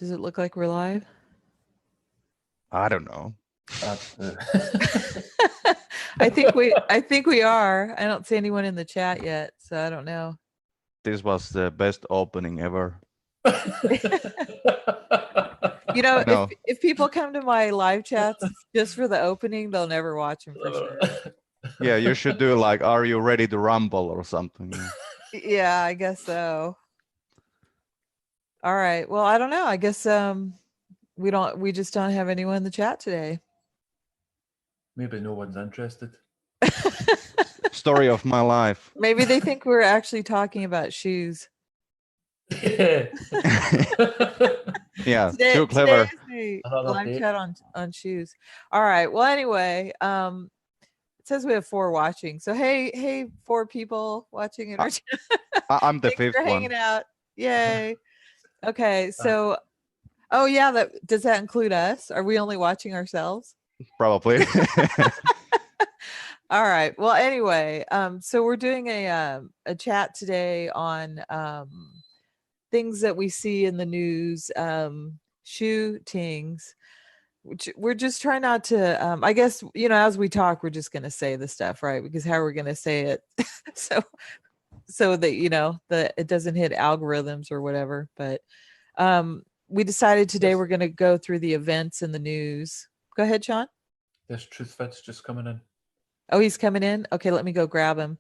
Does it look like we're live? I don't know. I think we are. I don't see anyone in the chat yet, so I don't know. This was the best opening ever. You know, No. if people come to my live chats just for the opening, they'll never watch them for sure. Yeah, you should do like, "Are you ready to rumble?" or something. Yeah, I guess so. All right. Well, I don't know. I guess we just don't have anyone in the chat today. Maybe no one's interested. Story of my life. Maybe they think we're actually talking about shoes. Yeah. Yeah, too clever. Today is the live chat on shoes. All right. Well, anyway, it says we have 4 watching. So hey, 4 people watching in our chat. I'm the Thanks fifth for one. hanging out. Yay. Okay. So, oh yeah, does that include us? Are we only watching ourselves? Probably. All right. Well, anyway, so we're doing a chat today on things that we see in the news, shootings, which we're just trying not to. I guess as we talk, we're just going to say the stuff, right? Because how are we going to say it so that that it doesn't hit algorithms or whatever. But we decided today we're going to go through the events in the news. Go ahead, Sean. This Truthfit's just coming in. Oh, he's coming in. Okay, let me go grab him.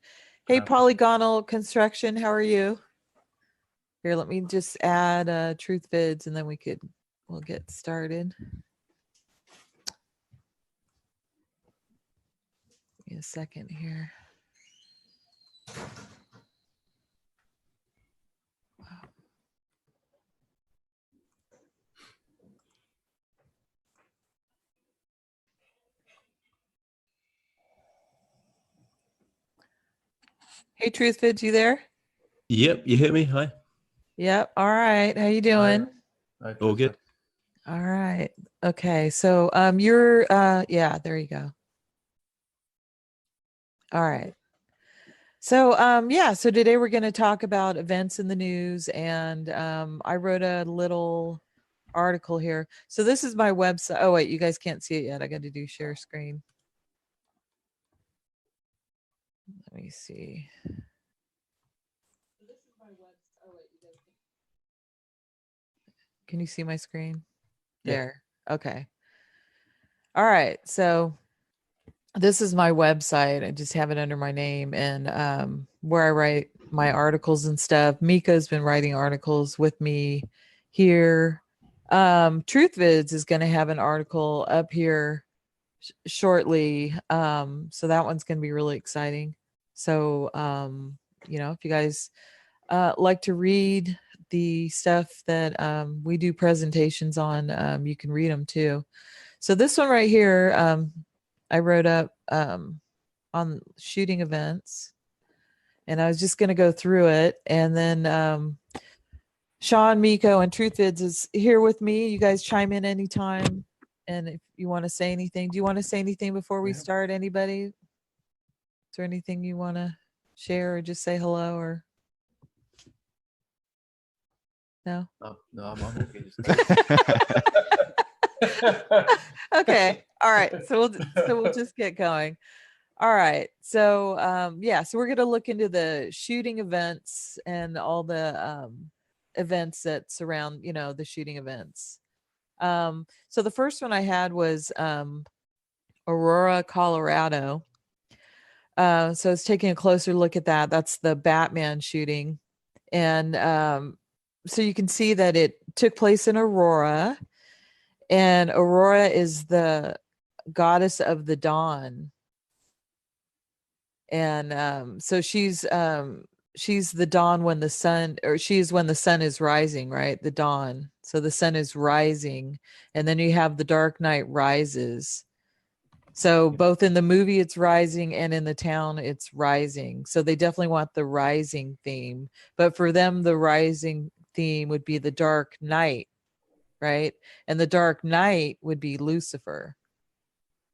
Hey, Polygonal Construction, how are you? Here, let me just add Truth Vids, and then we'll get started. Give me a second here. Hey, Truth Vids, you there? Yep, you hear me? Hi. Yep. All right. How you doing? Hi. All good. All right. Okay. So you're yeah, there you go. All right. So so today we're going to talk about events in the news, and I wrote a little article here. So this is my website. Oh wait, you guys can't see it yet. I got to do share screen. Let me see. Can you see my screen? Yeah. There. Okay. All right. So this is my website. I just have it under my name, and where I write my articles and stuff. Mika's been writing articles with me here. Truth Vids is going to have an article up here shortly. So that one's going to be really exciting. So, if you guys like to read the stuff that we do presentations on, you can read them too. So this one right here, I wrote up on shooting events, and I was just going to go through it. And then Sean, Miko, and Truth Vids is here with me. You guys chime in anytime. And if you want to say anything, do you want to say anything before we start? Anybody? Is there anything you want to share, or just say hello, or no? Oh, no, I'm okay. Okay. All right. So we'll just get going. All right. So so we're gonna look into the shooting events and all the events that surround the shooting events. So the first one I had was Aurora, Colorado. So I was taking a closer look at that. That's the Batman shooting. And so you can see that it took place in Aurora. And Aurora is the goddess of the dawn. And so she's the dawn when the sun, or she's when the sun is rising, right? The dawn. So the sun is rising, and then you have the Dark Knight Rises. So both in the movie it's rising, and in the town it's rising. So they definitely want the rising theme. But for them, the rising theme would be the Dark Knight, right? And the Dark Knight would be Lucifer.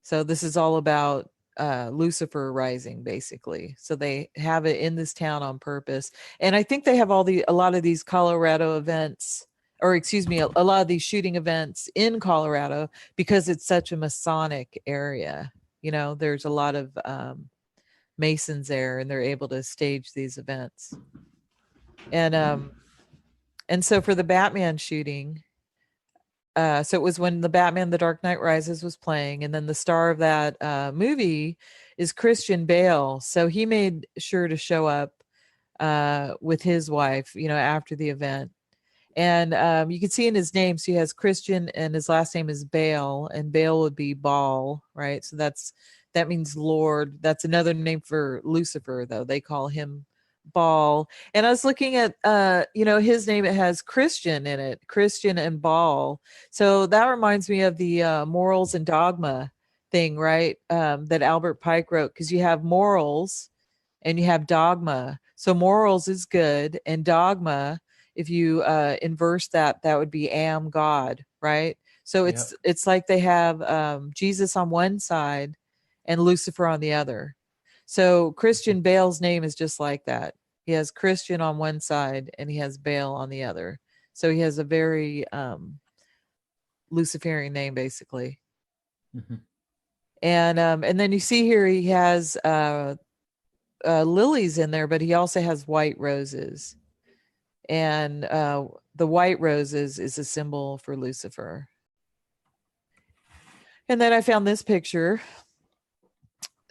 So this is all about Lucifer rising, basically. So they have it in this town on purpose. And I think they have a lot of these Colorado events or excuse me, a lot of these shooting events in Colorado because it's such a Masonic area. You know, there's a lot of Masons there, and they're able to stage these events. And so for the Batman shooting, so it was when the Batman The Dark Knight Rises was playing, and then the star of that movie is Christian Bale. So he made sure to show up with his wife, you know, after the event. And you can see in his name, so he has Christian, and his last name is Bale, and Bale would be Baal, right? So that means Lord. That's another name for Lucifer, though. They call him Baal. And I was looking at you know, his name, it has Christian in it, Christian and Baal. So that reminds me of the morals and dogma thing, right? That Albert Pike wrote, because you have morals and you have dogma. So morals is good, and dogma, if you inverse that, that would be am God, right? So it's like they have Jesus on one side and Lucifer on the other. So Christian Bale's name is just like that. He has Christian on one side and he has Bale on the other. So he has a very Luciferian name, basically. Mm-hmm. And then you see here he has lilies in there, but he also has white roses. And the white roses is a symbol for Lucifer. And then I found this picture.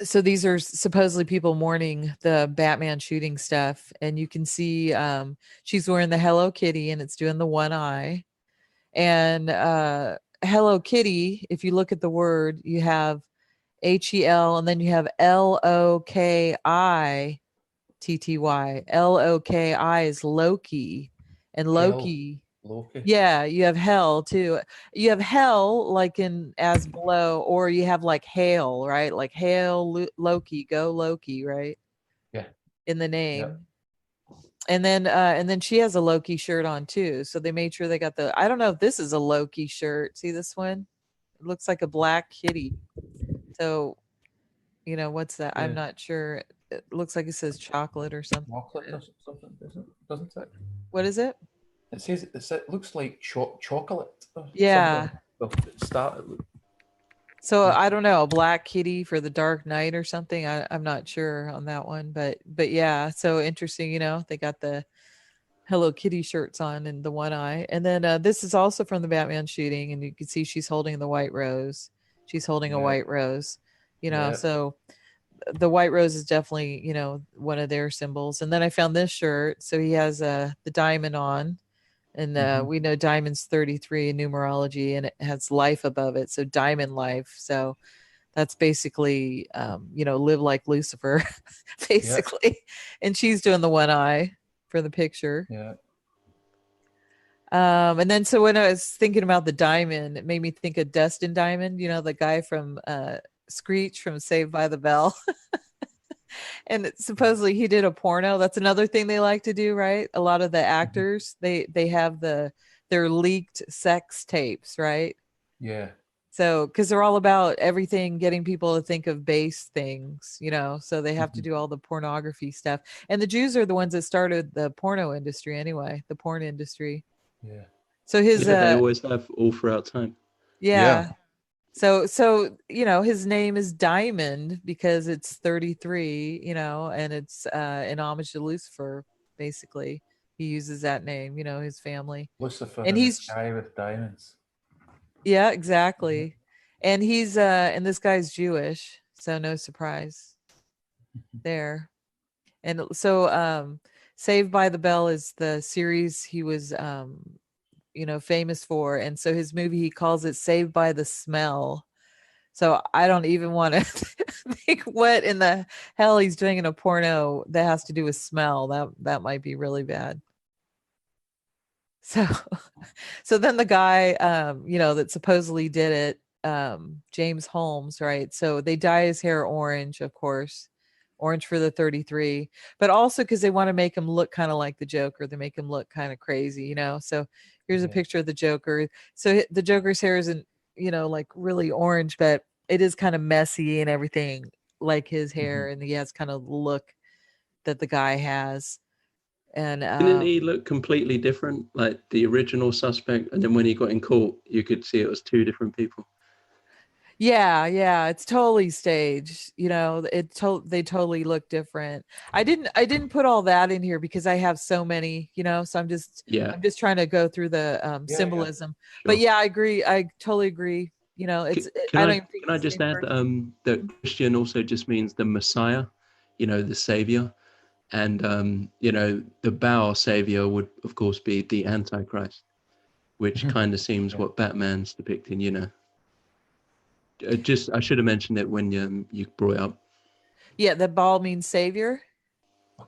So these are supposedly people mourning the Batman shooting stuff. And you can see she's wearing the Hello Kitty, and it's doing the one eye. And Hello Kitty, if you look at the word, you have HEL, and then you have LOKI. TTY. LOKI is Loki. And Loki. Loki. Yeah, you have hell too. You have hell like in as below, or you have like hail, right? Like hail Loki, go Loki, right? Yeah. In the name. And then she has a Loki shirt on too. So they made sure they got the, I don't know if this is a Loki shirt. See this one? It looks like a black kitty. So, you know, what's that? I'm not sure. It looks like it says chocolate or something. Chocolate or something, doesn't it? What is it? It says it looks like chocolate. Or Yeah. Something. Well, it started. So I don't know, a black kitty for the Dark Knight or something. I'm not sure on that one, but yeah, so interesting. You know, they got the Hello Kitty shirts on and the one eye, and then this is also from the Batman shooting, and you can see she's holding the white rose. She's holding a white rose. You know, so the white rose is definitely, you know, one of their symbols. And then I found this shirt. So he has the diamond on, and we know diamond's 33 in numerology, and it has life above it. So diamond life. So that's basically, you know, live like Lucifer, basically. Yep. And she's doing the one eye for the picture. Yeah. And then so when I was thinking about the diamond, it made me think of Dustin Diamond, you know, the guy from Screech from Saved by the Bell. And supposedly he did a porno. That's another thing they like to do, right? A lot of the actors, they have their leaked sex tapes, right? Yeah. So because they're all about everything, getting people to think of base things, you know, so they have to do all the pornography stuff. And the Jews are the ones that started the porno industry anyway, the porn industry. Yeah. So his they always have all throughout time. Yeah. So you know, his name is Diamond because it's 33, you know, and it's in homage to Lucifer. Basically, he uses that name, you know, his family. Lucifer and he's the guy with diamonds. Yeah, exactly. And he's and this guy's Jewish, so no surprise there. And so Saved by the Bell is the series he was you know, famous for. And so his movie, he calls it Saved by the Smell. So I don't even want to think what in the hell he's doing in a porno that has to do with smell. That might be really bad. So then the guy, you know, that supposedly did it, James Holmes, right? So they dye his hair orange, of course, orange for the 33, but also because they want to make him look kind of like the Joker. They make him look kind of crazy, you know? So here's a picture of the Joker. So the Joker's hair isn't, you know, like really orange, but it is kind of messy and everything like his hair. And he has kind of the look that the guy has. And Didn't he look completely different, like the original suspect? And then when he got in court, you could see it was two different people. yeah, it's totally staged. You know, they totally look different. I didn't put all that in here because I have so many, you know, so Yeah, I'm just trying to go through the Yeah. symbolism. sure. But yeah, I agree. I totally agree. You know, Can I I don't even think can I it's the just same add person. that Christian also just means the Messiah, you know, the Savior, and you know, the Baal Savior would of course be the Antichrist, which kind of seems Yeah. what Batman's depicting. You know, just I should have mentioned it when you brought it up. Yeah, the ball means savior.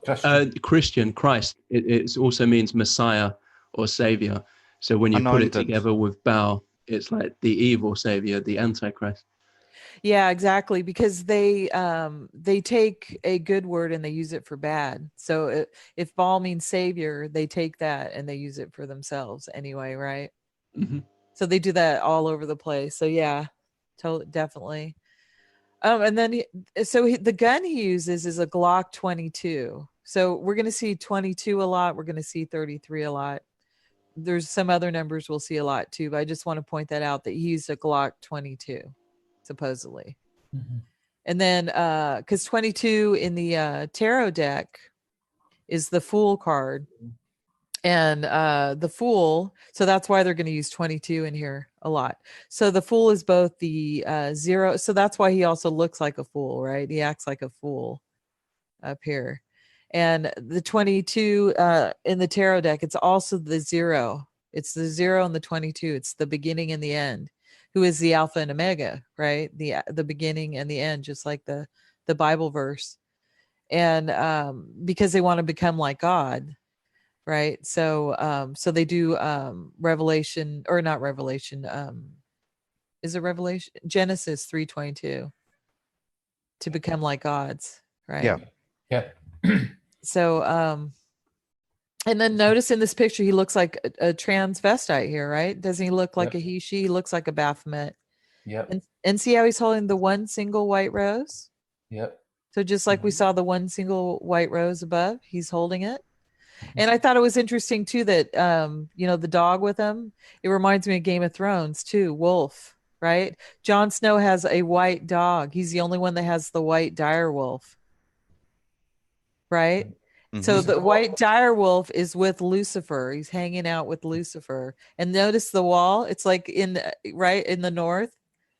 Christian. Christian, Christ, it also means Messiah or Savior. So when you put it Anointed. together with Baal, it's like the evil Savior, the Antichrist. Yeah, exactly. Because they take a good word and they use it for bad. So if ball means savior, they take that and they use it for themselves anyway, right? Mm-hmm. So they do that all over the place. So yeah, totally, definitely. And then the gun he uses is a Glock 22. So we're going to see 22 a lot. We're going to see 33 a lot. There's some other numbers we'll see a lot too, but I just want to point that out that he used a Glock 22, supposedly. Mhm. And then because 22 in the tarot deck is the Fool card. And the Fool, so that's why they're going to use 22 in here a lot. So the Fool is both the zero, so that's why he also looks like a fool, right? He acts like a fool up here. And the 22 in the tarot deck, it's also the zero. It's the zero and the 22. It's the beginning and the end, who is the alpha and omega, right? The beginning and the end, just like the Bible verse. And because they want to become like God, right? So they do Revelation, or not Revelation, is it Revelation? Genesis 3:22, to become like gods, right? Yeah. Yeah. So and then notice in this picture he looks like a transvestite here, right? Doesn't he look like Yep. a he, she? He looks like a Baphomet. Yep. And see how he's holding the one single white rose? Yep. So just like we Mhm. saw the one single white rose above, he's holding it. And I thought it was interesting too that you know, the dog with him, it reminds me of Game of Thrones too, Wolf, right? Jon Snow has a white dog. He's the only one that has the white dire wolf, right? Mm-hmm. So Who's the the dog? white dire wolf is with Lucifer. He's hanging out with Lucifer. And notice the wall, it's like in right in the north,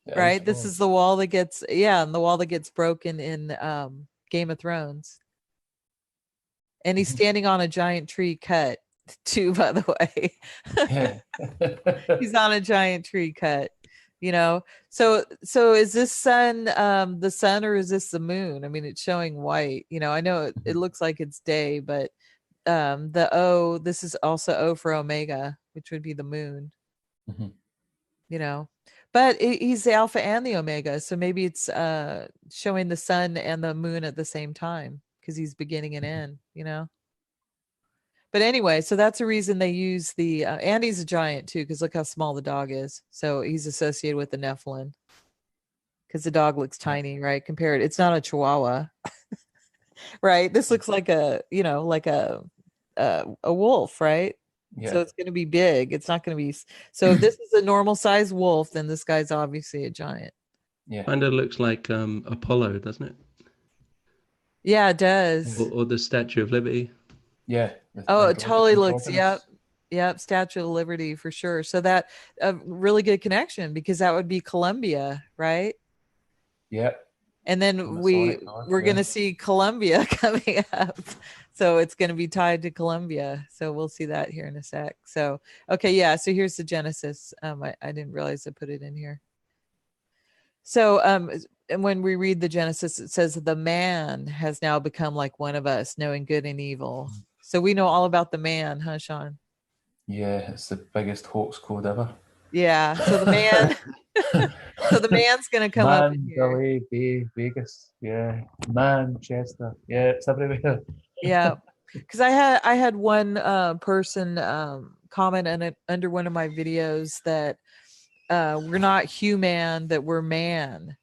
It is. right? This Oh. is the wall that gets, yeah, and the wall that gets broken in Game of Thrones. And he's Mhm. standing on a giant tree cut too, by the way. Yeah. He's on a giant tree cut, you know. So is this sun the sun, or is this the moon? I mean, it's showing white, you know. I know it looks like it's day, but the O, this is also O for Omega, which would be the moon, Mhm. you know. But he's the alpha and the omega, so maybe it's showing the sun and the moon at the same time because he's beginning and end, you know. But anyway, so that's the reason they use the and he's a giant too, because look how small the dog is. So he's associated with the Nephilim because the dog looks Yeah. tiny, right? Compared, it's not a Chihuahua, right? This looks like a, you know, like a wolf, right? So Yeah. it's going to be big. It's not going to be. So if this is a normal size wolf, then this guy's obviously a giant. Yeah. Kind of looks like Apollo, doesn't it? Yeah, it does. Or the Statue of Liberty. Yeah. Oh, The it goddess totally and looks. Yep. goddess. Yep. Statue of Liberty for sure. So that a really good connection because that would be Columbia, right? Yeah. And The then Masonic God. we're Yeah. gonna see Columbia coming up. So it's gonna be tied to Columbia. So we'll see that here in a sec. So okay, yeah. So here's the Genesis. I didn't realize I put it in here. So and when we read the Genesis, it says the man has now become like one of us, knowing good and evil. So we know all about the man, huh, Sean? Yeah. It's the biggest hoax code ever. Yeah. So the man, so the man's gonna come up in here. Mandalay Bay, Vegas. Yeah. Manchester. Yeah. It's everywhere. Yeah. Because I had one person comment on it under one of my videos that we're not human, that we're man.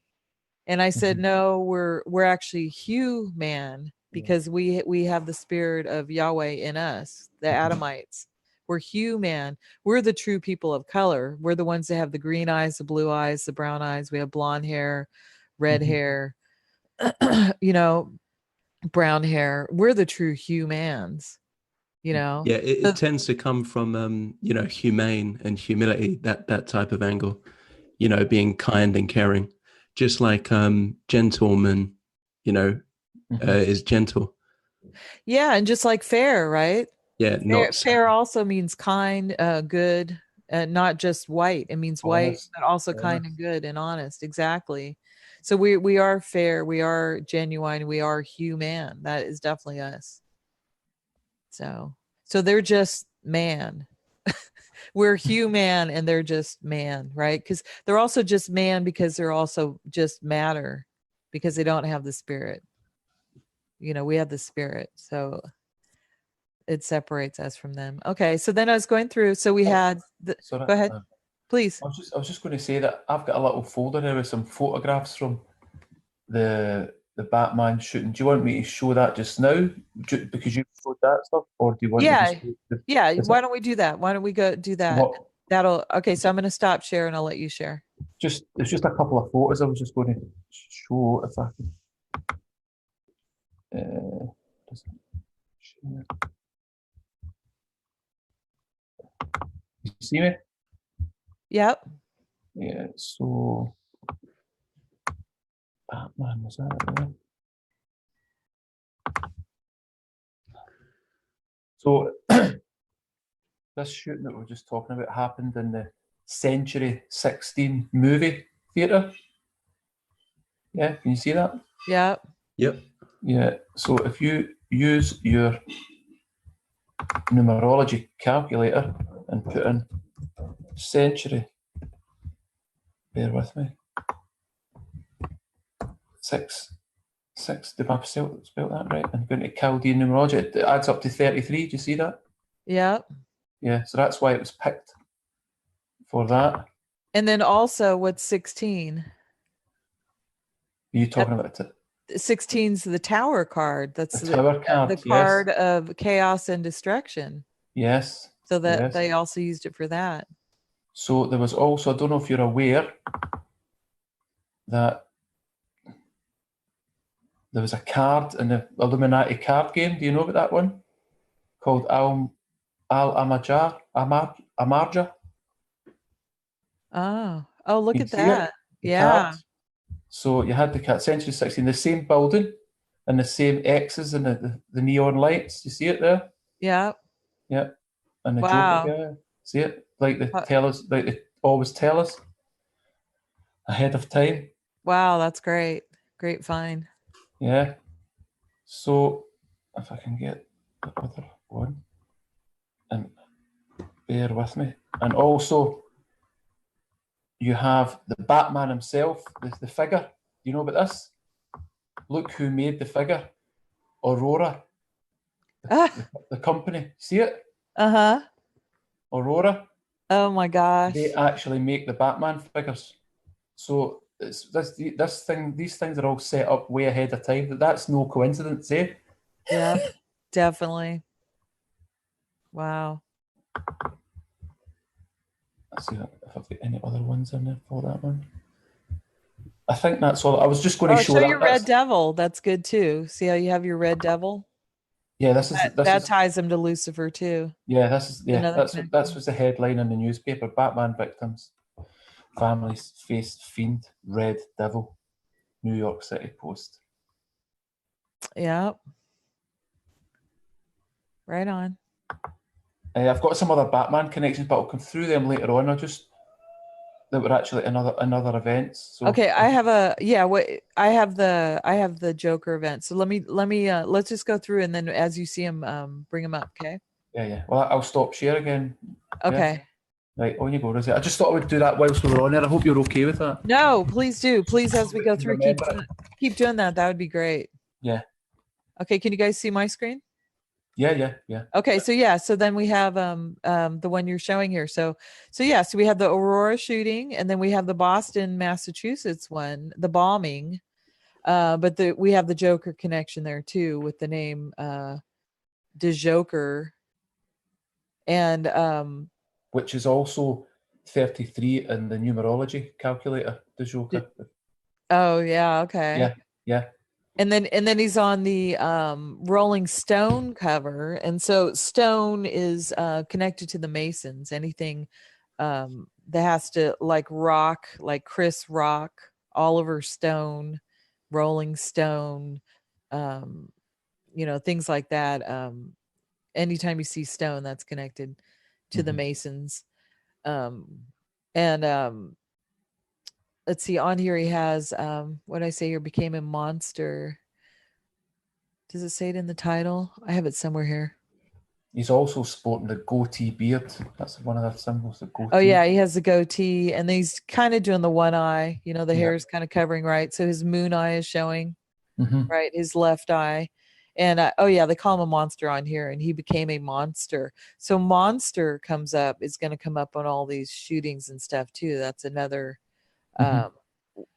And I said, Mhm. no, we're actually human, because we have the spirit of Yahweh in us, the Adamites. We're human. We're the true people of color. We're the ones that have the green eyes, the blue eyes, the brown eyes. We have blonde hair, red hair, you know, brown hair. We're the true humans, you know. Yeah, it tends to come from you know, humane and humility, that type of angle, you know, being kind and caring, just like gentleman, you know, is gentle. Yeah, and just like fair, right? Yeah, not Fair also means kind, good, not just white. It means white, Honest. but also kind and good and honest. Exactly. So we are fair, we are genuine, we are human. That is definitely us. So they're just man. We're human and they're just man, right? Because they're also just man because they're also just matter because they don't have the spirit. You know, we have the spirit. So it separates us from them. Okay, so then I was going through. So we had. Sorry. Go ahead, please. I was just going to say that I've got a little folder here with some photographs from the Batman shooting. Do you want me to show that just now, because you showed that stuff, or do you want Yeah, to just? yeah. Is Why it- don't we do that? Why don't we go do that? What? That'll. Okay, so I'm going to stop share and I'll let you share. It's just a couple of photos. I was just going to show if I can. Does it share? You see me? Yep. Yeah. So Batman, was that it there? So this shooting that we we're just talking about happened in the Century 16 movie theatre. Yeah, can you see that? Yep. Yep. Yeah. So if you use your numerology calculator and put in century, bear with me. Six. Did I spell that right? And going to Chaldean numerology, it adds up to 33. Do you see that? Yep. Yeah. So that's why it was picked for that. And then also, what's 16? Are you talking about it? 16's the Tower card. That's The Tower card, the yes. card of chaos and destruction. Yes. So that yes. they also used it for that. So there was also, I don't know if you're aware that there was a card in the Illuminati card game. Do you know about that one? Called Al Amarja. Oh, look You at see it? that. The Yeah. cards. So you had the Century 16, the same building and the same X's and the neon lights. You see it there? Yeah. Yeah. And the Wow. Joker, yeah. See it? Like they always tell us ahead of time. Wow, that's great. Great find. Yeah. So if I can get the other one, and bear with me. And also you have the Batman himself, the figure. Do you know about this? Look who made the figure. Aurora, the company. See it? Uh-huh. Aurora. Oh my gosh. They actually make the Batman figures. So it's these things are all set up way ahead of time. That's no coincidence, eh? Yeah, definitely. Wow. Let's see if I've got any other ones in there for that one. I think that's all. I was just going to show show that. your red devil. That's good too. See how you have your red devil? Yeah, That ties him to Lucifer too. Yeah, that's connection. was the headline in the newspaper. Batman victims, families face fiend, red devil. New York City Post. Yeah. Right on. I've got some other Batman connections, but I'll come through them later on. That were actually another events. So Okay, I have I have the Joker event. So let's just go through and then as you see him, bring him up. Okay. Yeah. Well, I'll stop share again. Okay. Yeah. Right, on you go, Rosie. I just thought I would do that whilst we were on there. I hope you're okay with that. No, please do. Please, as we go through, keep doing that. That would be great. Yeah. Okay, can you guys see my screen? Yeah. Okay, so then we have the one you're showing here. So we have the Aurora shooting, and then we have the Boston, Massachusetts one, the bombing. But we have the Joker connection there too with the name De Joker, and which is also 33 in the numerology calculator, the Joker. oh yeah, okay. Yeah. And then he's on the Rolling Stone cover, and so Stone is connected to the Masons. Anything that has to like rock, like Chris Rock, Oliver Stone, Rolling Stone, things like that. Anytime you see Stone, that's connected to the Masons. And let's see, on here he has what did I say here, became a monster. Does it say it in the title? I have it somewhere here. He's also sporting the goatee beard. That's one of the symbols, the goatee. Oh yeah, he has the goatee, and he's kind of doing the one eye. The hair is kind of covering, right? So his moon eye is showing, right? His left eye. And oh yeah, they call him a monster on here, and he became a monster. So monster comes up, is going to come up on all these shootings and stuff too. That's another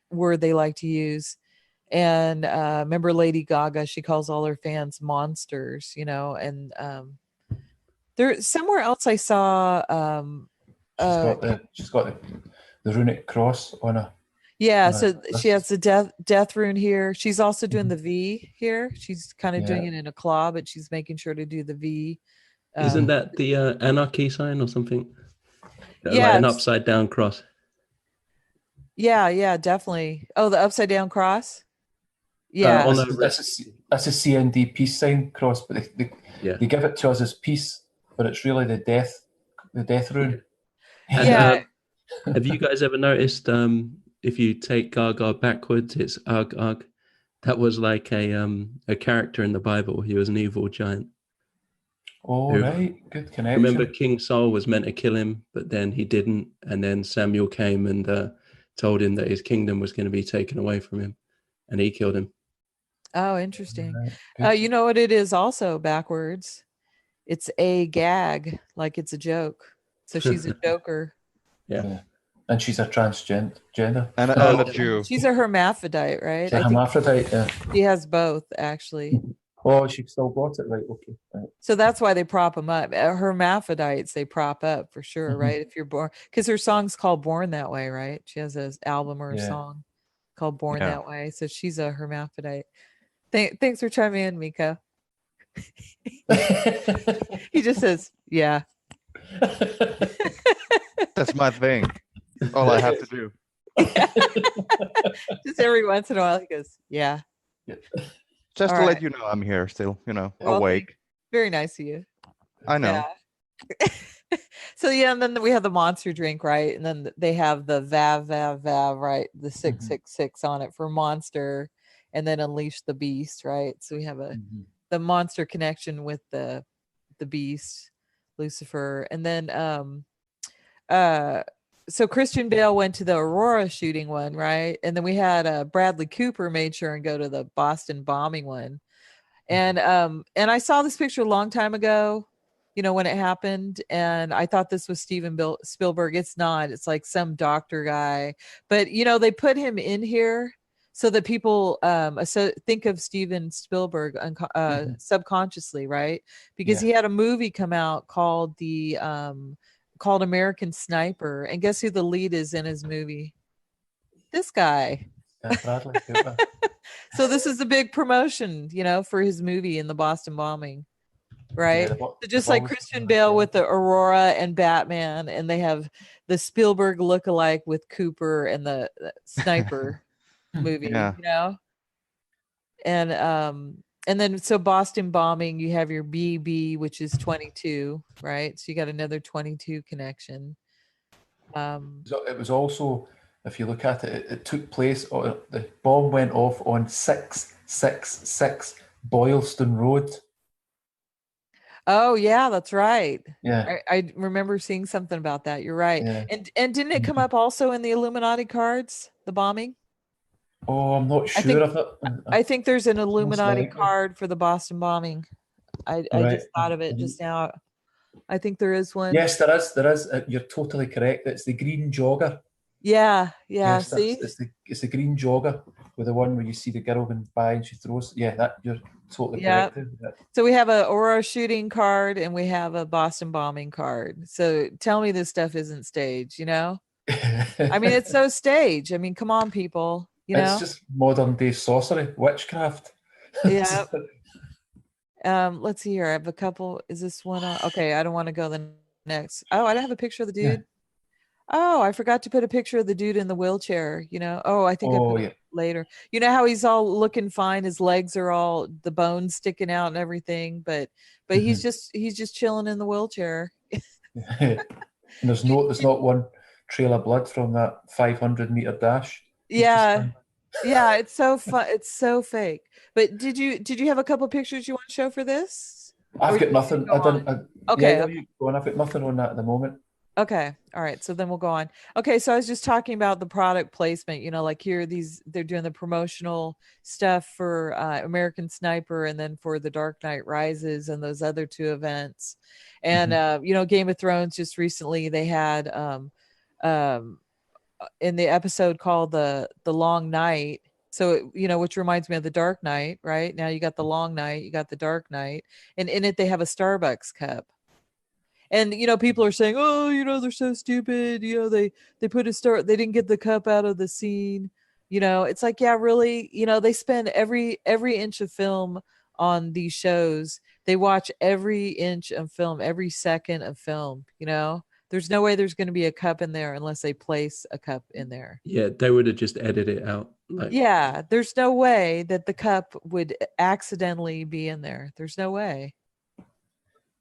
word they like to use. And remember Lady Gaga, she calls all her fans monsters, and there somewhere else I saw she's got the runic cross on her. Yeah, so she has the death rune here. She's also doing the V here. She's kind of doing it in a claw, but she's making sure to do the V. Isn't that the anarchy sign or something? Yeah, like an upside down cross. Yeah, definitely. Oh, the upside down cross. Yeah, that's a CND peace sign cross, but they give it to us as peace, but it's really the death rune. Yeah. Have you guys ever noticed? If you take Gaga backwards, it's Ugh Ugh. That was like a character in the Bible. He was an evil giant. Oh, right. Good connection. Remember, King Saul was meant to kill him, but then he didn't. And then Samuel came and told him that his kingdom was going to be taken away from him, and he killed him. Oh, interesting. You know what it is also backwards? It's a gag, like it's a joke. So she's a joker. Yeah. And she's a transgender. And a Jew. She's a hermaphrodite, right? She's a hermaphrodite, yeah. She has both, actually. Oh, she still got it, right? Okay. Right. So that's why they prop them up. Hermaphrodites, they prop up for sure, right? If you're born, because her song's called "Born That Way," right? She has an album or a song called "Born That Way," so she's a hermaphrodite. Thanks for chiming in, Miko. He just says, "Yeah." That's my thing. All I have to do. Just every once in a while, he goes, "Yeah." Just to let you know I'm here still, awake. Very nice of you. I know. Yeah. So and then we have the monster drink, right? And then they have the vav, right? The 666 on it for monster, and then unleash the beast, right? So we have the monster connection with the beast, Lucifer, and then so Christian Bale went to the Aurora shooting one, right? And then we had Bradley Cooper made sure and go to the Boston bombing one. And I saw this picture a long time ago, when it happened, and I thought this was Steven Spielberg. It's not. It's like some doctor guy. But they put him in here so that people think of Steven Spielberg subconsciously, right? Because he had a movie come out called called American Sniper, and guess who the lead is in his movie? This guy. Bradley Cooper. So this is a big promotion, for his movie in the Boston bombing, right? So just like Christian Bale with the Aurora and Batman, and they have the Spielberg lookalike with Cooper and the Sniper movie, And then so Boston bombing, you have your BB, which is 22, right? So you got another 22 connection. So it was also, if you look at it, it took place, the bomb went off on 666 Boylston Road. Oh yeah, that's right. Yeah, I remember seeing something about that. You're right. Yeah. And didn't it come up also in the Illuminati cards, the bombing? Oh, I'm not sure. I think there's an Illuminati card for the Boston bombing. I just thought of it just now. I think there is one. Yes, there is. You're totally correct. It's the green jogger. Yeah. Yes, see? It's the green jogger with the one where you see the girl going by and she throws. Yeah, that you're totally Yeah. correct. Yeah. So we have a Aurora shooting card and we have a Boston bombing card. So tell me this stuff isn't staged, you know? I mean, it's so staged. I mean, come on, people, you It's know? just modern day sorcery, witchcraft. Yeah. Let's see here. I have a couple. Is this one on? Okay, I don't want to go the next. Oh, I don't have a picture of the dude. Oh, I forgot to put a picture of the dude in the wheelchair, you know. Oh, I think I Oh put yeah. it later. You know how he's all looking fine, his legs are all the bones sticking out and everything, but he's just chilling in the wheelchair. And there's not one trail of blood from that 500-meter dash. He's just Yeah. fine. Yeah, it's so fun. It's so fake. But did you have a couple pictures you want to show for this? Or I've you got want me to nothing. go I on? didn't. Okay, Yeah, no, okay. you go on. I've got nothing on that at the moment. Okay. All right. So then we'll go on. Okay. So I was just talking about the product placement, you know, like here, they're doing the promotional stuff for American Sniper and then for The Dark Knight Rises and those other two events. And, you know, Game of Thrones just recently, they had in the episode called the Long Night. So, you know, which reminds me of The Dark Knight, right? Now you got the Long Night, you got the Dark Knight, and in it, they have a Starbucks cup. And you know, people are saying, "Oh, you know, they're so stupid. You know, they put they didn't get the cup out of the scene." You know, it's like, yeah, really. You know, they spend every inch of film on these shows. They watch every inch of film, every second of film. You know, there's no way there's going to be a cup in there unless they place a cup in there. Yeah, they would have just edited it out. Like, Yeah, there's no way that the cup would accidentally be in there. There's no way.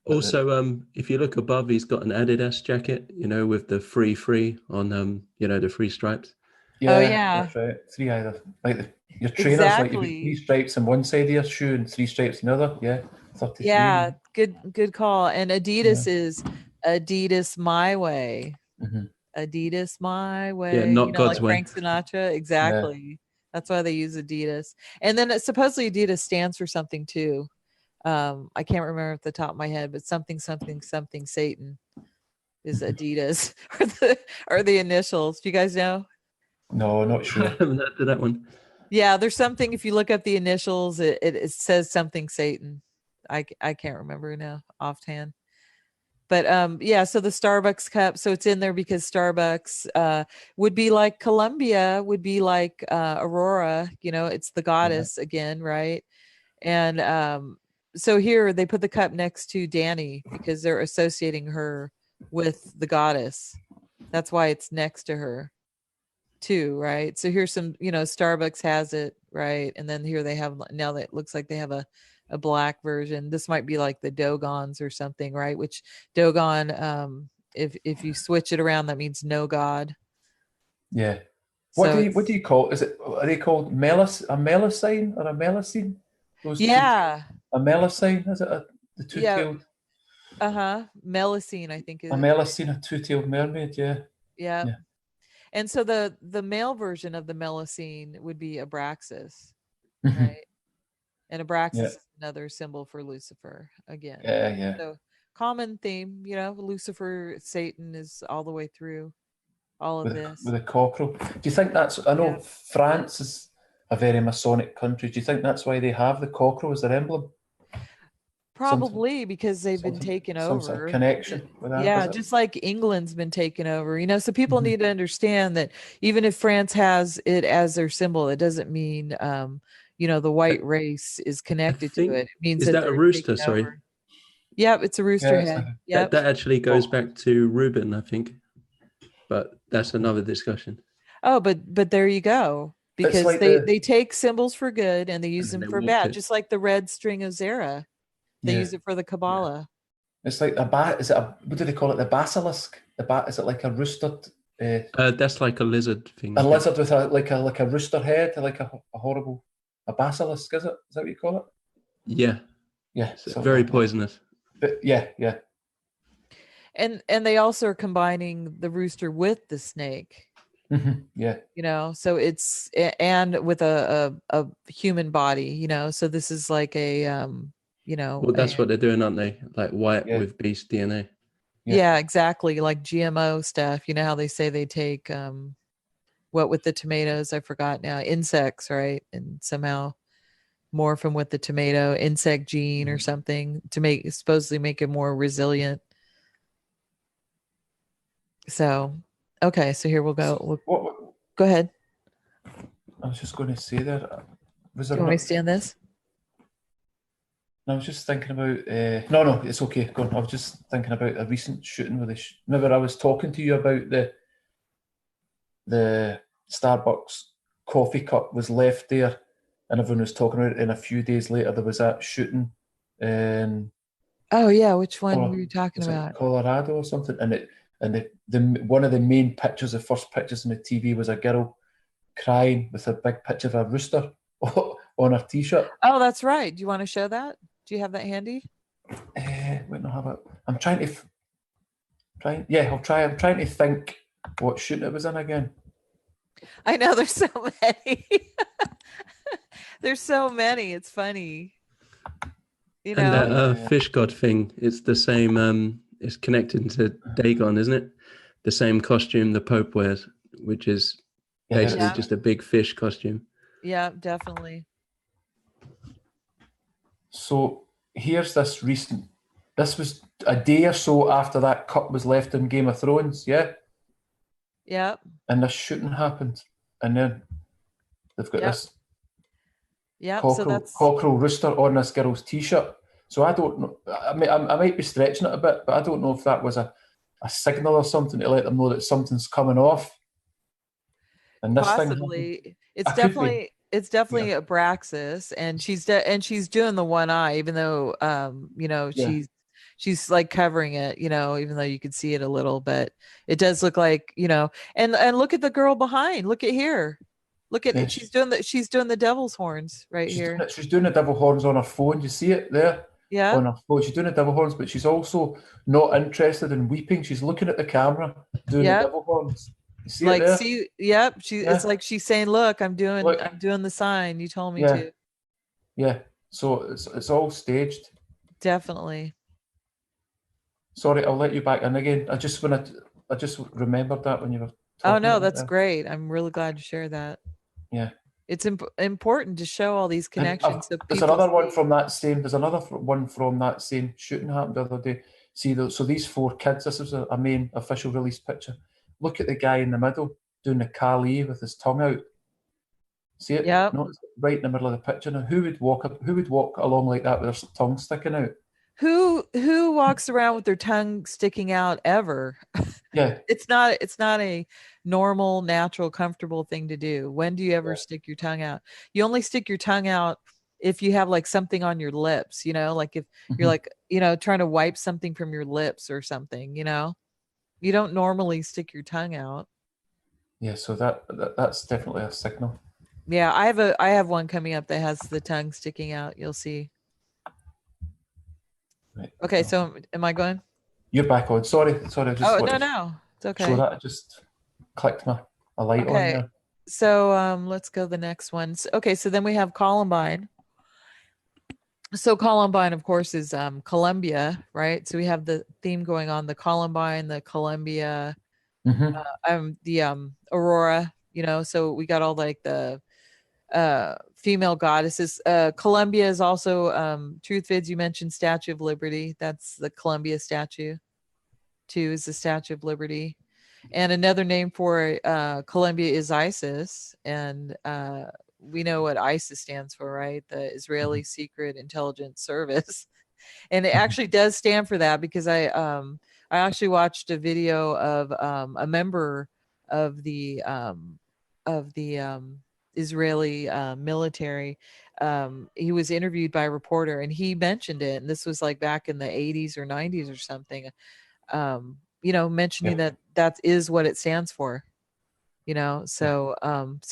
also, if you look above, he's got an Adidas jacket, you know, with the free on, you know, the three stripes. Yeah, Oh yeah, that's right. Three either. Like your trainers, like you've got exactly. 3 stripes on one side of your shoe and 3 stripes on the other. Yeah, 33. Yeah, good call. And Adidas Yeah. is Adidas my way. Mhm. Adidas my Yeah, way. You not know, God's like way. Frank Sinatra. Exactly. That's why they use Adidas. And then supposedly Adidas stands for something too. I can't remember at the top of my head, but something Satan is Adidas or the initials. Do you guys know? No, not I sure. haven't heard of that one. Yeah, there's something. If you look up the initials, it says something Satan. I can't remember now offhand. But yeah, so the Starbucks cup, so it's in there because Starbucks would be like Columbia, would be like Aurora, you know, it's the goddess again, right? And so here they put the cup next to Danny because they're associating her with the goddess. That's why it's next to her too, right? So here's some, you know, Starbucks has it, right? And then here they have, now that it looks like they have a black version. This might be like the Dogons or something, right? Which Dogon, if you switch it around, that means no god. Yeah. So What do you call? Is it? Are they called a melusine or a melusine? Those yeah, a melusine? Is it the yeah, two-tailed? Melusine, I think A is melusine, a two-tailed mermaid. Yeah. yeah. Yeah. And so the male version of the Melusine would be Abraxas, Mhm. right? And Abraxas Yeah. is another symbol for Lucifer again. Yeah. Yeah. So common theme, you know, Lucifer, Satan is all the way through all of this. With a cockerel. Do you think that's? I know France is a very Masonic country. Do you think that's why they have the cockerel as their emblem? Probably because they've been taken Some sort of over. connection with that. Yeah, is it? just like England's been taken over, you know. So people Mhm. need to understand that even if France has it as their symbol, it doesn't mean you know, the white race is connected to it. It means Is that that a they're rooster? taken Sorry, over. Yep, it's a rooster Yeah, it's head. like Yep. that actually goes back to Reuben, I think, but that's another discussion. Oh, but there you go. Because like they take symbols for good and they use And them they for warp bad, it. just like the red string of Zara. They Yeah. use it for the Kabbalah. It's like is it what do they call it? The basilisk. Is it like a rooster? That's like a lizard thing. A lizard with like a rooster head, like a horrible basilisk. Is that what you call it? Yeah, Yeah. it's very poisonous. But yeah. And they also are combining the rooster with the snake. Yeah. You know, so it's and with a human body, you know. So this is like a you know, Well, that's what they're doing, aren't they? Like white with beast DNA. yeah, exactly, like GMO stuff. You know how they say they take what with the tomatoes? I forgot now. Insects, right? And somehow morph him with the tomato insect gene or something to make supposedly make it more resilient. So, okay, so here we'll go. Go ahead. I was just going to say there. Was Do there you want me not, to stand this? I was just thinking about. No, it's okay. Go on. I was just thinking about a recent shooting with remember, I was talking to you about the Starbucks coffee cup was left there, and everyone was talking about it. And a few days later, there was that shooting in Oh yeah, which one were you talking about? Colorado or something. And the one of the main pictures, the first pictures on the TV, was a girl crying with a big picture of a rooster on her t-shirt. Oh, that's right. Do you want to show that? Do you have that handy? Wait, no, have it. I'm trying to. Yeah, I'll try. I'm trying to think what shoot it was in again. I know there's so many. There's so many. It's funny. You And know. that fish god thing, it's the same. It's connected to Dagon, isn't it? The same costume the Pope wears, which is basically just a big fish costume. Yeah, definitely. So here's this recent. This was a day or so after that cup was left in Game of Thrones, yeah? Yep. And this shooting happened. And then they've got this cockerel rooster on this girl's t-shirt. So I don't know. I mean, I might be stretching it a bit, but I don't know if that was a signal or something to let them know that something's coming off. And this possibly, it's definitely Abraxas, and she's doing the one eye, even though she's like covering it, even though you could see it a little, but it does look like, and look at the girl behind. Look at here. Look at it. She's doing the devil's horns here. She's doing the devil horns on her phone. You see it there? Yeah. On her phone. She's doing the devil horns, but she's also not interested in weeping. She's looking at the camera doing the devil horns. You see it there? Yep. It's like she's saying, "Look, I'm doing the sign you told me to." Yeah. So it's all staged. Definitely. Sorry, I'll let you back in again. I just remembered that when you were talking. Oh no, that's great. I'm really glad to share that. Yeah. It's important to show all these connections. There's another one from that same. There's another one from that same shooting happened the other day. See, so these 4 kids. This is a main official release picture. Look at the guy in the middle doing the Kali with his tongue out. See it? Yeah. No, it's right in the middle of the picture. Now, who would walk along like that with their tongue sticking out? Who walks around with their tongue sticking out ever? Yeah. It's not a normal, natural, comfortable thing to do. When do you ever stick your tongue out? You only stick your tongue out if you have like something on your lips, like if you're like, trying to wipe something from your lips or something, you don't normally stick your tongue out. Yeah. So that's definitely a signal. Yeah. I have one coming up that has the tongue sticking out. You'll see. Right. Okay. So am I going? You're back on. Sorry. I just no. It's okay. So that I just clicked a light on there. So let's go to the next one. So then we have Columbine. So Columbine, of course, is Columbia, right? So we have the theme going on: the Columbine, the Columbia, the Aurora. So we got all like the female goddesses. Columbia is also Truth Vids. You mentioned Statue of Liberty. That's the Columbia statue. 2 is the Statue of Liberty. And another name for Columbia is ISIS. And we know what ISIS stands for, right? The Israeli Secret Intelligence Service. And it actually does stand for that, because I actually watched a video of a member of the Israeli military. He was interviewed by a reporter, and he mentioned it. And this was like back in the 80s or 90s or something. Mentioning that is what it stands for. So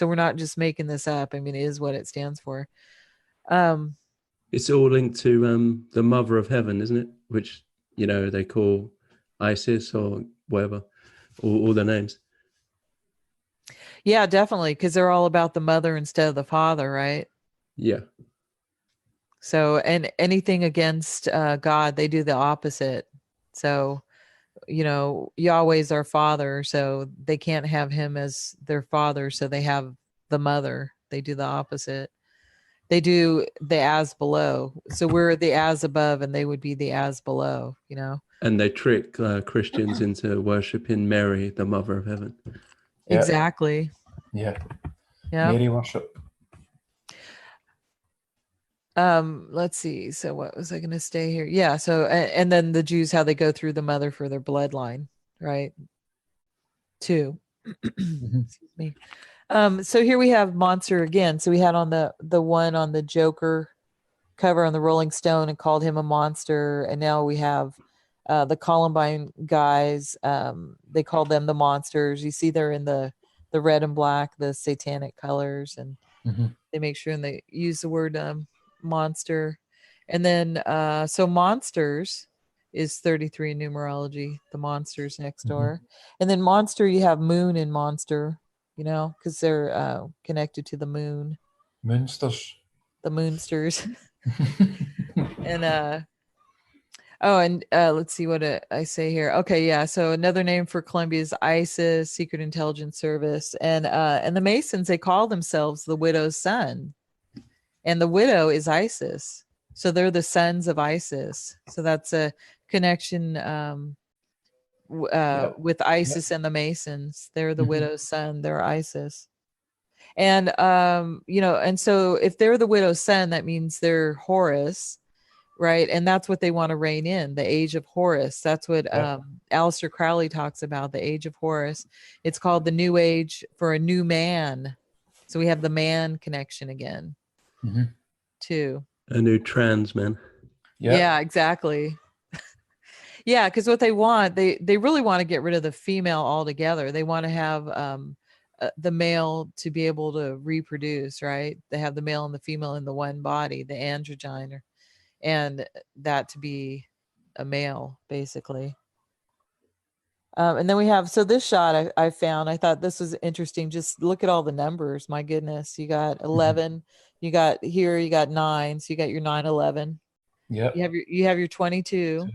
we're not just making this up. I mean, it is what it stands for. It's all linked to the Mother of Heaven, isn't it? Which they call Isis or whatever, all the names. Yeah, definitely, because they're all about the mother instead of the father, right? Yeah. So, and anything against God, they do the opposite. So Yahweh's our father, so they can't have him as their father, so they have the mother. They do the opposite. They do the as below. So we're the as above and they would be the as below, And they trick Christians into worshiping Mary, the Mother of Heaven. Yeah. Exactly. Yeah. Yeah. Mary worship. Let's see. So what was I going to stay here? Yeah. So, and then the Jews, how they go through the mother for their bloodline, right? Too. Excuse me. So here we have monster again. So we had on the one on the Joker cover on the Rolling Stone and called him a monster. And now we have the Columbine guys. They called them the monsters. You see they're in the red and black, the satanic colors, and they make sure and they use the word monster. And then so monsters is 33 in numerology, the monsters next door. And then monster, you have moon and monster, because they're connected to the moon. Moonsters. The moonsters. And let's see what I say here. Okay, yeah. So another name for Columbia is ISIS, Secret Intelligence Service, and the Masons, they call themselves the widow's son, and the widow is ISIS. So they're the sons of ISIS. So that's a connection with ISIS and the Masons. They're the widow's son. They're ISIS. And and so if they're the widow's son, that means they're Horus. Right. And that's what they want to rein in, the age of Horus. That's what Aleister Crowley talks about, the age of Horus. It's called the new age for a new man. So we have the man connection again, too. A new trans man. Yeah, exactly. Yeah, because what they want, they really want to get rid of the female altogether. They want to have the male to be able to reproduce, right? They have the male and the female in the one body, the androgyne, and that to be a male, basically. And then we have, so this shot I found, I thought this was interesting. Just look at all the numbers. My goodness. You got 11, you got 9. So you got your 9/11. Yeah. You have your 22.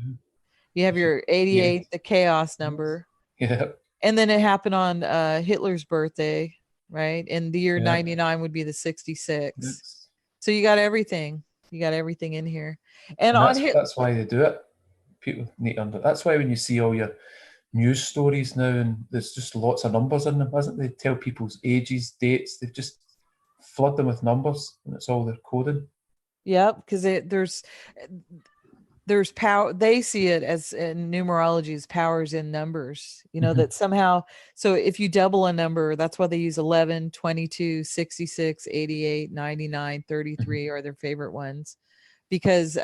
You have your 88, the chaos number. Yeah. And then it happened on Hitler's birthday, right? And the year 99 would be the 66. Yes. So you got everything. You got everything in here. And that's why they do it. People need to that's why when you see all your news stories now and there's just lots of numbers in them, isn't it? They tell people's ages, dates, they just flood them with numbers and it's all their coding. Yeah, because there's power. They see it as in numerology as powers in numbers, that somehow, so if you double a number, that's why they use 11, 22, 66, 88, 99, 33 are their favorite ones, because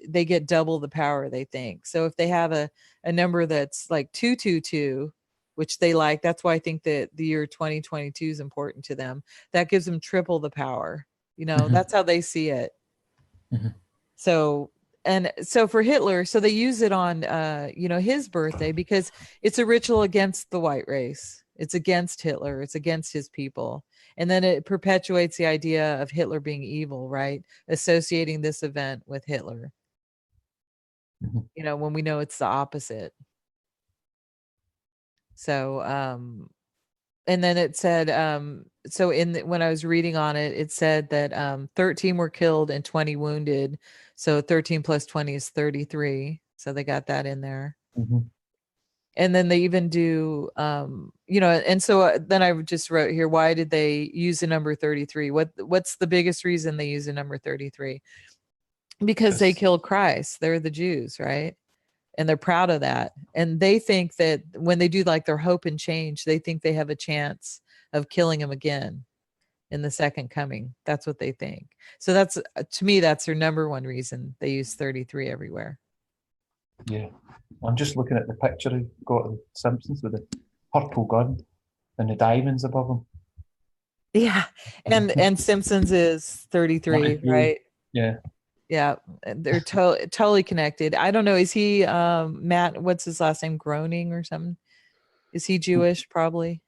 they get double the power, they think. So if they have a number that's like 222, which they like, that's why I think that the year 2022 is important to them. That gives them triple the power. That's how they see it. So for Hitler, so they use it on his birthday because it's a ritual against the white race. It's against Hitler. It's against his people. And then it perpetuates the idea of Hitler being evil, right? Associating this event with Hitler. When we know it's the opposite. So and then it said so when I was reading on it, it said that 13 were killed and 20 wounded. So 13 plus 20 is 33. So they got that in there. And then they even do and so then I just wrote here, why did they use the number 33? What's the biggest reason they use the number 33? Because they killed Christ. They're the Jews, right? And they're proud of that. And they think that when they do like their hope and change, they think they have a chance of killing him again in the second coming. That's what they think. So that's, to me, that's their number one reason they use 33 everywhere. Yeah. I'm just looking at the picture I got of the Simpsons with the purple gun and the diamonds above him. Yeah. And Simpsons is 33, right? Yeah. Yeah, they're totally connected. I don't know. Is he Matt? What's his last name? Groening or something? Is he Jewish? Probably.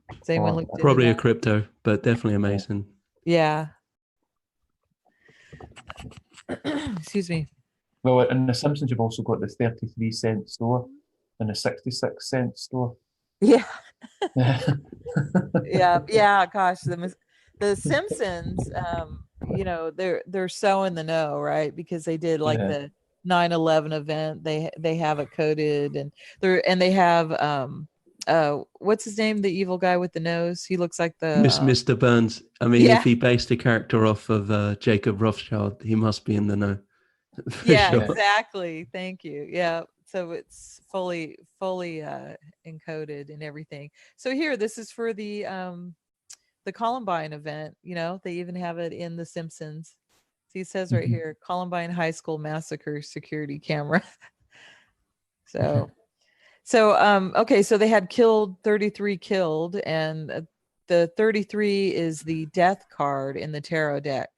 Has anyone looked into probably that? a crypto, but definitely a Mason. Yeah. Excuse me. Well, in The Simpsons, you've also got the 33-cent store. in the 66-cent store. Yeah. Yeah. Yeah. Gosh, the Simpsons, they're so in the know, right? Because they did like Yeah. the 9/11 event. They have it coded, and they have what's his name? The evil guy with the nose. He looks like the Mr. Burns. I mean, yeah. if he based a character off of Jacob Rothschild, he must be in the know. For Yeah, sure. exactly. Thank you. Yeah. So it's fully encoded and everything. So here, this is for the Columbine event. They even have it in The Simpsons. See, it says right here, Columbine High School Massacre security camera. so okay, so they had killed 33 killed, and the 33 is the death card in the tarot deck.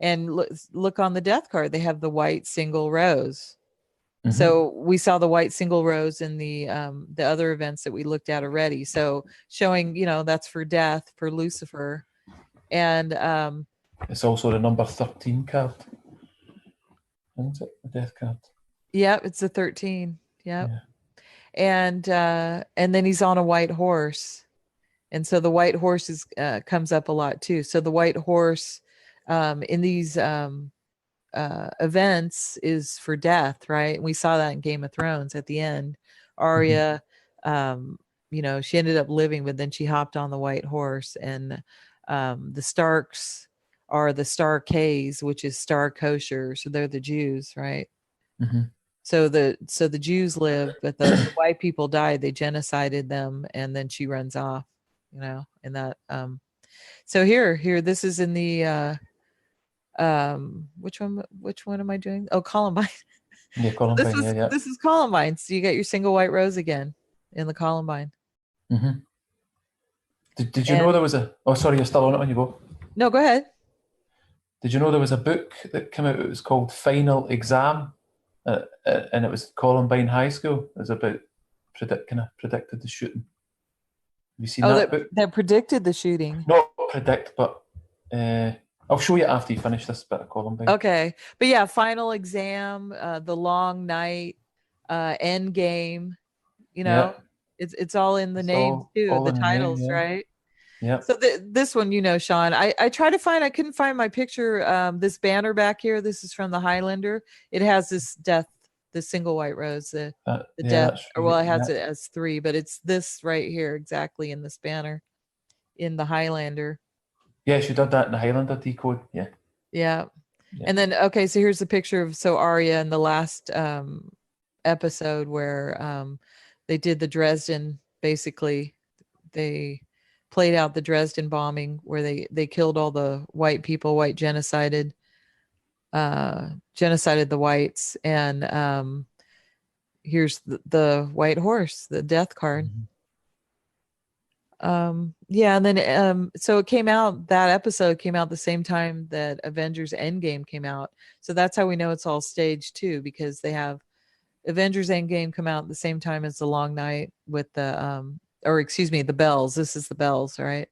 And look on the death card, they have the white single rose. So we saw the white single rose in the other events that we looked at already. So showing, that's for death, for Lucifer. And It's also the number 13 card. Isn't it? The death card. Yep, it's a 13. Yep. Yeah. And then he's on a white horse. And so the white horse comes up a lot too. So the white horse in these events is for death, right? We saw that in Game of Thrones at the end. Arya, she ended up living, but then she hopped on the white horse. And the Starks are the Star Ks, which is Star Kosher. So they're the Jews, right? So the Jews live, but the white people died. They genocided them, and then she runs off, and that. So here, this is in the which one am I doing? Oh, Columbine. Yeah, Columbine. Yeah. This is Columbine. So you get your single white rose again in the Columbine. Did you know there was a? Oh, sorry, you're still on it. On you go. No, go ahead. Did you know there was a book that came out? It was called Final Exam, and it was Columbine High School. It was about predicted the shooting. Have you seen that book? That predicted the shooting. Not predict, but I'll show you after you finish this bit of Columbine. Okay, but yeah, Final Exam, the Long Night, End Game. It's all in the names too, the titles, name, right? Yeah. So this one, Sean, I tried to find, I couldn't find my picture. This banner back here, this is from the Highlander. It has this death, the single white rose, the death, or well, it has it as 3, but it's this right here exactly in this banner in the Highlander. Yeah, she did that in the Highlander decode. Yeah. And then, okay, so here's the picture of Arya in the last episode where they did the Dresden, basically. They played out the Dresden bombing where they killed all the white people, white genocided the whites. And here's the white horse, the death card. And then so it came out, that episode came out the same time that Avengers Endgame came out. So that's how we know it's all staged too, because they have Avengers Endgame come out at the same time as The Long Night with the the Bells. This is the Bells, right?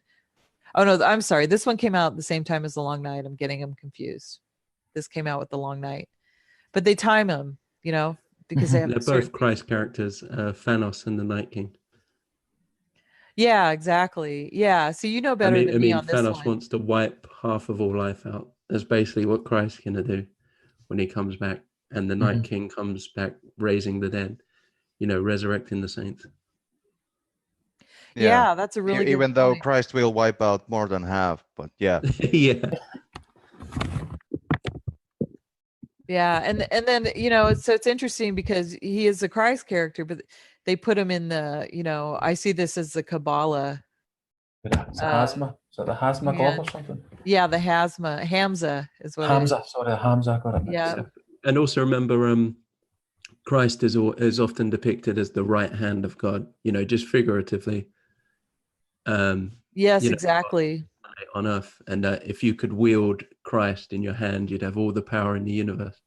Oh no, I'm sorry. This one came out at the same time as The Long Night. I'm getting them confused. This came out with The Long Night, but they time them, because they have. They're both Christ characters, Thanos and the Night King. Yeah, exactly. Yeah, so you know better than me on this Thanos one. wants to wipe half of all life out. That's basically what Christ's gonna do when he comes back, and the Night King comes back, raising the dead, resurrecting the saints. Yeah, that's a really good even though point. Christ will wipe out more than half, but yeah. Yeah, and then so it's interesting because he is a Christ character, but they put him in the I see this as the Kabbalah. It's Hazma. Is that the Hazma God or something? Yeah, the Hamza is what. Hamza, sorry, Hamza got it. Yeah, and also remember, Christ is often depicted as the right hand of God. Just figuratively. Yes, exactly. On earth, and if you could wield Christ in your hand, you'd have all the power in the universe,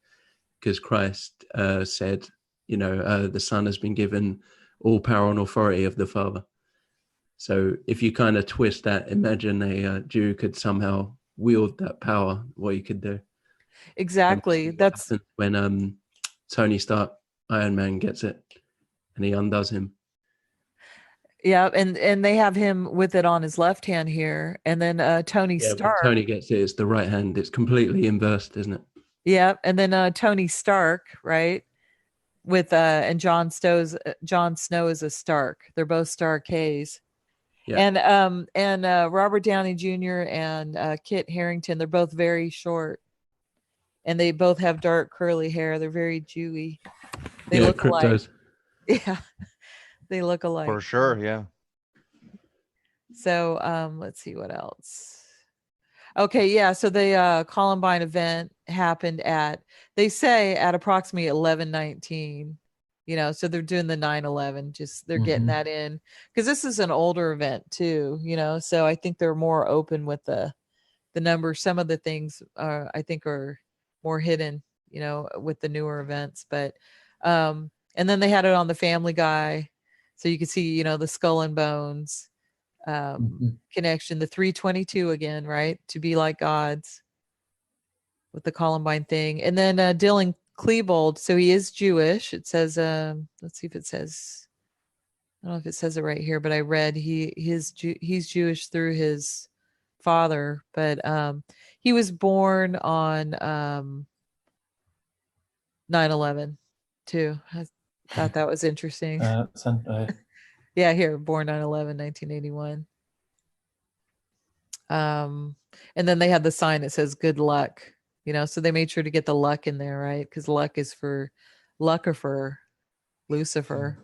because Christ said, the Son has been given all power and authority of the Father. So if you kind of twist that, imagine a Jew could somehow wield that power, what you could do. Exactly. That's when Tony Stark, Iron Man, gets it. and he undoes him. Yeah, and they have him with it on his left hand here, and then Tony Yeah, when Stark. Tony gets it, it's the right hand. It's completely inversed, isn't it? Yeah, and then Tony Stark, right? With and Jon Snow is a Stark. They're both Stark K's. Yeah. And Robert Downey Jr. and Kit Harington, they're both very short. And they both have dark curly hair. They're very Jewy. They Yeah, look alike. Cryptos. Yeah. They look alike. For sure, yeah. So let's see what else. Okay, yeah. So the Columbine event happened they say at approximately 11:19. So they're doing the 9/11. Just they're getting that in because this is an older event too. So I think they're more open with the numbers. Some of the things I think are more hidden. With the newer events, but and then they had it on the Family Guy, so you can see the skull and bones connection, the 322 again, right? To be like gods with the Columbine thing. And then Dylan Klebold, so he is Jewish. It says, let's see if it says, I don't know if it says it right here, but I read he's Jewish through his father, but he was born on 9/11 too. I thought that was interesting. Yeah, here, born 9/11, 1981. And then they had the sign that says good luck, so they made sure to get the luck in there, right? Because luck is for Lucifer.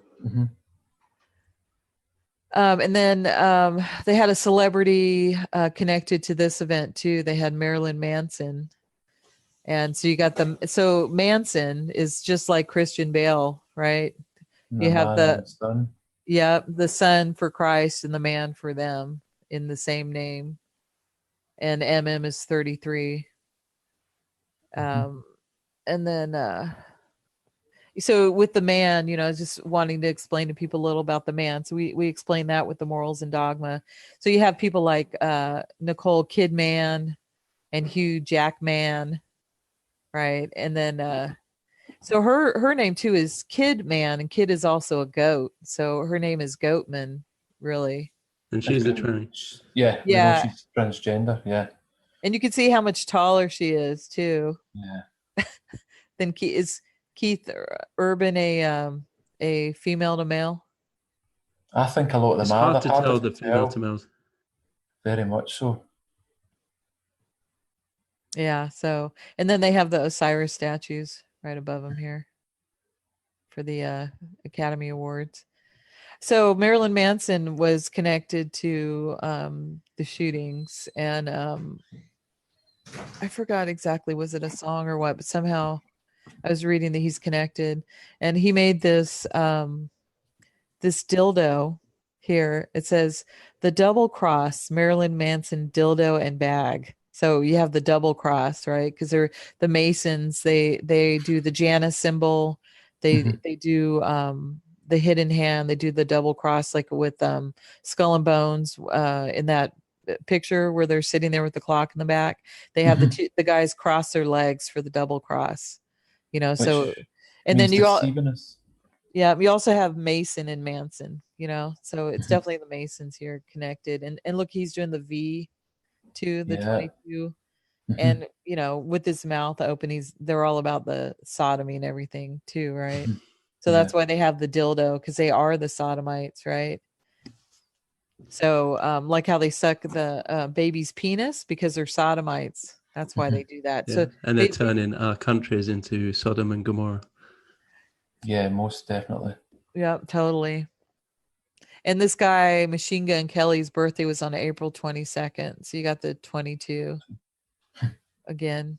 And then they had a celebrity connected to this event too. They had Marilyn Manson. And so you got so Manson is just like Christian Bale, right? You have the son for Christ and the man for them in the same name. And is 33. And then so with the man, just wanting to explain to people a little about the man. So we explain that with the morals and dogma. So you have people like Nicole Kidman and Hugh Jackman, right? And then so her name too is Kidman, and Kid is also a goat. So her name is Goatman, really. And she's a trans. Yeah. We know she's transgender. Yeah. And you can see how much taller she is too. Yeah. Then is Keith Urban a female to male? I think a lot of them It's are. hard to tell the female to males. Very much so. Yeah. So, and then they have the Osiris statues right above them here for the Academy Awards. So Marilyn Manson was connected to the shootings, and I forgot exactly, was it a song or what, but somehow I was reading that he's connected, and he made this this dildo here. It says the double cross Marilyn Manson dildo and bag. So you have the double cross, right? Because they're the Masons. They do the Janus symbol. They do the hidden hand. They do the double cross, like with Skull and Bones in that picture where they're sitting there with the clock in the back. They have the guys cross their legs for the double cross. So and then you all we also have Mason and Manson, so it's definitely the Masons here connected. And look, he's doing the V to the 22. And with his mouth open, they're all about the sodomy and everything too, right? So that's why they have the dildo, because they are the sodomites, right? So like how they suck the baby's penis because they're sodomites. That's why they do that. So and they're turning our countries into Sodom and Gomorrah. Yeah, most definitely. Yeah, totally. And this guy, Machine Gun Kelly's birthday was on April 22nd. So you got the 22 again.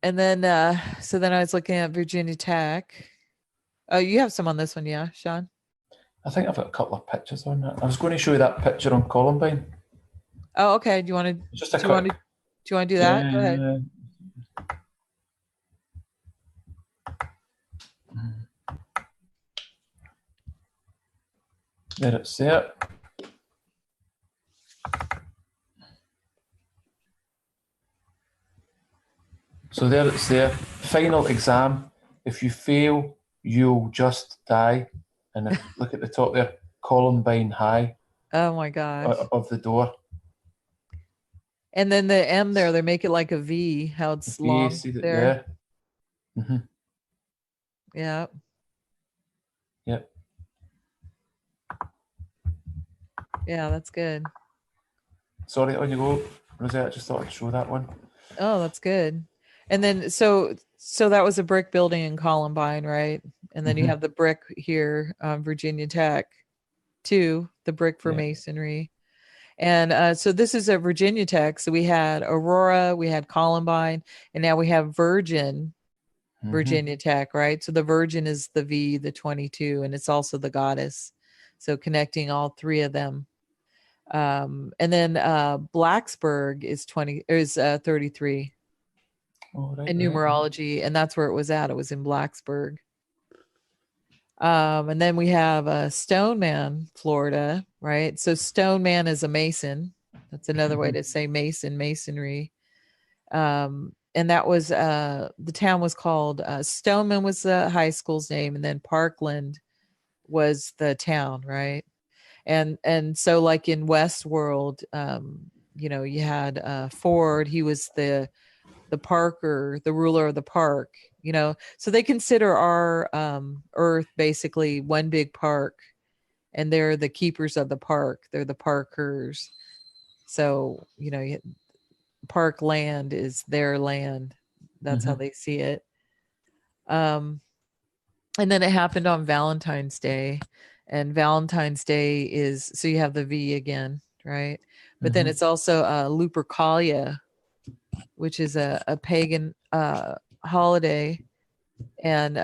And then, so then I was looking at Virginia Tech. Oh, you have some on this one, yeah, Sean? I think I've got a couple of pictures on that. I was going to show you that picture on Columbine. Oh, okay. Do you want to just a quick? Do you want to do that? Go ahead. There it's there. So there it's there. Final exam. If you fail, You'll Just Die. And look at the top there, Columbine High Oh my gosh. above the door. And then the M there, they make it like a V, how it's V, long see that? there. Yeah. Mm-hmm. Yeah. Yep. Yeah, that's good. Sorry, on you go, Rosette. I just thought I'd show that one. Oh, that's good. And then so that was a brick building in Columbine, right? And then you Mhm. have the brick here, Virginia Tech, too, the brick for Yeah. masonry. And so this is a Virginia Tech. So we had Aurora, we had Columbine, and now we have Virgin Mhm. Virginia Tech, right? So the Virgin is the V, the 22, and it's also the goddess. So connecting all three of them. And then Blacksburg is 33 Oh, right, in right. numerology, and that's where it was at. It was in Blacksburg. And then we have Stoneman, Florida, right? So Stoneman is a Mason. That's another way to say Mason, masonry. And that was the town was called Stoneman was the high school's name, and then Parkland was the town, right? And so like in Westworld, you had Ford. He was the Parker, the ruler of the park. So they consider our Earth basically one big park, and they're the keepers of the park. They're the parkers. So park land is their land. That's how Mhm. they see it. Um, and then it happened on Valentine's Day, and Valentine's Day is so you have the V again, right? But then Mhm. it's also Lupercalia, which is a pagan holiday, and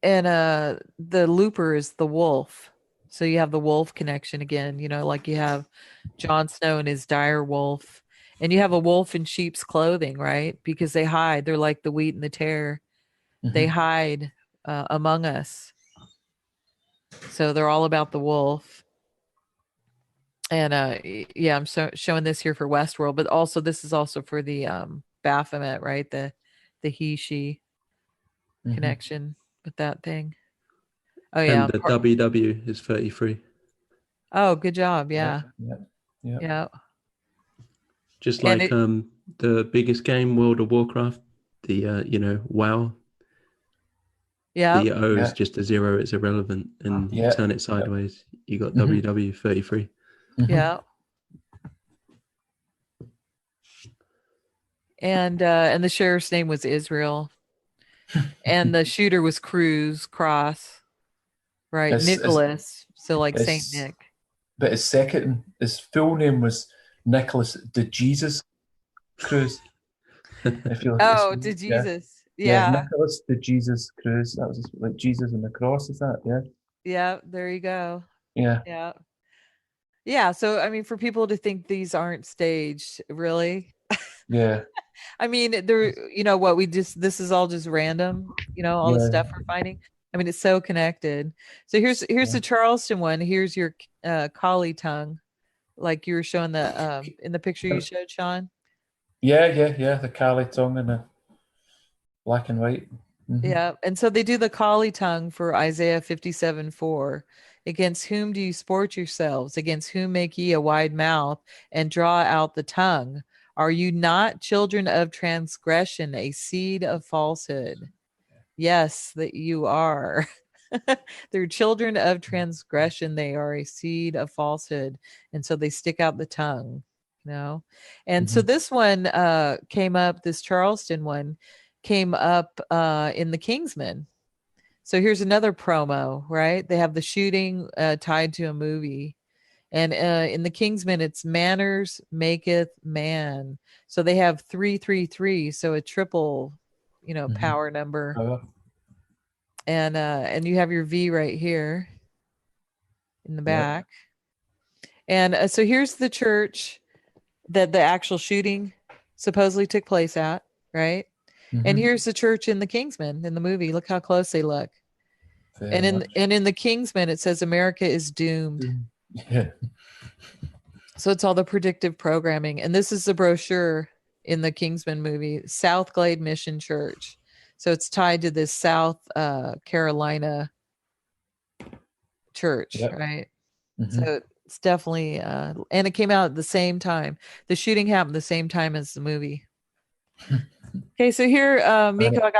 the looper is the wolf. So you have the wolf connection again, like you have Jon Snow and his dire wolf, and you have a wolf in sheep's clothing, right? Because they hide. They're like the wheat and the tare. They Mhm. hide among us. So they're all about the wolf. And yeah, I'm showing this here for Westworld, but also this is also for the Baphomet, right? The he she Mhm. connection with that thing. Oh And yeah. the WW is 33. Oh, good job. Yeah. Yeah. Yeah. Yeah. Just And like the biggest game, World of Warcraft, the WoW, yeah. the O is Yeah. just a zero, it's irrelevant. And you Yeah. turn it sideways, you got Mhm. WW 33. Mhm. Yeah. And the sheriff's name was Israel. And the shooter was Cross, right? It's Nicholas. So like Saint it's Nick. but his full name was Nicholas de Jesus Cruz. If you look at Oh, his, to yeah, Jesus. yeah, Yeah. Nicholas de Jesus Cruz. That was like Jesus on the cross. Is that? Yeah, Yeah. There you go. yeah, Yeah. Yeah. So, I mean, for people to think these aren't staged, really? yeah, I mean, what this is all just random, all the yeah, stuff we're finding. I mean, it's so connected. So here's yeah. the Charleston one. Here's your collie tongue, like you were showing the in the picture you showed, Sean. Yeah. The Cali tongue and the black and white. Mhm. Yeah. And so they do the collie tongue for Isaiah 57:4. Against whom do you sport yourselves? Against whom make ye a wide mouth and draw out the tongue? Are you not children of transgression, a seed of falsehood? Yes, that you are. They're children of transgression. They are a seed of falsehood. And so they stick out the tongue, you know? And so Mhm. this one came up, this Charleston one came up in the Kingsman. So here's another promo, right? They have the shooting tied to a movie. And in the Kingsman, it's manners maketh man. So they have 333, so a triple, Mhm. power number. Power. And you have your V right here in the Yeah. back. And so here's the church that the actual shooting supposedly took place at, right? And Mhm. here's the church in the Kingsman in the movie. Look how close they look. Very And in much. and in the Kingsman, it says America is doomed. Yeah. So it's all the predictive programming. And this is the brochure in the Kingsman movie, South Glade Mission Church. So it's tied to this South Carolina church, Yep. right? Mhm. So it's definitely and it came out at the same time. The shooting happened the same time as the movie. Okay, so here, Miko,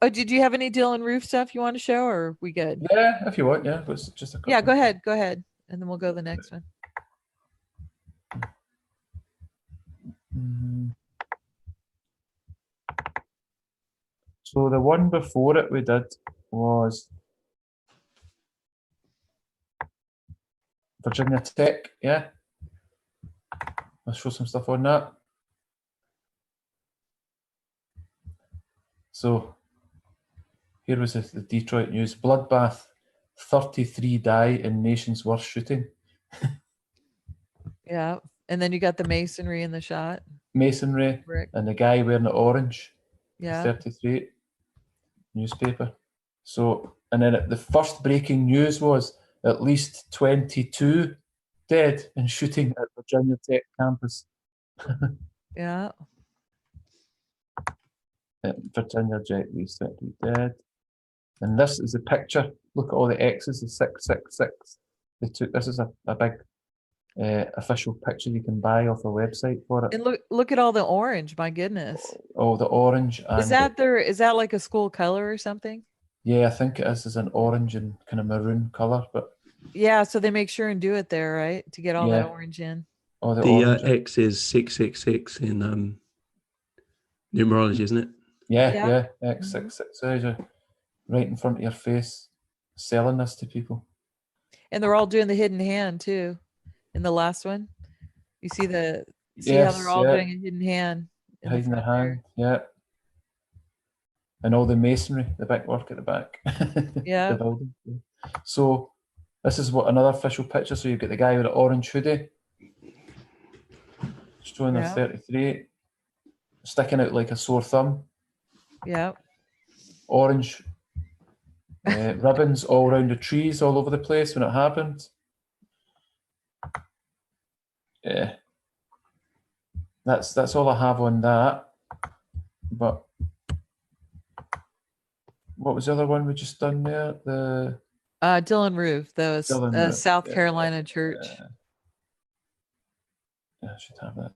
oh, did you have any Dylan Roof stuff you want to show, or are we good? Yeah, if you want, yeah. But it's just a couple. Yeah, go ahead, and then we'll go to the next one. So the one before it we did was Virginia Tech, yeah. I'll show some stuff on that. So here was the Detroit News. Bloodbath, 33 die in nation's worst shooting. Yeah, and then you got the masonry in the shot. Masonry, Brick. and the guy wearing the orange. Yeah. 33 newspaper. So, and then the first breaking news was at least 22 dead in shooting at Virginia Tech campus. Yeah. Virginia Tech, at least 20 dead. And this is a picture. Look at all the X's, the 666. They took this is a big official picture you can buy off a website for it. And look at all the orange. My goodness. Oh, the orange. Is that like a school color or something? Yeah, I think it is an orange and kind of maroon color, but yeah, so they make sure and do it there, right, to get all that orange in. Oh, the orange. X is 666 in numerology, isn't it? Yeah. X66 right in front of your face, selling this to people. And they're all doing the hidden hand too. In the last one, you see how they're all doing a hidden hand. Hiding their hand, yeah. And all the masonry, the big work at the back. Yeah. The building. So this is what another official picture. So you've got the guy with the orange hoodie showing their 33, sticking out like a sore thumb. Yeah. Orange ribbons all around the trees, all over the place when it happened. Yeah. That's all I have on that. But what was the other one we just done there? The Dylan Roof, the South Carolina church. Yeah, I should have that.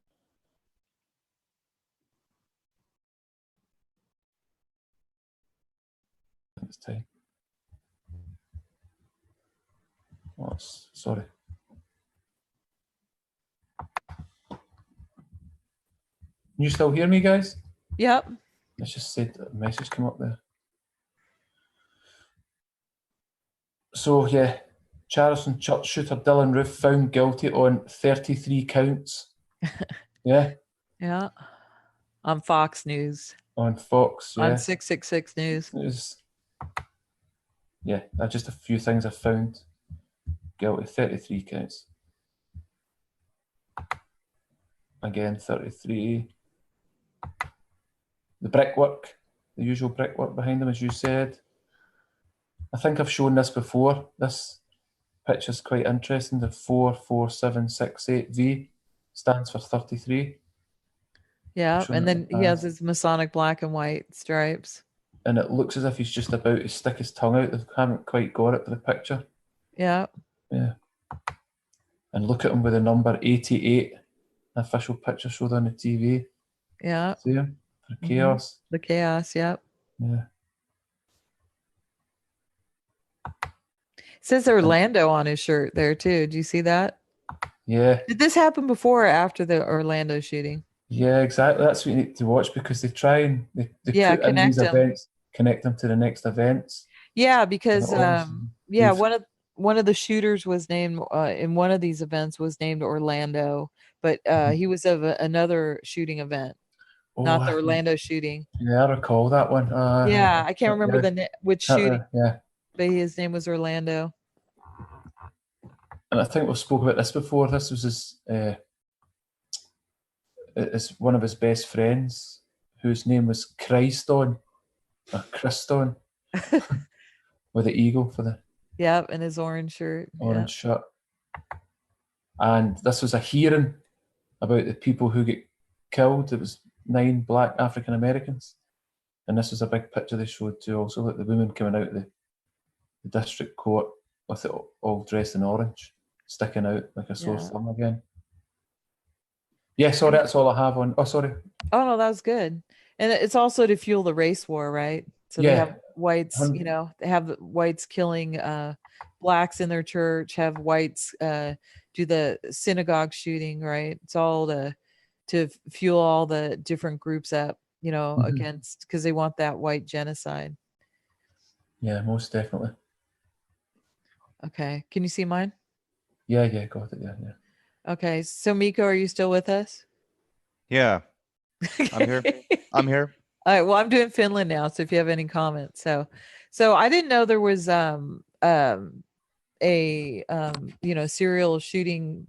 It's time. Oh, sorry. Can you still hear me, guys? Yep. Let's just say a message come up there. So yeah, Charleston church shooter Dylan Roof found guilty on 33 counts. Yeah. Yeah. On Fox News. On Fox, yeah. On 666 News. Yeah, that's just a few things I found. Guilty, 33 counts. Again, 33. The brickwork, the usual brickwork behind them, as you said. I think I've shown this before. This picture's quite interesting. The 44768V stands for 33. Yeah, and then he has his Masonic black and white stripes. And it looks as if he's just about to stick his tongue out. They haven't quite got it for the picture. Yeah. Yeah. And look at him with the number 88. The official picture showed on the TV. Yeah. See him? For chaos. The chaos, yep. Yeah. It says Orlando on his shirt there too. Do you see that? Yeah. Did this happen before or after the Orlando shooting? Yeah, exactly. That's what you need to watch because they try and they put in these events, connect them to the next events. Yeah, because one of the shooters was named in one of these events was named Orlando, but he was of another shooting event, not the Orlando shooting. Yeah, I recall that one. Yeah, I can't remember which shooting. Yeah, but his name was Orlando. And I think we've spoken about this before. This was his one of his best friends, whose name was Christon, with the eagle for the and his orange shirt. Orange shirt. And this was a hearing about the people who get killed. It was 9 black African Americans. And this was a big picture they showed too. Also, like the woman coming out of the district court with it all dressed in orange, sticking out like a sore Yeah. thumb again. Yeah, sorry, that's all I have on. Oh, sorry. Oh no, that was good. And it's also to fuel the race war, right? So they Yeah. have whites, you know, they have whites killing blacks in their church, have whites do the synagogue shooting, right? It's all to fuel all the different groups up, you know, Mhm. against, because they want that white genocide. Yeah, most definitely. Okay. Can you see mine? Yeah, got it. Yeah. Okay. So Miko, are you still with us? Yeah, I'm here. I'm here. All right. Well, I'm doing Finland now. So if you have any comments, so I didn't know there was a you know, serial shooting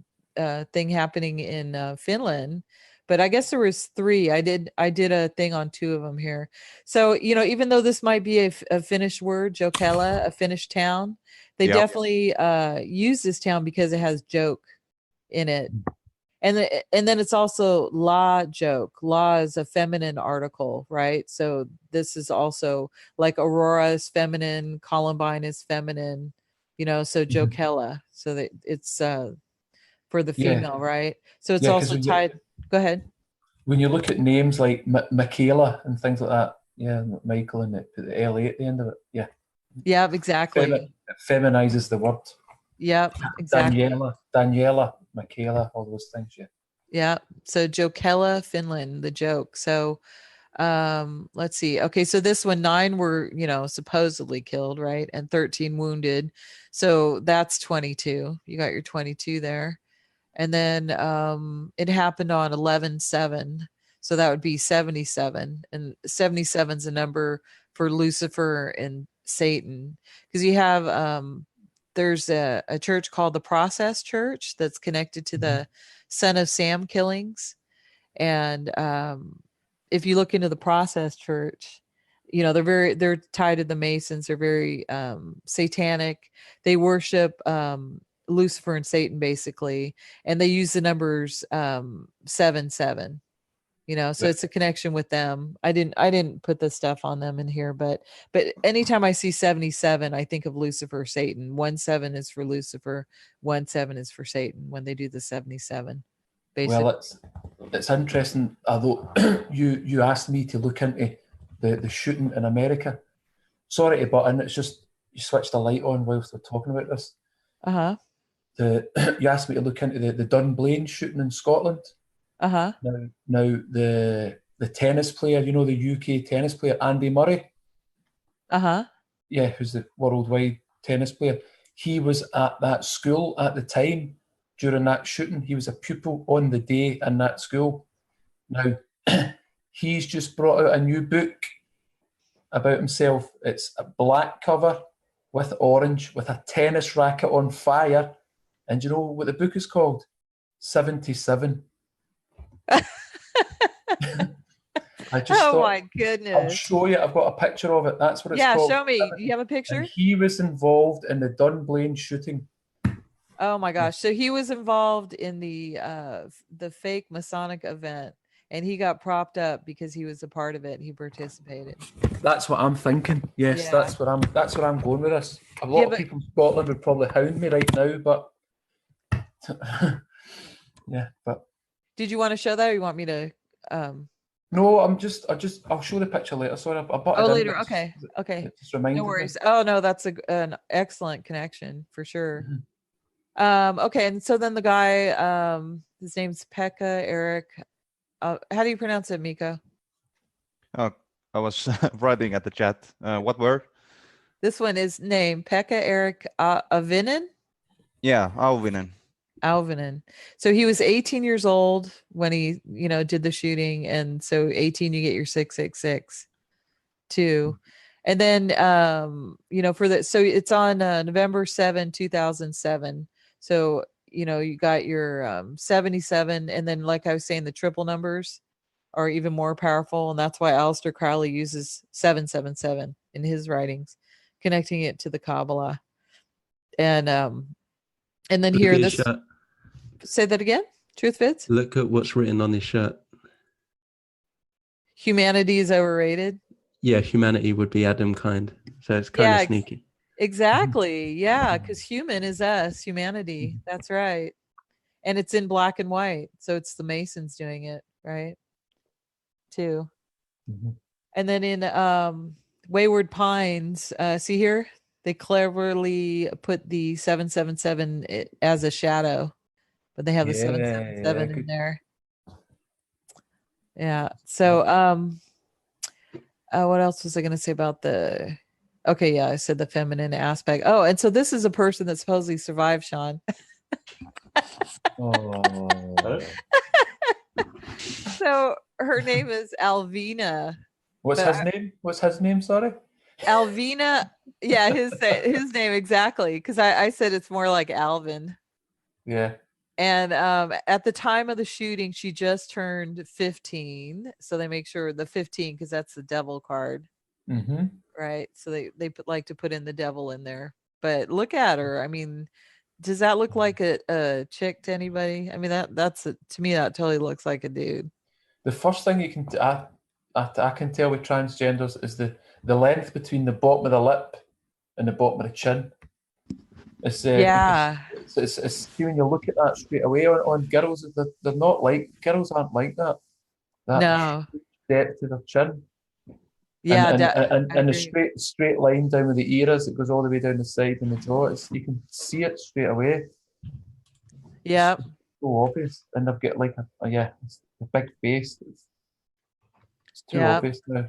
thing happening in Finland, but I guess there was three. I did a thing on two of them here. So you know, even though this might be a Finnish word, Jokela, a Finnish town, they Yep. definitely use this town because it has joke in it. And then it's also la joke. La is a feminine article, right? So this is also like Aurora is feminine, Columbine is feminine, you know, so Mhm. Jokela. So that it's for the Yeah. female, right? So it's Yeah, 'cause also tied. Go ahead. when you look at names like Michaela and things like that, yeah, Michael and put the LA at the end of it. Yeah. Yep, exactly. It feminizes the word. Yep, exactly. Daniela, Michaela, all those things. Yeah. Yeah. So Jokela, Finland, the joke. So let's see. Okay, so this one, 9 were, you know, supposedly killed, right? And 13 wounded. So that's 22. You got your 22 there. And then it happened on 11/7. So that would be 77. And 77 is a number for Lucifer and Satan. Because you have there's a church called the Process Church that's connected to the Son of Sam killings. And if you look into the Process Church, you know, they're tied to the Masons. They're very satanic. They worship Lucifer and Satan basically, and they use the numbers 7/7. You know, so it's a connection with them. I didn't put the stuff on them in here, but anytime I see 77, I think of Lucifer, Satan. 1/7 is for Lucifer, 1/7 is for Satan when they do the 77. Basically. Well, it's interesting. Although you asked me to look into the shooting in America. Sorry to butt in. It's just you switched the light on whilst we're talking about this. Uh-huh. You asked me to look into the Dunblane shooting in Scotland. Uh-huh. Now the tennis player, you know, the UK tennis player Andy Murray. Uh-huh. Yeah, who's the worldwide tennis player. He was at that school at the time during that shooting. He was a pupil on the day in that school. Now, he's just brought out a new book about himself. It's a black cover with orange, with a tennis racket on fire. And you know what the book is called? 77. I just Oh thought, my I'll goodness. show you. I've got a picture of it. That's what it's Yeah, called. show me. Do you have a And picture? he was involved in the Dunblane shooting. Oh my gosh. So he was involved in the fake Masonic event, and he got propped up because he was a part of it. He participated. That's what I'm thinking. Yes, Yeah. that's what I'm going with this. A lot Yeah, of but- people in Scotland would probably hound me right now, but yeah, but Did you want to show that, or you want me to no, I'll show the picture later. Sorry, I butted oh, in, later. but Okay. Okay. it just reminded No me. worries. Oh no, that's an excellent connection for sure. Okay, and so then the guy, his name's Pekka Eric. How do you pronounce it, Miko? Oh, I was writing at the chat. What word? This one is named Pekka Eric Avinen. Yeah, Alvinen. Alvinen. So he was 18 years old when he, you know, did the shooting, and so 18 you get your 666 too. And then you know, for the so it's on November 7, 2007. So, you know, you got your 77, and then like I was saying, the triple numbers are even more powerful, and that's why Aleister Crowley uses 777 in his writings, connecting it to the Kabbalah. And then Look here at his this shirt. say that again. Truth fits. Look at what's written on his shirt. Humanity is overrated. yeah, humanity would be Adam kind. So it's kind of Yeah, sneaky. exactly. Yeah, because human is us, humanity. That's right. And it's in black and white. So it's the Masons doing it, right? Too. Mhm. And then in Wayward Pines, see here, they cleverly put the 777 as a shadow, but they have the Yeah, 777 in good. there. Yeah. So what else was I going to say about the okay, yeah, I said the feminine aspect. Oh, and so this is a person that supposedly survived, Sean. Oh, So her name is Alvina. what's But his name? What's his name? Sorry. Alvina, yeah, his name exactly. Because I said it's more like Alvin. Yeah. And at the time of the shooting, she just turned 15. So they make sure the 15 because that's the devil card, Mm-hmm. right? So they like to put in the devil in there. But look at her. I mean, does that look like a chick to anybody? I mean, to me that totally looks like a dude. The first thing you can I can tell with transgenders is the length between the bottom of the lip and the bottom of the chin. It's Yeah. because it's when you look at that straight away on girls, they're not like girls aren't like that. That No. depth to their chin. Yeah, I And the agree. straight line down with the ears that goes all the way down the side and the jaw. You can see it straight away. Yeah. So obvious, and they've got like it's a big face. It's too Yeah. obvious now.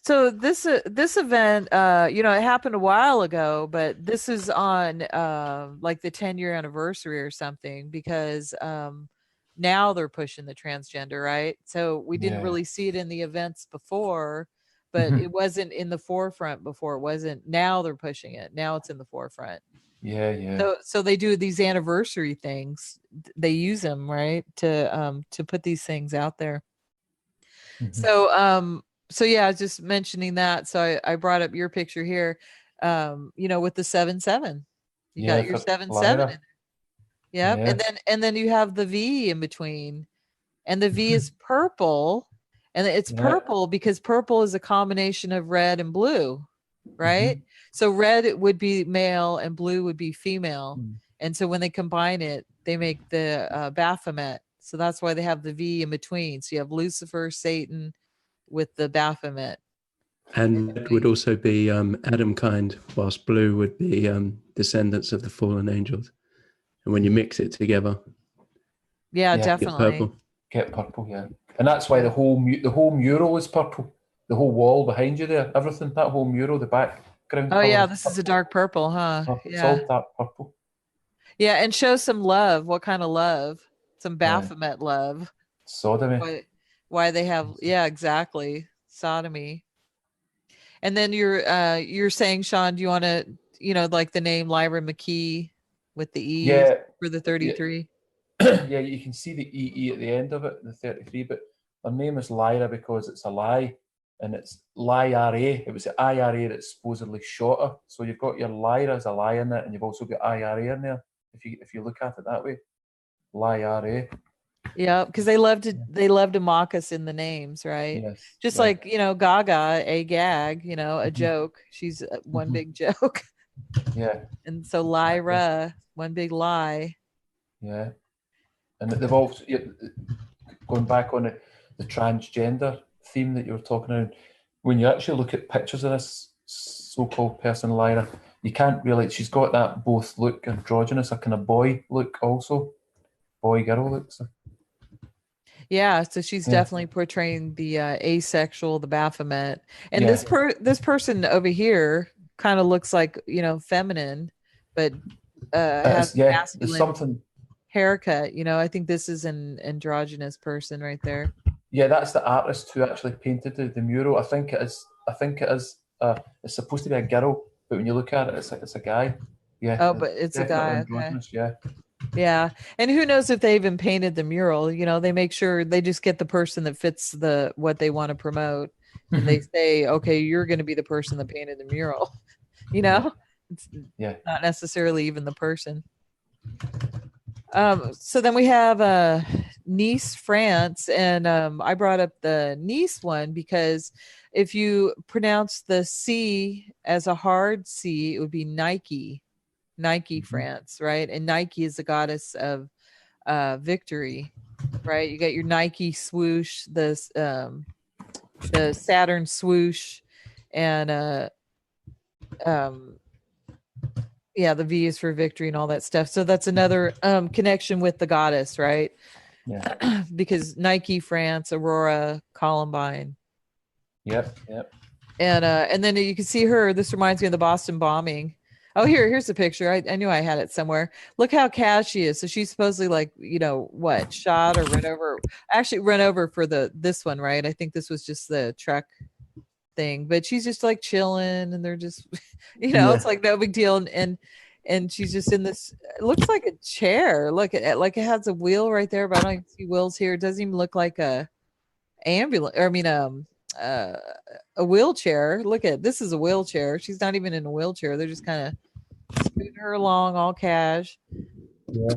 So this event, it happened a while ago, but this is on like the 10-year anniversary or something because now they're pushing the transgender, right? So we didn't Yeah. really see it in the events before, but it wasn't in the forefront before. It wasn't. Now they're pushing it. Now it's in the forefront. Yeah. So they do these anniversary things. They use them, right, to put these things out there. Mhm. So yeah, I was just mentioning that. So I brought up your picture here. With the 7-7. You got your for 7-7 in Lyra. there. Yep. Yeah. And then you have the V in between. And the V is purple. And it's Yeah. purple because purple is a combination of red and blue, right? Mhm. So red would be male and blue would be female. Mm. And so when they combine it, they make the Baphomet. So that's why they have the V in between. So you have Lucifer, Satan with the Baphomet. And it would also be Adam kind, whilst blue would be descendants of the fallen angels. And when you mix it together, Yeah, Yeah. you get definitely. purple. Get purple. Yeah. And that's why the whole mural is purple. The whole wall behind you there, everything, that whole mural, the background Oh color yeah, is this is a purple. dark purple, huh? It's all Yeah. dark purple. Yeah, and show some love. What kind of love? Some Yeah. Baphomet love. Sodomy. Why they have exactly. Sodomy. And then you're saying, Sean, do you want to, like the name Lyra McKee with the E Yeah. for the 33? Yeah, you can see the EE at the end of it, the 33, but her name is Lyra because it's a lie, and it's Lyra. It was the IRA that supposedly shot her. So you've got your Lyra as a lie in it, and you've also got IRA in there, if you look at it that way. Lyra. Yeah, because they love to mock us in the names, right? Yes. Just Yeah. like, Gaga, a gag, a Mhm. joke. She's one Mhm. big joke. Yeah. And so Lyra, one big lie. Yeah. And they've also, going back on the transgender theme that you were talking about, when you actually look at pictures of this so-called person, Lyra, you can't really, she's got that both look androgynous, a kind of boy look also, boy-girl look. So. Yeah, so she's Yeah. definitely portraying the asexual, the Baphomet. And Yeah. this person over here kind of looks like, feminine, but has There's masculine something, haircut. I think this is an androgynous person right there. yeah, that's the artist who actually painted the mural. I think it is, it's supposed to be a girl, but when you look at it, it's a guy. Yeah. Oh, but it's a definitely guy. Okay. androgynous, yeah. Yeah. And who knows if they even painted the mural, they make sure they just get the person that fits what they want to promote. And they say, okay, you're going to be the person that painted the mural. It's not necessarily even the person. So then we have Nice, France, and I brought up the Nice one because if you pronounce the C as a hard C, it would be Nike, Nike, France, right? And Nike is the goddess of victory, right? You got your Nike swoosh, the Saturn swoosh, and yeah, the V is for victory and all that stuff. So that's another connection with the goddess, right? Yeah. Because Nike, France, Aurora, Columbine. Yep. And then you can see her. This reminds me of the Boston bombing. Oh, here's the picture. I knew I had it somewhere. Look how cash she is. So she's supposedly like, what, shot or run over. Actually run over for this one, right? I think this was just the truck thing, but she's just like chilling, and they're just, it's like no big deal. And she's just in this, it looks like a chair. Look at it, like it has a wheel right there, but I don't even see wheels here. It doesn't even look like a ambulance, or I mean, a wheelchair. Look at this, is a wheelchair. She's not even in a wheelchair. They're just kind of scooting her along, all cash. Yeah.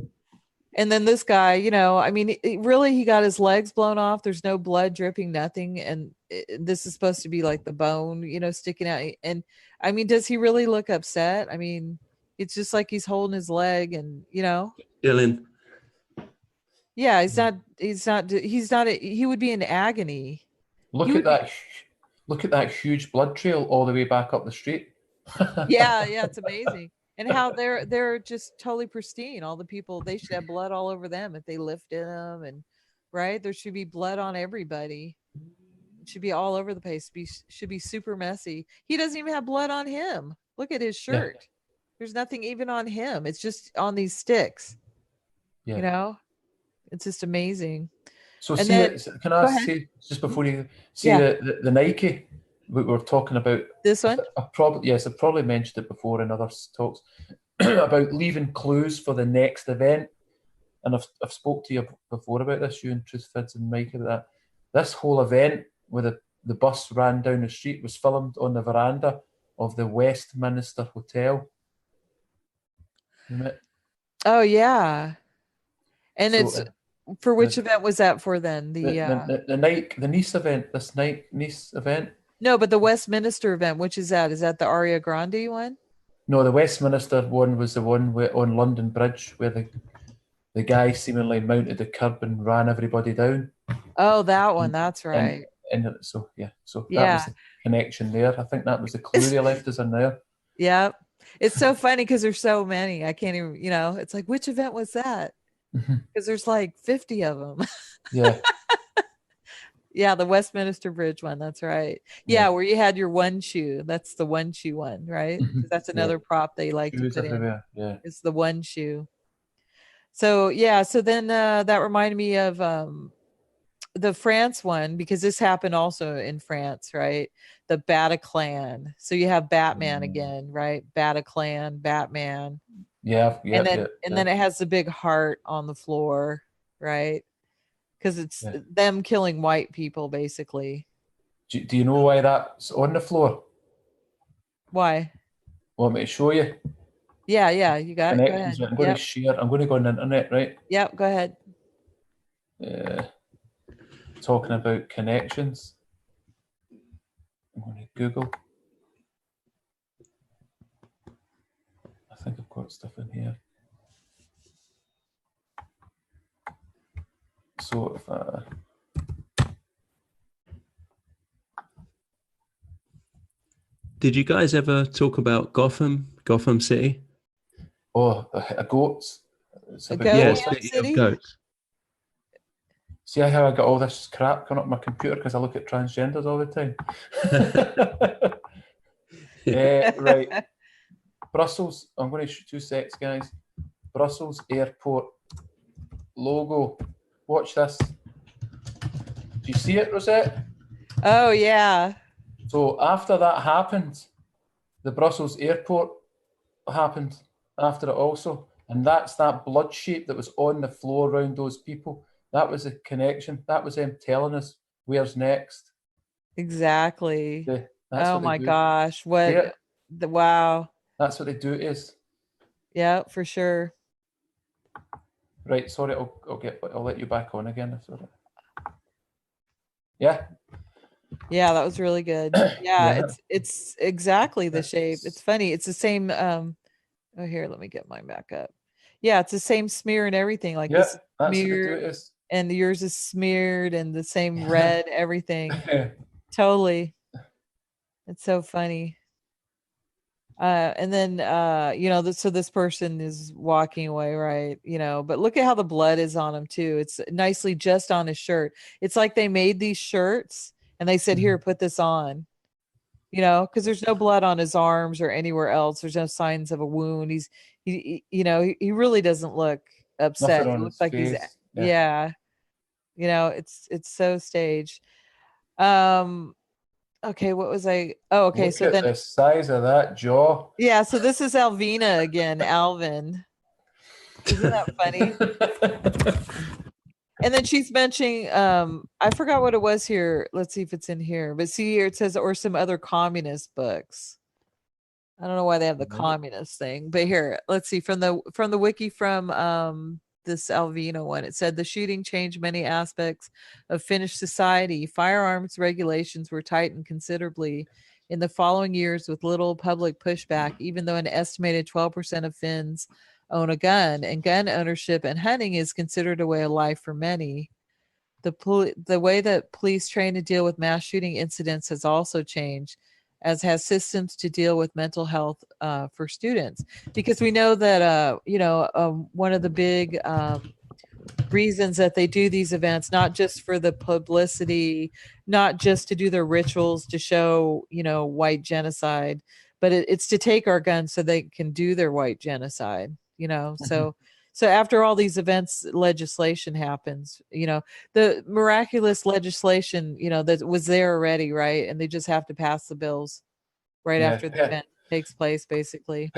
And then this guy, I mean, really, he got his legs blown off. There's no blood dripping, nothing. And this is supposed to be like the bone, sticking out. And I mean, does he really look upset? I mean, it's just like he's holding his leg, and Dylan. yeah, he would be in agony. Look at that huge blood trail all the way back up the street. Yeah, it's amazing. And how they're just totally pristine. All the people, they should have blood all over them if they lifted them, and right, there should be blood on everybody. It should be all over the place. Should be super messy. He doesn't even have blood on him. Look at his shirt. Yeah. There's nothing even on him. It's just on these sticks. Yeah. It's just amazing. So can I say, just before you see the Nike we were talking about, this one? I've probably mentioned it before in other talks about leaving clues for the next event. And I've spoke to you before about this, you and Truth Fids and Mike, about that. This whole event where the bus ran down the street was filmed on the veranda of the Westminster Hotel. Oh yeah. And it's for which event was that for then? The Nice event, Nice event. No, but the Westminster event, which is that? Is that the Aria Grande one? No, the Westminster one was the one on London Bridge where the guy seemingly mounted the curb and ran everybody down. Oh, that one. That's right. And so that was the connection there. I think that was the clue they left us in there. Yeah. It's so funny because there's so many. I can't even, it's like, which event was that? Because there's like 50 of them. Yeah. Yeah, the Westminster Bridge one. That's right. Yeah, where you had your one shoe. That's the one shoe one, right? That's another prop they like to put in. Yeah. It's the one shoe. So then that reminded me of the France one, because this happened also in France, right? The Bataclan. So you have Batman again, right? Bataclan, Batman. Yeah. And then it has the big heart on the floor, right? Because it's them killing white people, basically. Do you know why that's on the floor? Why? Want me to show you? Yeah, you got it. Go ahead. I'm going to share. I'm going to go on the internet, right? Yep, go ahead. Talking about connections. I'm going to Google. I think I've got stuff in here. So if Did you guys ever talk about Gotham City? Oh, a goats. City of goats. See how I got all this crap coming up my computer because I look at transgenders all the time. Right. Brussels. I'm going to shoot 2 secs, guys. Brussels Airport logo. Watch this. Do you see it, Rosette? Oh, yeah. So after that happened, the Brussels airport happened after it also. And that's that blood shape that was on the floor around those people. That was a connection. That was them telling us where's next. Exactly. Oh my gosh. Wow. That's what they do it is. Yeah, for sure. Right, sorry, I'll let you back on again. Sorry. Yeah. Yeah, that was really good. Yeah, it's exactly the shape. It's funny. It's the same oh here, let me get mine back up. Yeah, it's the same smear and everything. Like Yeah, this that's what they do. smeared It is. and yours is smeared and the same red, everything. Totally. It's so funny. And then so this person is walking away, right? But look at how the blood is on him too. It's nicely just on his shirt. It's like they made these shirts and they said, "Here, put this on." Because there's no blood on his arms or anywhere else. There's no signs of a wound. He really doesn't look upset. Nothing He on looks his like he's face. yeah. It's so staged. Um okay, what was I? Oh, okay. Look So at then the size of that jaw. yeah, so this is Alvina again, Alvin. Isn't that funny? And then she's mentioning, I forgot what it was here. Let's see if it's in here. But see here, it says, or some other communist books. I don't know why they have the communist thing, but here, let's see from the wiki from this Alvina one. It said the shooting changed many aspects of Finnish society. Firearms regulations were tightened considerably in the following years with little public pushback, even though an estimated 12% of Finns own a gun, and gun ownership and hunting is considered a way of life for many. The way that police train to deal with mass shooting incidents has also changed, as has systems to deal with mental health for students, because we know that one of the big reasons that they do these events, not just for the publicity, not just to do their rituals to show white genocide, but it's to take our guns so they can do their white genocide. So after all these events, legislation happens, the miraculous legislation, that was there already, right? And they just have to pass the bills right after the event takes place, basically.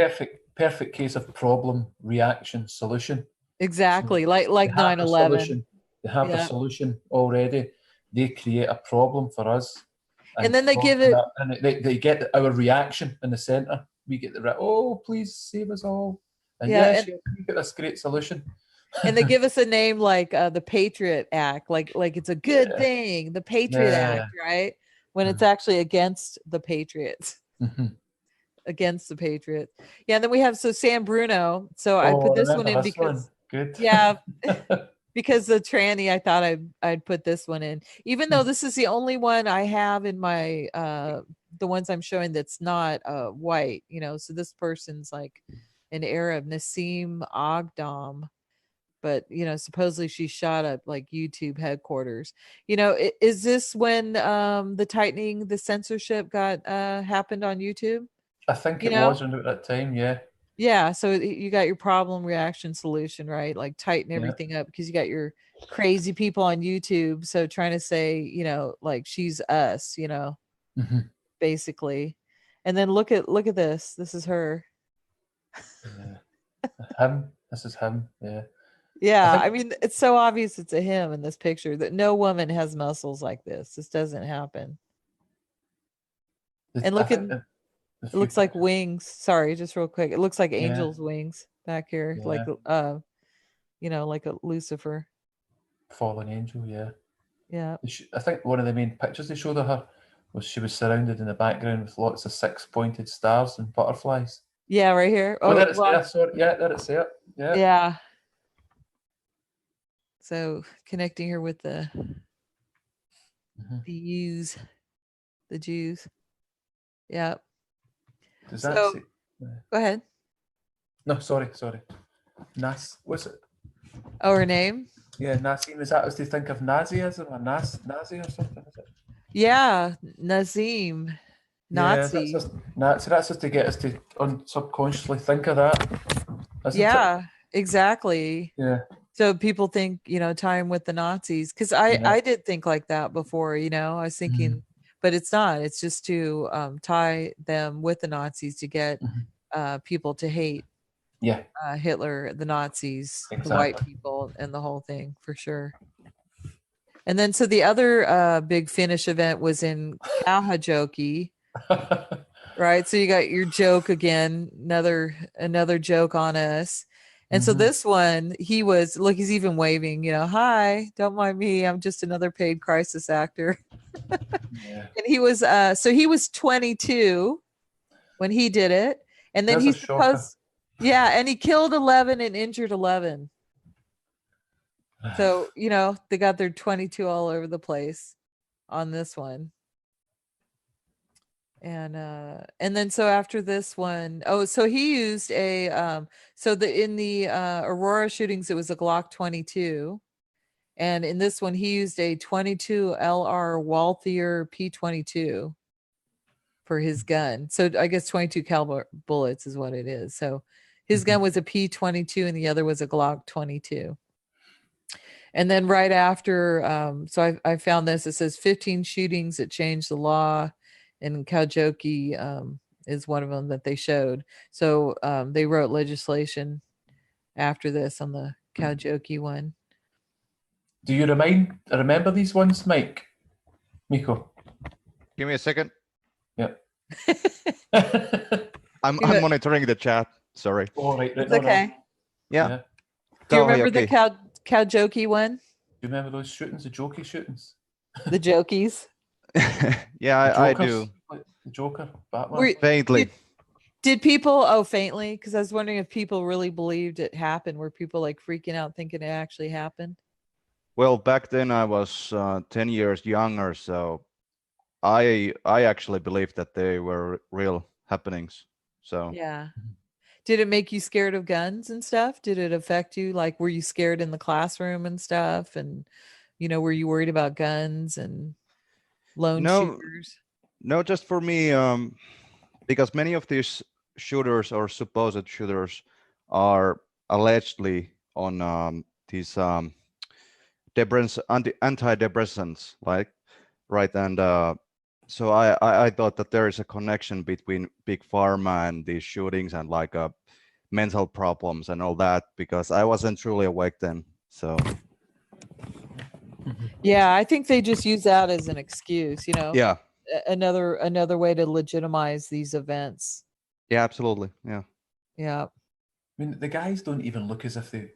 Perfect case of problem, reaction, solution. Exactly. So like 9/11. They have the solution already. They create a problem for us. And then they give it, and they get our reaction in the center. We get oh, please save us all. And yes, you get this great solution. And they give us a name like the Patriot Act, like it's a good thing, the Patriot Act, right? When it's actually against the Patriots. Against the Patriots. Yeah, and then we have San Bruno. So I put this one in because good. Yeah, because the tranny, I thought I'd put this one in, even though this is the only one I have in my the ones I'm showing that's not white. So this person's like an Arab, Nassim Agdam, but supposedly she shot up like YouTube headquarters. Is this when the tightening, the censorship got happened on YouTube? I think it was around at that time. Yeah, so you got your problem, reaction, solution, right? Like tighten everything up because you got your crazy people on YouTube. So trying to say, like she's us, basically. And then look at this. This is her. Him. This is him. Yeah. Yeah, I mean, it's so obvious it's a him in this picture that no woman has muscles like this. This doesn't happen. And look at it looks like wings. Sorry, just real quick. It looks like angels' wings back here, like like a Lucifer. Fallen angel, yeah. Yeah. I think one of the main pictures they showed of her was she was surrounded in the background with lots of 6-pointed stars and butterflies. Yeah, right here. Oh, there it's there. Sorry. Yeah, there it's there. Yeah. Yeah. So connecting her with the Jews. Yeah. Does that say? Go ahead. No, sorry. What's it? Oh, her name? Yeah, Nassim. Is that as they think of Nazism or Nazi or something? Is it? Yeah, Nazim. Nazi. Yeah, Nazi. That's just to get us to subconsciously think of that. Yeah, exactly. Yeah. So people think, time with the Nazis. Because I did think like that before, I was thinking, but it's not. It's just to tie them with the Nazis to get people to hate Hitler, the Nazis, the white people, and the whole thing, for sure. And then so the other big Finnish event was in Kauhajoki. Right. So you got your joke again, another joke on us. And so Mhm. this one, he was, look, he's even waving, hi, don't mind me. I'm just another paid crisis actor. Yeah. And he was, so he was 22 when he did it. And then That's a he's shocker. supposed, yeah, and he killed 11 and injured 11. So, they got their 22 all over the place on this one. And then so after this one, so he used in the Aurora shootings, it was a Glock 22. And in this one, he used a 22 LR Walthier P22 for his gun. So I guess 22 caliber bullets is what it is. So his gun was a P22 and the other was a Glock 22. And then right after, so I found this, it says 15 shootings that changed the law. And Kaujoki is one of them that they showed. So they wrote legislation after this on the Kaujoki one. Do you remember these ones, Miko? Give me a second. Yep. I'm Give it- monitoring the chat. Sorry. Oh, right. It's No. okay. Yeah. Yeah. Do you Go, remember the Hayoki. Kaujoki one? Do you remember those shootings, the jokey shootings? The Jokies? Yeah, The I Jokers? do. Like the Joker, Batman. Were- Faintly. Did people, faintly? Because I was wondering if people really believed it happened. Were people like freaking out thinking it actually happened? Well, back then I was 10 years younger, so I actually believed that they were real happenings. So Yeah. Did it make you scared of guns and stuff? Did it affect you? Like, were you scared in the classroom and stuff? And, were you worried about guns and lone No. shooters? no, just for me, because many of these shooters or supposed shooters are allegedly on these antidepressants, like, right? And so I thought that there is a connection between big pharma and these shootings and like mental problems and all that, because I wasn't truly awake then. So Yeah, I think they just use that as an excuse, yeah, another way to legitimize these events. yeah, absolutely, yeah. Yeah. I mean, the guys don't even look as if they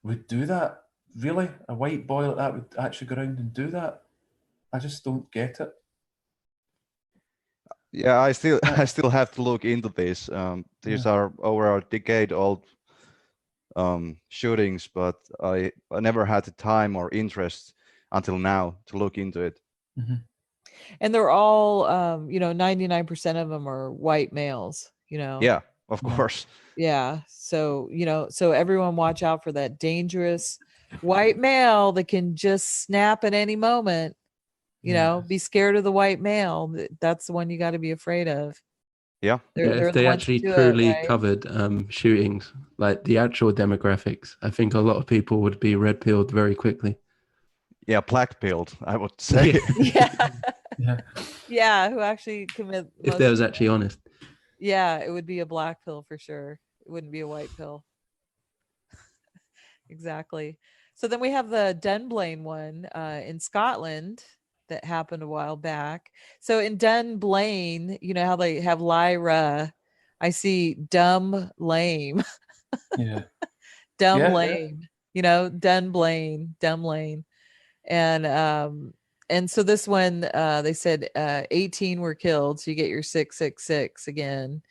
would do that. Really? A white boy like that would actually go around and do that? I just don't get it. Yeah, I still have to look into this. These are over a decade old shootings, but I never had the time or interest until now to look into it. And they're all 99% of them are white males, Yeah, of course. Yeah. So, so everyone watch out for that dangerous white male that can just snap at any moment. Be scared of the white male. That's the one you got to be afraid of. Yeah. They're If they the ones actually that do truly it, right? covered shootings, like the actual demographics, I think a lot of people would be red pilled very quickly. Yeah, black pilled, I would say. Yeah. Yeah. Yeah, who actually commit If most they was of actually honest. Yeah, it would be a black pill for sure. It wouldn't be a white pill. Exactly. So then we have the Dunblane one in Scotland that happened a while back. So in Dunblane, how they have Lyra, I see dumb lame. Yeah. Dumb Yeah, lame. Dunblane, dumb lane. And so this one they said 18 were killed, so you get your 666 again.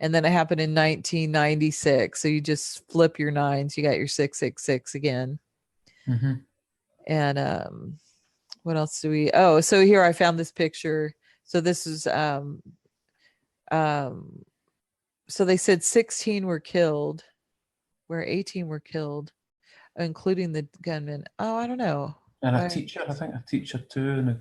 And then it happened in 1996, so you just flip your nines, you got your 666 again. And what else do we so here I found this picture. So this is so they said 16 were killed, where 18 were killed, including the gunman. I don't know. And Why- I think a teacher too. And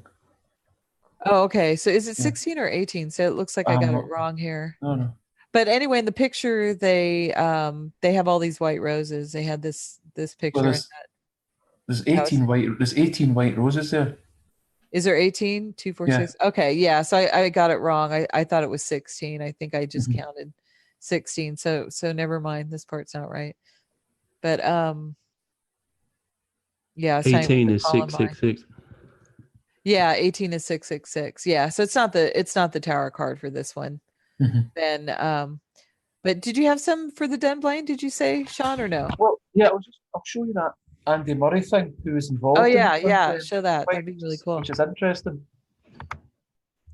Oh, okay. So is it Yeah. 16 or 18? So it looks like I got it wrong here. no. But anyway, in the picture, they have all these white roses. They had this picture. Well, there's 18 white roses there. Is there 18? 2, 4, 6? Okay, yeah. So I got it wrong. I thought it was 16. I think I just counted 16. So never mind. This part's not right. But yeah, it's 18 is 666. Yeah, 18 is 666. Yeah, so it's not the tower card for this one. Then But did you have some for the Dunblane? Did you say, Sean, or no? Well, yeah, I'll show you that Andy Murray thing, who was involved. Oh in yeah, the yeah. Dunblane Show that. fight, That'd be really cool. which is interesting.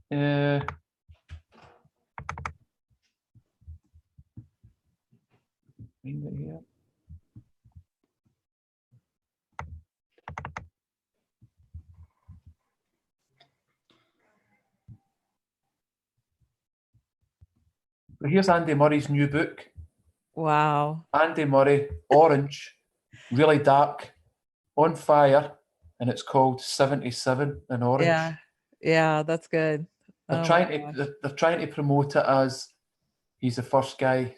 Find it here. But here's Andy Murray's new book. Wow. Andy Murray, orange, really dark, on fire, and it's called 77 in orange. Yeah. Yeah, that's good. They're Oh my trying gosh. to they're trying to promote it as he's the first guy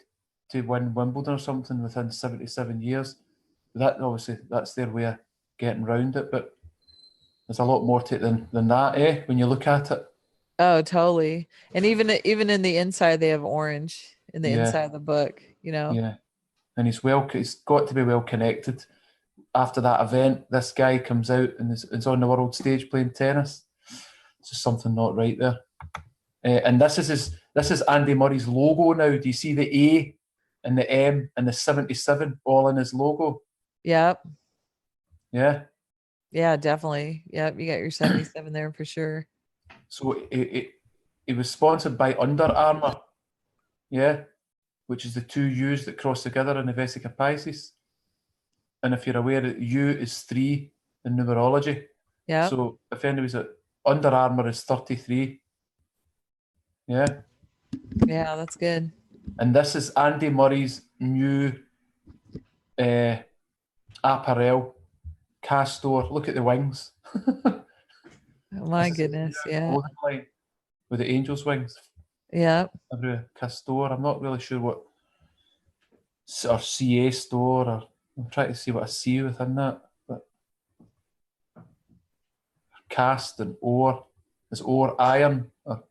to win Wimbledon or something within 77 years. That obviously that's their way of getting round it, but there's a lot more to it than that, when you look at it. Oh, totally. And even in the inside, they have orange in the Yeah. inside of the book, you know? Yeah. And he's got to be well connected. After that event, this guy comes out and is on the world stage playing tennis. It's just something not right there. And this is Andy Murray's logo now. Do you see the A and the M and the 77 all in his logo? Yep. Yeah. Yeah, definitely. Yep. You got your 77 there for sure. So it was sponsored by Under Armour. Yeah. Which is the two U's that cross together in the Vesica Pisces. And if you're aware, U is 3 in numerology. Yeah. So if anybody's at Under Armour is 33. Yeah. Yeah, that's good. And this is Andy Murray's new apparel Castor. Look at the wings. Oh, my goodness. Yeah. Line with the angel's wings. Yeah. Castor. I'm not really sure what, or CA store, or I'm trying to see what I see within that. But cast and ore. Is ore iron? Or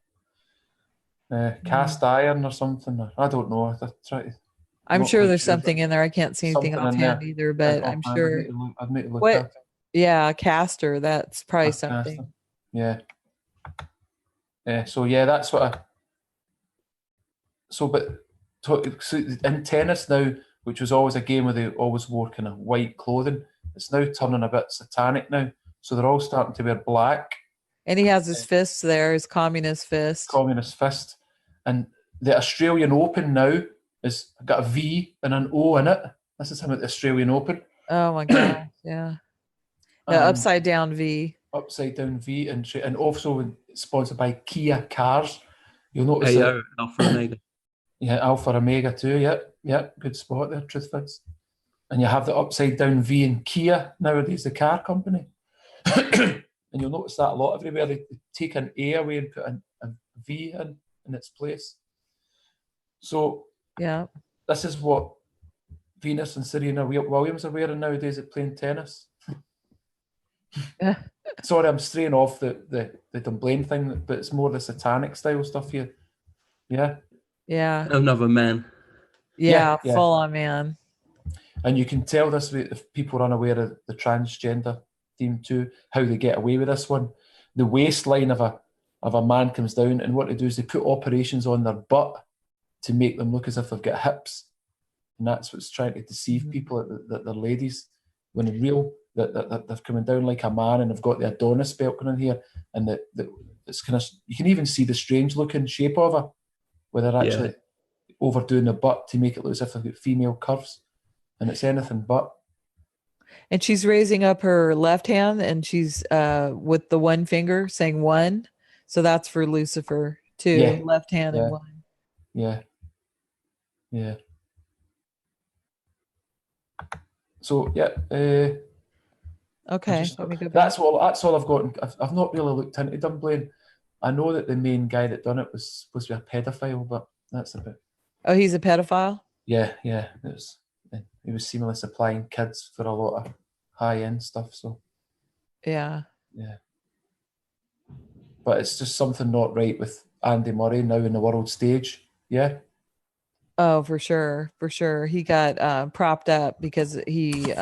cast iron or something? Or, I don't know. I try to. I'm Not sure quite there's sure, something in there. I can't see anything something in offhand there. either, but I'm Offhand, sure. I'd need to look What? at it. Yeah, caster. That's probably something. Caster. Yeah. So yeah, that's what I. So in tennis now, which was always a game where they always wore kind of white clothing, it's now turning a bit satanic now. So they're all starting to wear black. And he has his fists there, his communist fist. Communist fist. And the Australian Open now is got a V and an O in it. This is him at the Australian Open. Oh my gosh, yeah. The upside down V. Upside down V, and also sponsored by Kia cars. You'll notice that. Alpha Omega. Yeah, Alpha Omega too. Yep, good spot there, Truthfits. And you have the upside down V in Kia nowadays, the car company. And you'll notice that a lot everywhere. They take an A away and put a V in its place. So yeah, this is what Venus and Serena Williams are wearing nowadays at playing tennis. Sorry, I'm straying off the Dunblane thing, but it's more the satanic style stuff here. Yeah. Yeah. Another man. Yeah, full on man. And you can tell this if people are unaware of the transgender theme too, how they get away with this one. The waistline of a man comes down, and what they do is they put operations on their butt to make them look as if they've got hips. And that's what's trying to deceive people that they're ladies, when in real that they're coming down like a man, and they've got the Adonis belt going in here, and it's kind of, you can even see the strange looking shape of her, where they're actually overdoing the butt to make it look as if they've got female curves, and it's anything but. And she's raising up her left hand, and she's with the one finger saying one, so that's for Lucifer too. Yeah. Left hand and one. Yeah. So yeah. Okay, let me go back. That's all I've got. I've not really looked into Dunblane. I know that the main guy that done it was supposed to be a pedophile, but that's a bit. Oh, he's a pedophile? Yeah. He was seemingly supplying kids for a lot of high-end stuff. So. Yeah. But it's just something not right with Andy Murray now in the world stage. Yeah. Oh, for sure. He got propped up because he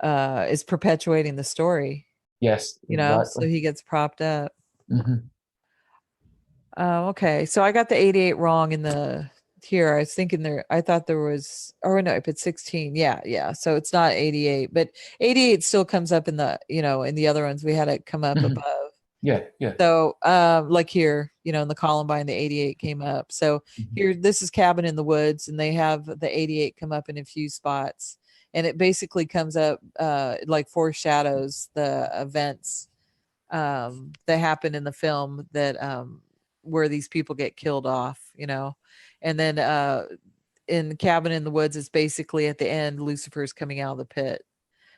is perpetuating the story. Yes. You know, so he gets propped up. Mm-hmm. Okay, so I got the 88 wrong in the here. I was thinking there. I thought there was. Oh no, I put 16. Yeah, yeah. So it's not 88, but 88 still comes up in the in the other ones we had it come up Mhm. above. Yeah, yeah. So like here, in the Columbine, the 88 came up. So Mhm. here, this is Cabin in the Woods, and they have the 88 come up in a few spots, and it basically comes up like foreshadows the events that happen in the film that where these people get killed off, and then in Cabin in the Woods, it's basically at the end, Lucifer's coming out of the pit.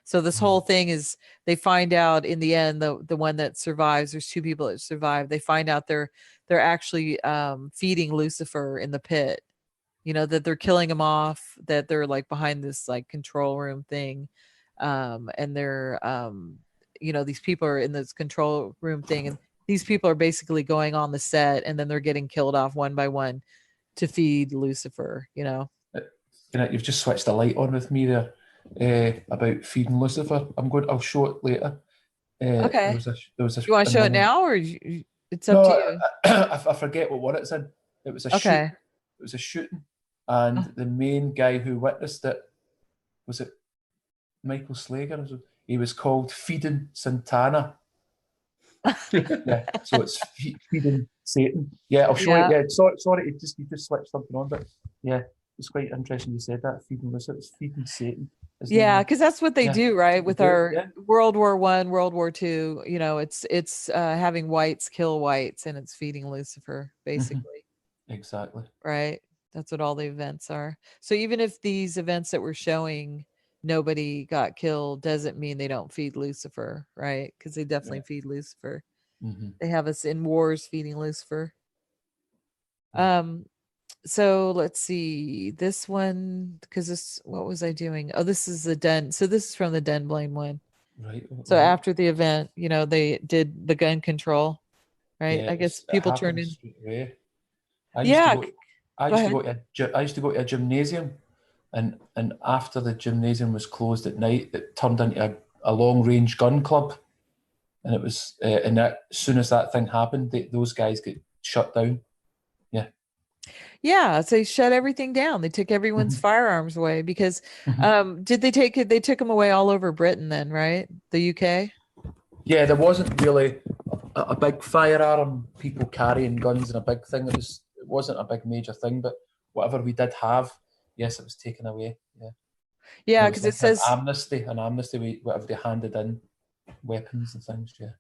So this whole thing is they find out in the end, the one that survives, there's two people that survive. They find out they're actually feeding Lucifer in the pit. That they're killing him off, that they're like behind this like control room thing. And they're these people are in this control room thing, and these people are basically going on the set, and then they're getting killed off one by one to feed Lucifer. You've just switched the light on with me there about feeding Lucifer. I'll show it later. There Okay. was a there was a You want to in show one it of- now, or it's up to No, you? I forget what one it's in. It was a shoot. Okay. It was a shooting, and the main guy who witnessed it was it Michael Slager. He was called Feeding Santana. Yeah, so it's feeding Satan. Yeah, I'll show it. Yeah. Yeah, sorry, you just switched something on, but yeah, it's quite interesting you said that. Feeding Lucifer, it's feeding Satan. Isn't Yeah, it? because that's what they Yeah, do, right? With do, our yeah. World War I, World War II, it's having whites kill whites, and it's feeding Lucifer, basically, Exactly. right? That's what all the events are. So even if these events that we're showing, nobody got killed, doesn't mean they don't feed Lucifer, right? Because they definitely Yeah. feed Lucifer. Mm-hmm. They have us in wars feeding Lucifer. Yeah. So let's see this one, because what was I doing? Oh, this is the Den. So this is from the Den Blaine one. Right. So right. after the event, they did the gun control, right? Yeah, I guess it people turned happens in. straight away. I used to Yeah, go. I go used to ahead. I used to go to a gymnasium, and after the gymnasium was closed at night, it turned into a long range gun club, and it was and that as soon as that thing happened, those guys get shut down. Yeah. Yeah, so they shut everything down. They took everyone's Mhm. firearms away because Mhm. did they take it? They took them away all over Britain then, right? The UK? Yeah, there wasn't really a big firearm, people carrying guns and a big thing. It wasn't a big major thing, but whatever we did have, yes, it was taken away. Yeah. Yeah, There was because it like says an amnesty, whatever they handed in, weapons and things. Yeah.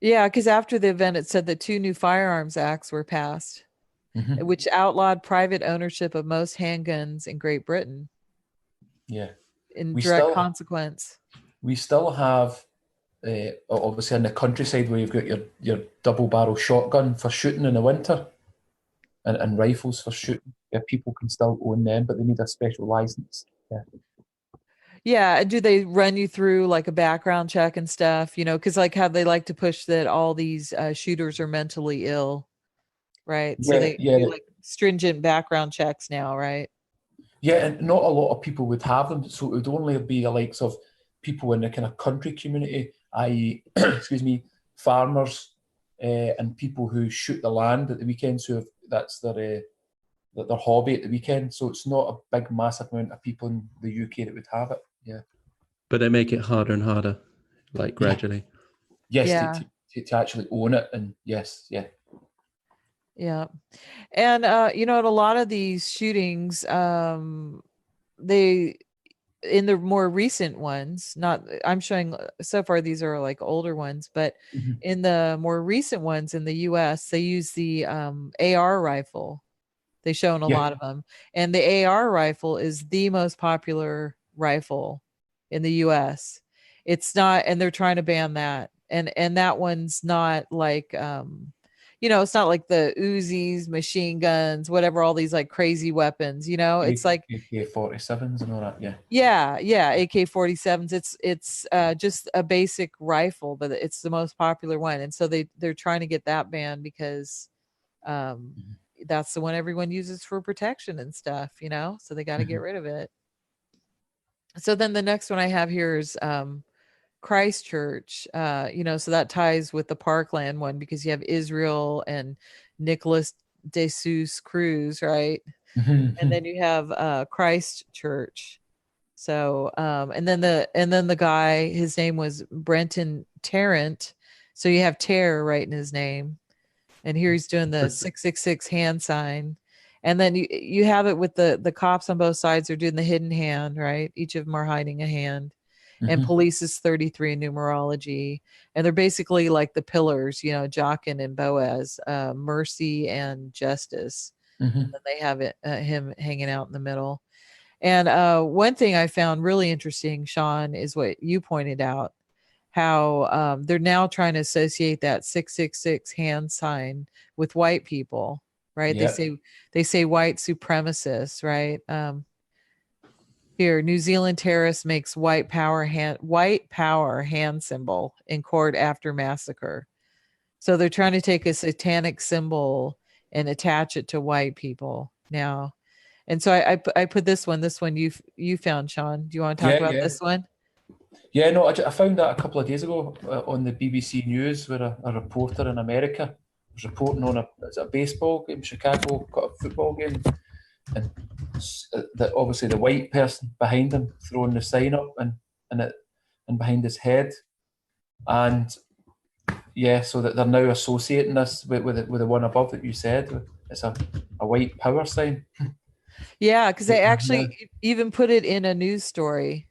yeah, because after the event it said that two new firearms acts were passed, Mm-hmm. which outlawed private ownership of most handguns in Great Britain Yeah. in We direct still consequence. we still have obviously in the countryside where you've got your double barrel shotgun for shooting in the winter, and rifles for shooting. Yeah, people can still own them, but they need a special license. Yeah. Yeah, do they run you through like a background check and stuff? Because like how they like to push that all these shooters are mentally ill, right? So Yeah, they yeah, do like stringent background checks now, right? yeah, and not a lot of people would have them, so it would only be the likes of people in the kind of country community, i.e., excuse me, farmers, and people who shoot the land at the weekends. That's their hobby at the weekend. So it's not a big, massive amount of people in the UK that would have it. Yeah. But they make it harder and harder, like gradually. Yes, Yeah. to actually own it, and yes, yeah. Yeah. And in a lot of these shootings, they in the more recent ones, not I'm showing so far these are like older ones, but Mm-hmm. in the more recent ones in the US, they use the AR rifle. They show in a lot of them. And the AR rifle is the most popular rifle in the US. It's not, and they're trying to ban that. And that one's not like it's not like the Uzis, machine guns, whatever, all these like crazy weapons, it's like AK-47s and all that. Yeah. yeah, AK-47s. It's just a basic rifle, but it's the most popular one. And so they're trying to get that banned because that's the one everyone uses for protection and stuff, so they got to get rid of it. So then the next one I have here is Christchurch, so that ties with the Parkland one because you have Israel and Nicholas de Seuss Cruz, right? And then you have Christ Church. So and then the guy, his name was Brenton Tarrant. So you have Terror right in his name. And here he's doing the 666 hand sign. And then you have it with the cops on both sides. They're doing the hidden hand, right? Each of them are hiding a hand. And police is 33 in numerology. And they're basically like the pillars, Jachin and Boaz, mercy and justice. And then they have him hanging out in the middle. And one thing I found really interesting, Sean, is what you pointed out, how they're now trying to associate that 666 hand sign with white people, right? Yep. They say white supremacists, right? Here, New Zealand terrorist makes white power hand symbol in court after massacre. So they're trying to take a satanic symbol and attach it to white people now. And so I put this one you found, Sean. Do you want to talk about this one? Yeah, no, I found that a couple of days ago on the BBC News, where a reporter in America was reporting on a baseball game, Chicago football game, and obviously the white person behind him throwing the sign up and behind his head, and so that they're now associating this with the one above that you said. It's a white power sign. Yeah, because they actually even put it in a news story.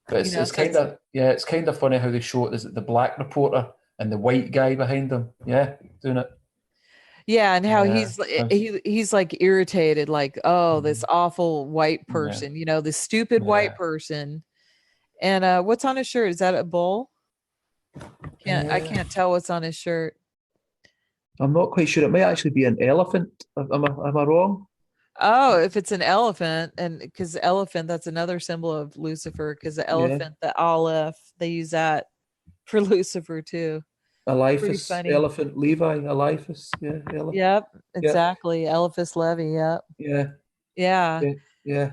But it's kind of funny how they show it as the black reporter and the white guy behind him. Yeah, doing it. Yeah, and how he's like irritated, like, oh, this awful white person, this stupid white person. And what's on his shirt? Is that a bull? I can't tell what's on his shirt. I'm not quite sure. It might actually be an elephant. Am I wrong? Oh, if it's an elephant, and because elephant, that's another symbol of Lucifer, because the elephant, the Aleph, they use that for Lucifer too. Eliphas, elephant, Levi, Eliphas. Yeah. Elephant. Yep, exactly. Yep. Eliphas Levi. Yep. Yeah.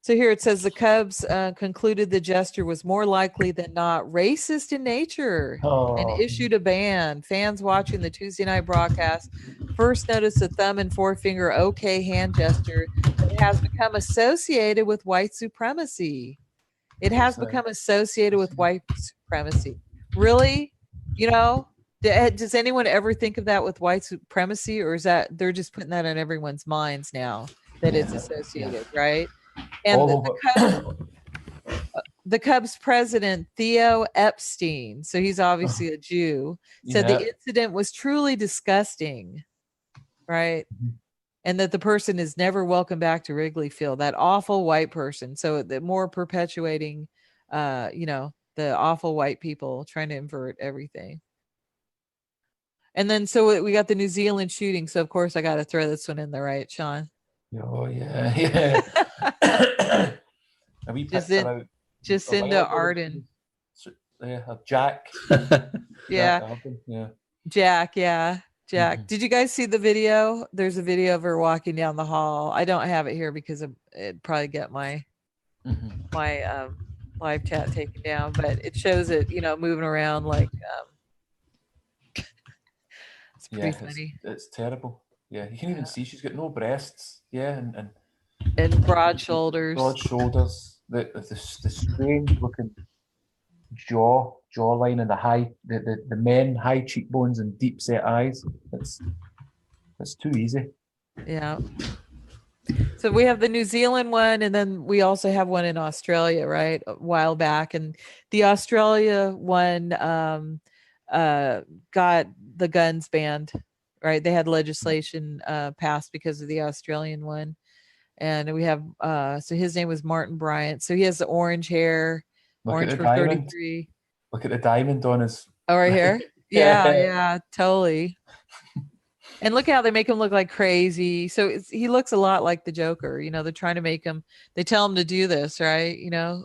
So here it says the Cubs concluded the gesture was more likely than not racist in nature and issued a ban. Fans watching the Tuesday night broadcast first noticed the thumb and forefinger OK hand gesture that has become associated with white supremacy. It has become associated with white supremacy. Really? Does anyone ever think of that with white supremacy, or is that they're just putting that in everyone's minds now that it's associated, right? And the Cubs president, Theo Epstein, so he's obviously a Jew, said the incident was truly disgusting, right? And that the person is never welcome back to Wrigley Field, that awful white person. So the more perpetuating, the awful white people trying to invert everything. And then so we got the New Zealand shooting. So of course I got to throw this one in there, right, Sean? Oh yeah. And we just into Arden. Jack. Jack. Jack. Did you guys see the video? There's a video of her walking down the hall. I don't have it here because it'd probably get my live chat taken down, but it shows it, moving around like it's pretty funny. It's terrible. Yeah, you can even see she's got no breasts. Yeah, and broad shoulders. Broad shoulders. The strange looking jawline and the men high cheekbones and deep set eyes. It's too easy. Yeah. So we have the New Zealand one, and then we also have one in Australia, right? A while back, and the Australia one got the guns banned. Right, they had legislation passed because of the Australian one, and we have so his name was Martin Bryant. So he has the orange hair, orange for 33. Look at the diamond on his. Oh, right here. Yeah, totally. And look how they make him look like crazy. So he looks a lot like the Joker. They're trying to make him. They tell him to do this, right?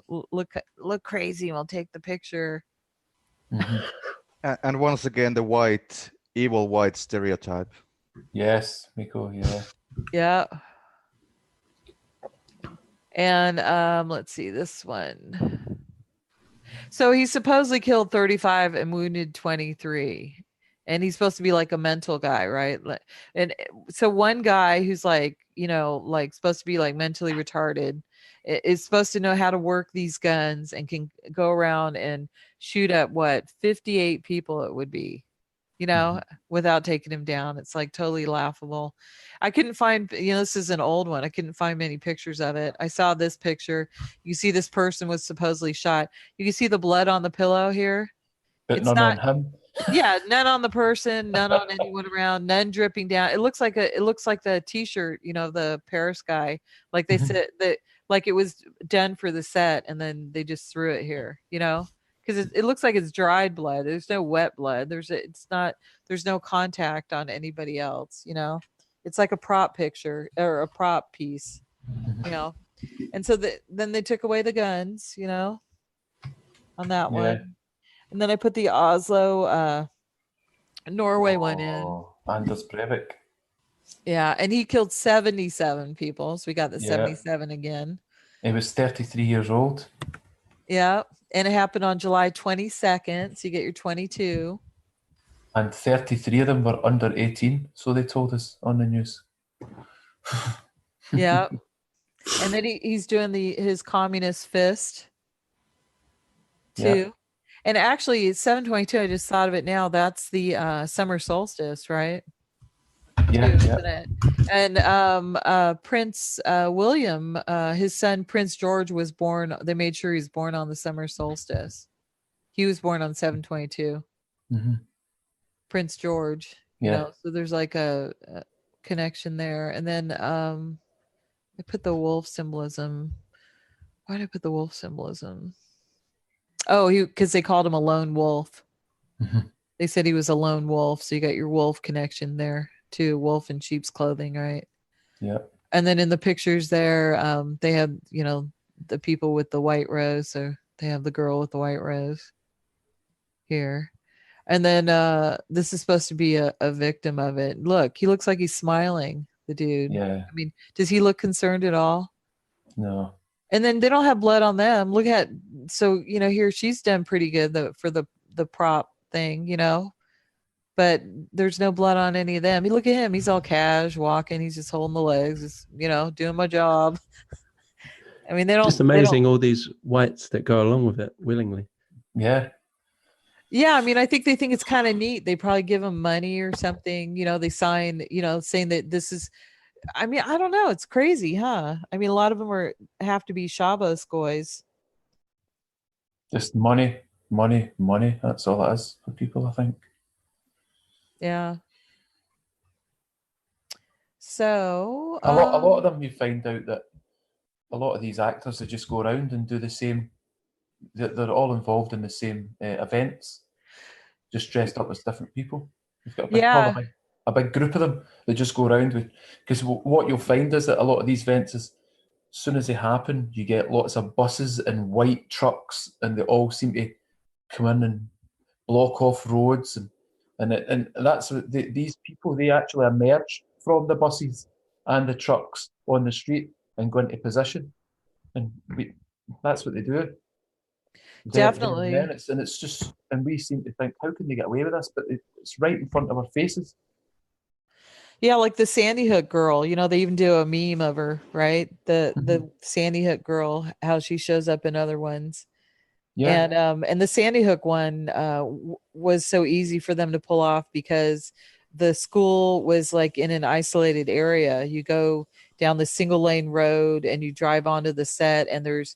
Look crazy, and we'll take the picture. And once again, the evil white stereotype. Yes, Miko. Yeah. And let's see this one. So he supposedly killed 35 and wounded 23. And he's supposed to be like a mental guy, right? And so one guy who's like like supposed to be like mentally retarded, is supposed to know how to work these guns and can go around and shoot at what 58 people it would be, without taking him down. It's like totally laughable. I couldn't find, this is an old one. I couldn't find many pictures of it. I saw this picture. You see this person was supposedly shot. You can see the blood on the pillow here. But It's none not, on him. yeah, none on the person, none on anyone around, none dripping down. It looks like the t-shirt, the Paris guy. Like they said that, like it was done for the set and then they just threw it here, because it looks like it's dried blood. There's no wet blood. There's no contact on anybody else, It's like a prop picture or a prop piece, And so then they took away the guns, on that one. And then I put the Oslo, Norway one in. Anders Breivik. Yeah, and he killed 77 people. So we got the Yeah. 77 again. He was 33 years old. Yeah, and it happened on July 22nd. So you get your 22. And 33 of them were under 18, so they told us on the news. Yeah. And then he's doing his communist fist too. Yeah. And actually, it's 7/22. I just thought of it now. That's the summer solstice, right? Yeah, Too, yeah. isn't it? And Prince William, his son Prince George was born. They made sure he was born on the summer solstice. He was born on 7/22. Mm-hmm. Prince George. Yeah. So there's like a connection there. And then I put the wolf symbolism. Why did I put the wolf symbolism? Oh, because they called him a lone wolf. Mm-hmm. They said he was a lone wolf, so you got your wolf connection there too. Wolf in sheep's clothing, right? Yeah. And then in the pictures there, they have the people with the white rose. So they have the girl with the white rose here. And then this is supposed to be a victim of it. Look, he looks like he's smiling, the dude. Yeah. I mean, does he look concerned at all? No. And then they don't have blood on them. Look at, so, here she's done pretty good for the prop thing, but there's no blood on any of them. You look at him, he's all cash walking. He's just holding the legs, just, doing my job. I mean, Just amazing all these whites that go along with it willingly. Yeah. Yeah, I mean, I think they think it's kind of neat. They probably give them money or something. They sign, saying that this is. I mean, I don't know. It's crazy, huh? I mean, a lot of them have to be Shabbos goys. Just money, money, money. That's all it is for people, I think. Yeah. So a lot of them, you find out that a lot of these actors, they just go around and do the same. They're all involved in the same events, just dressed up as different people. You've got a big group of them that just go around with. Because what you'll find is that a lot of these events, as soon as they happen, you get lots of buses and white trucks, and they all seem to come in and block off roads, and that's what these people, they actually emerge from the buses and the trucks on the street and go into position, and that's what they do. Definitely. And we seem to think, how can they get away with this? But it's right in front of our faces. Yeah, like the Sandy Hook girl, they even do a meme of her, right? The Sandy Hook girl, how she shows up in other ones. Yeah. And the Sandy Hook one was so easy for them to pull off because the school was like in an isolated area. You go down the single lane road and you drive onto the set, and there's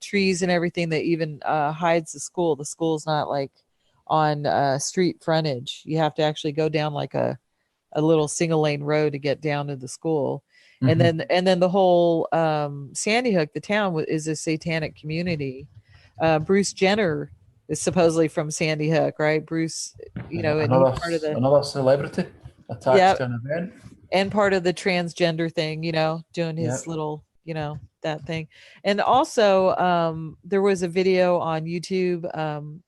trees and everything that even hides the school. The school's not like on street frontage. You have to actually go down like a little single lane road to get down to the school. Mm-hmm. And then the whole Sandy Hook, the town, is a satanic community. Bruce Jenner is supposedly from Sandy Hook, right? Bruce, another celebrity attached to an event, and part of the transgender thing, doing his little, that thing. And also, there was a video on YouTube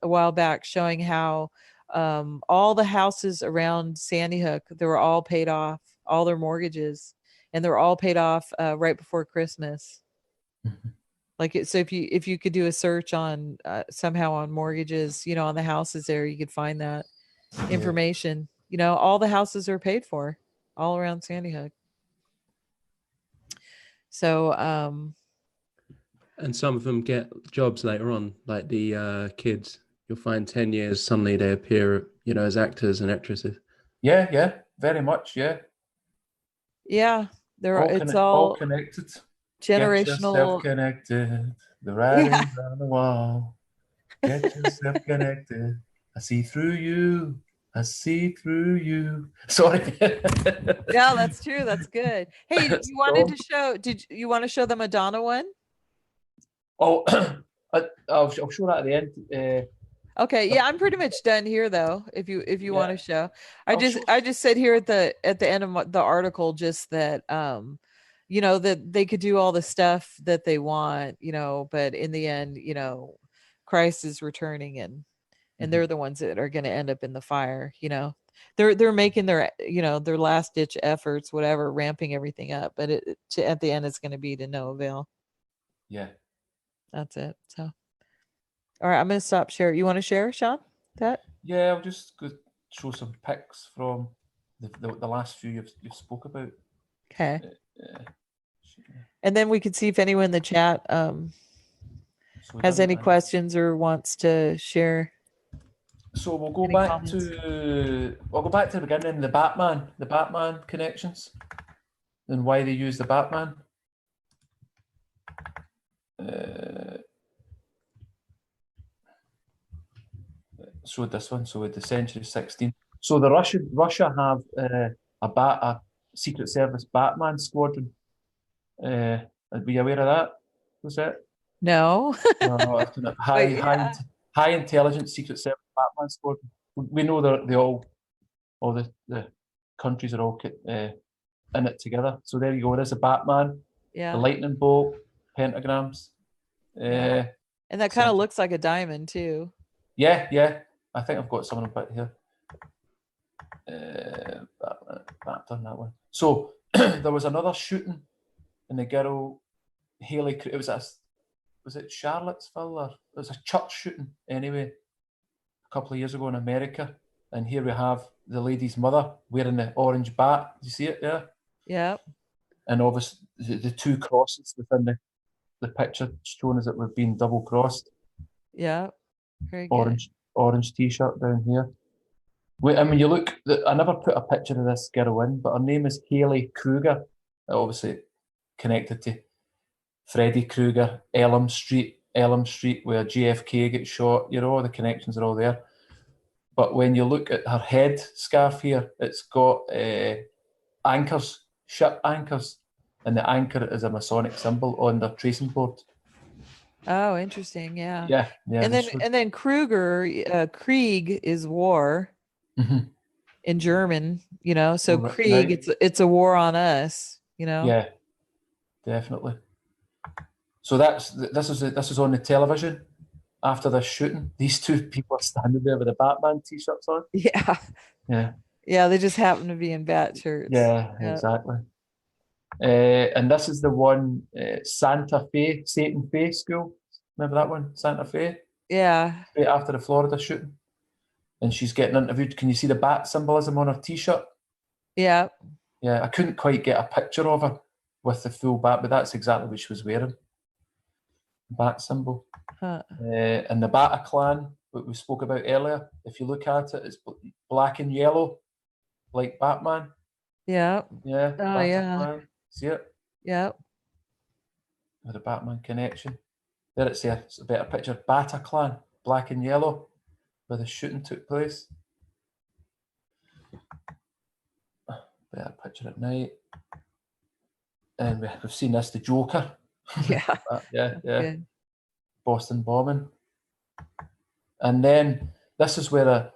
a while back showing how all the houses around Sandy Hook, they were all paid off, all their mortgages, and they were all paid off right before Christmas. Mm-hmm. So if you could do a search on somehow on mortgages, on the houses there, you could find that information. All the houses are paid for. all around Sandy Hook. So, And some of them get jobs later on, like the kids. You'll find 10 years, suddenly they appear, as actors and actresses. Yeah, very much. Yeah, yeah, it's all all connected. Get yourself generational. connected. The Yeah. writing's on the wall. Get yourself connected. I see through you. I see through you. Sorry. Yeah, that's true. That's good. Hey, you wanted to show, did you want to show the Madonna one? Oh, I'll show that at the end. Okay, yeah, I'm pretty much done here though. If you Yeah. want to show, I I'll just show- I just said here at the end of the article just that that they could do all the stuff that they want, but in the end, Christ is returning and they're the ones that are going to end up in the fire. They're making their last ditch efforts, whatever, ramping everything up, but at the end it's going to be to no avail. Yeah. That's it. So. All right, I'm going to stop share. You want to share, Sean? That? Yeah, I'll just go show some pics from the last few you've spoke about. Okay. Uh, And then we could see if anyone in the chat has any questions or wants to share. So we'll go Any back comments? I'll go back to the beginning, the Batman connections, and why they use the Batman. So this one, so with the Century 16. So the Russia have a Secret Service Batman squadron. Are you aware of that? Was it? No. No, after that. High intelligence Secret Service Batman squadron. We know they all the countries are all in it together. So there you go. There's a Batman, Yeah. the lightning bolt, pentagrams. And that kind of looks like a diamond too. Yeah. I think I've got some of it here. Back on that one. So there was another shooting, and the girl Haley. It was it Charlottesville, or it was a church shooting anyway, a couple of years ago in America. And here we have the lady's mother wearing the orange bat. Do you see it there? Yeah. And obviously the two crosses within the picture showing as it was being double crossed. Yeah. Very good. Orange t-shirt down here. I mean, you look. I never put a picture of this girl in, but her name is Haley Kruger. Obviously connected to Freddy Krueger, Elm Street, where JFK gets shot. The connections are all there. But when you look at her head scarf here, it's got anchors, ship anchors, and the anchor is a Masonic symbol on the tracing board. Oh, interesting. Yeah. Yeah. And then Kruger, Krieg is war in German. So Right, Krieg, right. it's a war on us. Yeah, definitely. So this is on the television after this shooting. These two people are standing there with the Batman t-shirts on. Yeah. Yeah, they just happen to be in bat shirts. Yeah, exactly. And this is the one, Satan Fe school. Remember that one, Santa Fe? Yeah. Right after the Florida shooting. And she's getting interviewed. Can you see the bat symbolism on her t-shirt? Yeah. Yeah, I couldn't quite get a picture of her with the full bat, but that's exactly what she was wearing. Bat symbol. And the Bataclan, what we spoke about earlier, if you look at it, it's black and yellow, like Batman. Yeah. Yeah. Oh, Bataclan. yeah. See it? Yeah. With a Batman connection. There it's there. It's a better picture. Bataclan, black and yellow, where the shooting took place. Better picture at night. And we've seen this, the Joker. Yeah. Yeah. Good. Boston bombing. And then this is where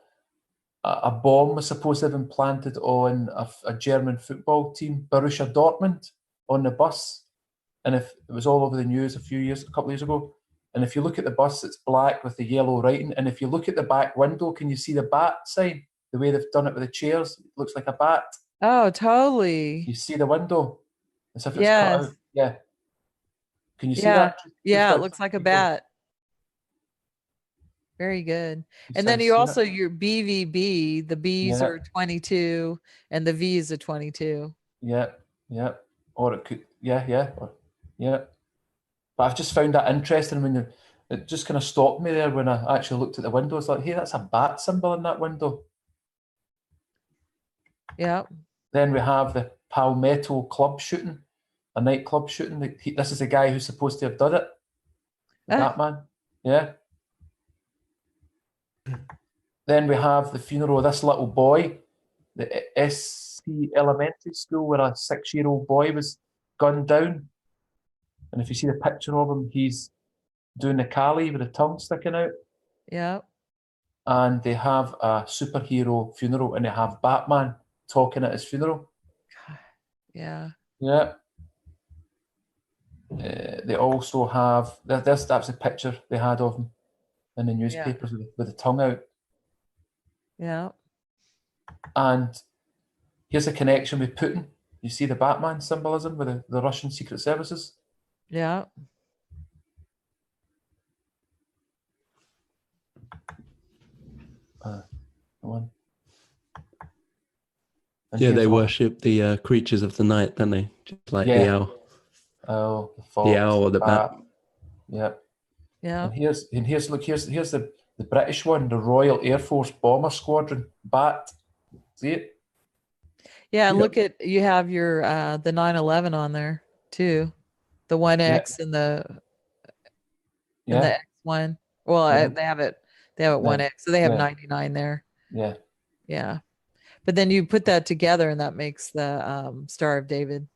a bomb was supposed to have been planted on a German football team, Borussia Dortmund, on the bus. And if it was all over the news a couple of years ago. And if you look at the bus, it's black with the yellow writing. And if you look at the back window, can you see the bat sign? The way they've done it with the chairs, it looks like a bat. Oh, totally. You see the window? As if it's Yes. cut out. Yeah. Can you see that? Yeah, it looks like a bat. Very good. You And then see you that? also your BVB, the B's Yeah. are 22 and the V is a 22. Yeah, yeah. Or it could, yeah. But I've just found that interesting when it just kind of stopped me there when I actually looked at the window. It's like, hey, that's a bat symbol in that window. Yeah. Then we have the Palmetto club shooting, a nightclub shooting. This is the guy who's supposed to have done it. The Batman. Yeah. Then we have the funeral of this little boy, the SC Elementary School, where a 6-year-old boy was gunned down. And if you see the picture of him, he's doing the Kali with the tongue sticking out. Yeah. And they have a superhero funeral, and they have Batman talking at his funeral. Yeah. Yeah. They also have that's a picture they had of him in the newspapers with the tongue out. Yeah. And here's a connection with Putin. You see the Batman symbolism with the Russian secret services. Yeah. One. And Yeah, here's they all- worship the creatures of the night, don't they? Just like the Yeah. owl. Oh, the fox, The owl or the bat. Yeah. Yeah. And here's the British one, the Royal Air Force Bomber Squadron bat. See it? Yeah. Yeah. Look at you have your the 911 on there too. The 1X and the Yeah. X1. Well, Yeah. they have it 1X. So they have 99 there. Yeah. Yeah. But then you put that together and that makes the Star of David.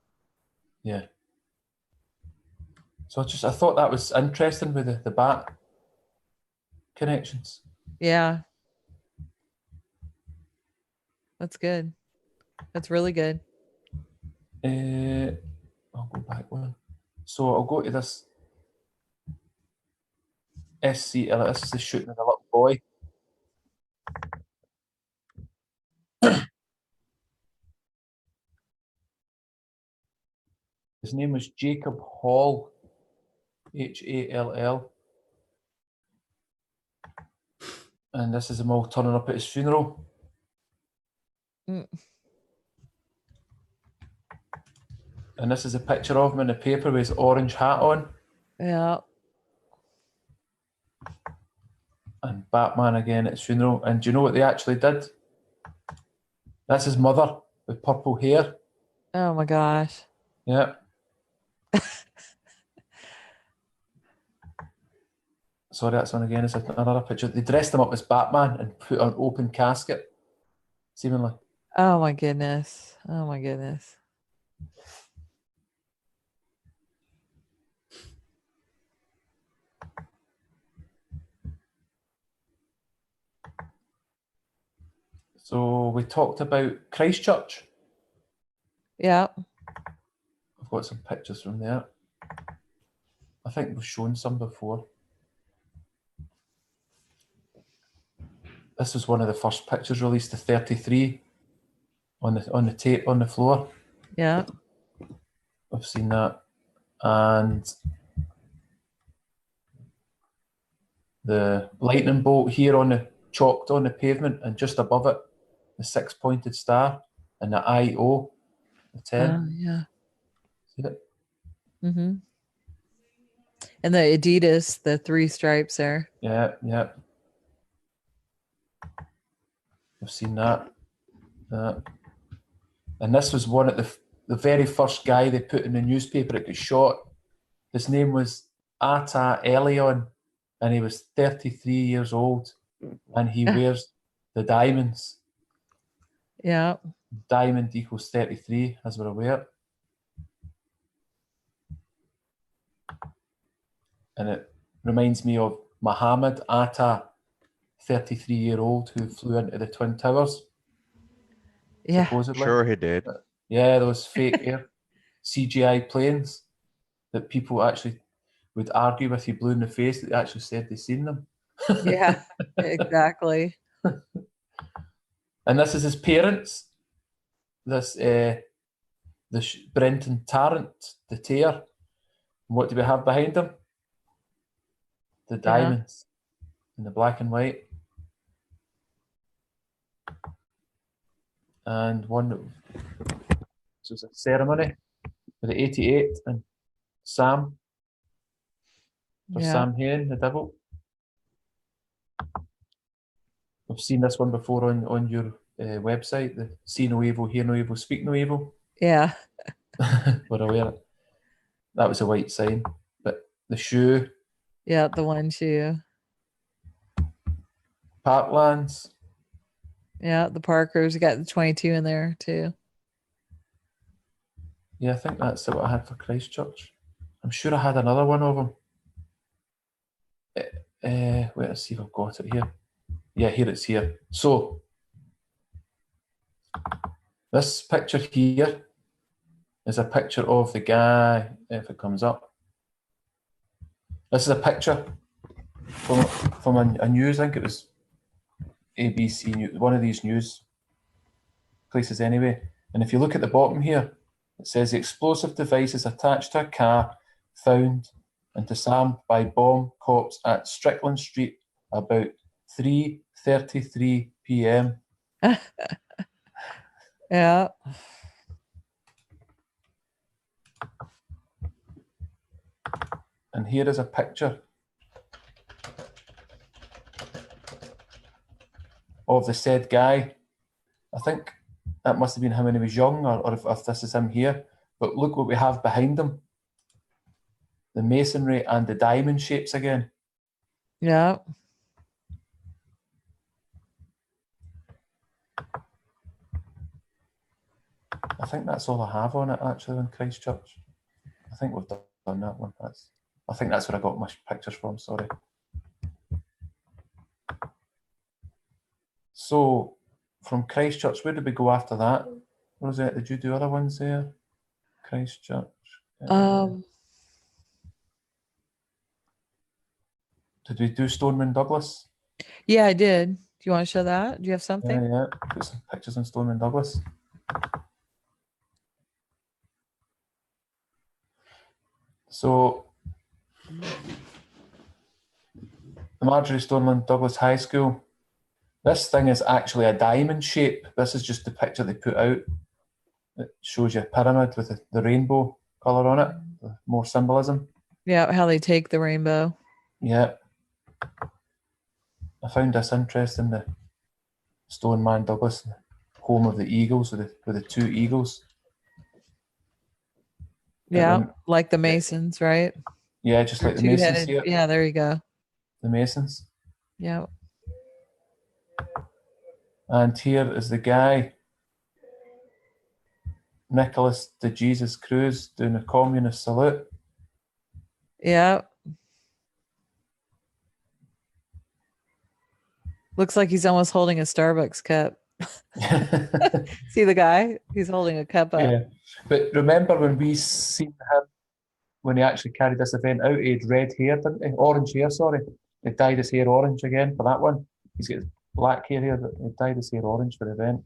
Yeah. So I thought that was interesting with the bat connections. Yeah. That's good. That's really good. I'll go back one. So I'll go to this SCL. This is the shooting of the little boy. His name was Jacob Hall, Hall. And this is him all turning up at his funeral. Mm. And this is a picture of him in the paper with his orange hat on. Yeah. And Batman again at his funeral. And do you know what they actually did? That's his mother with purple hair. Oh my gosh. Yeah. Sorry, that's one again. It's another picture. They dressed him up as Batman and put an open casket, seemingly. Oh my goodness. Oh my goodness. So we talked about Christchurch. Yeah. I've got some pictures from there. I think we've shown some before. This was one of the first pictures released, the 33 on the tape on the floor. Yeah. I've seen that. And the lightning bolt here chalked on the pavement, and just above it, the 6-pointed star and the IO, the 10. Yeah. See it? Mm-hmm. And the Adidas, the 3 stripes there. Yeah. I've seen that. And this was one of the very first guy they put in the newspaper that got shot. His name was Atta Elion, and he was 33 years old, and he wears the diamonds. Yeah. Diamond equals 33, as we're aware. And it reminds me of Muhammad Atta, 33-year-old, who flew into the Twin Towers. Yeah. Supposedly. Sure, he did. Yeah, those fake air CGI planes that people actually would argue with you blue in the face that they actually said they'd seen them. Yeah. Exactly. And this is his parents. This Brenton Tarrant, the tear. And what do we have behind him? The diamonds. in the black and white. And one that was a ceremony with the 88 and Sam, for Yeah. Sam Hain, the devil. I've seen this one before on your website, the See No Evil, Hear No Evil, Speak No Evil. Yeah. We're aware that was a white sign. But the shoe, Yeah. The one shoe. Parklands, Yeah. The Parkers. You got the 22 in there too. yeah, I think that's what I had for Christchurch. I'm sure I had another one of them. Wait, let's see if I've got it here. Yeah, here it's here. So, this picture here is a picture of the guy, if it comes up. This is a picture from a news, I think it was ABC News, one of these news places anyway. And if you look at the bottom here, it says the explosive device is attached to a car found and disarmed by bomb cops at Strickland Street about 3:33 p.m. Yeah. And here is a picture of the said guy. I think that must have been him when he was young, or if this is him here. But look what we have behind him. The masonry and the diamond shapes again. Yeah. I think that's all I have on it, actually, in Christchurch. I think we've done that one. I think that's where I got my pictures from, sorry. So, from Christchurch, where did we go after that? What was it? Did you do other ones there? Christchurch. Did we do Stoneman Douglas? Yeah, I did. Do you want to show that? Do you have something? Yeah. Put some pictures on Stoneman Douglas. So, the Marjorie Stoneman Douglas High School. This thing is actually a diamond shape. This is just the picture they put out. It shows you a pyramid with the rainbow colour on it. More symbolism. Yeah, how they take the rainbow. Yeah. I found this interesting, the Stoneman Douglas, home of the eagles, with the two eagles. Yeah, like the Masons, right? Yeah, just like the Two-headed. Masons here. Yeah, there you go. The Masons. Yeah. And here is the guy, Nicholas de Jesus Cruz, doing a communist salute. Yeah. Looks like he's almost holding a Starbucks cup. See the guy? He's holding a cup up. Yeah. But remember when we seen him, when he actually carried this event out, he had red hair, didn't he? Orange hair, sorry. He dyed his hair orange again for that one. He's got black hair here, but he dyed his hair orange for the event.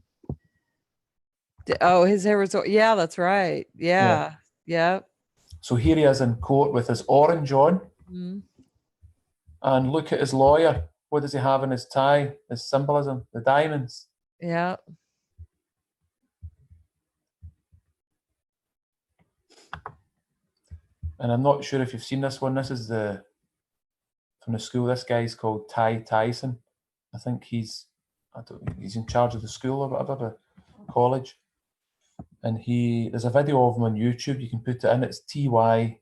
Oh, his hair was, yeah, that's right. Yeah. Yeah. So here he is in court with his orange on. Mm-hmm. And look at his lawyer. What does he have in his tie? His symbolism, the diamonds. Yeah. And I'm not sure if you've seen this one. This is from the school. This guy's called Ty Tyson. I think he's in charge of the school or whatever, the college. And there's a video of him on YouTube. You can put it in. It's TYSON.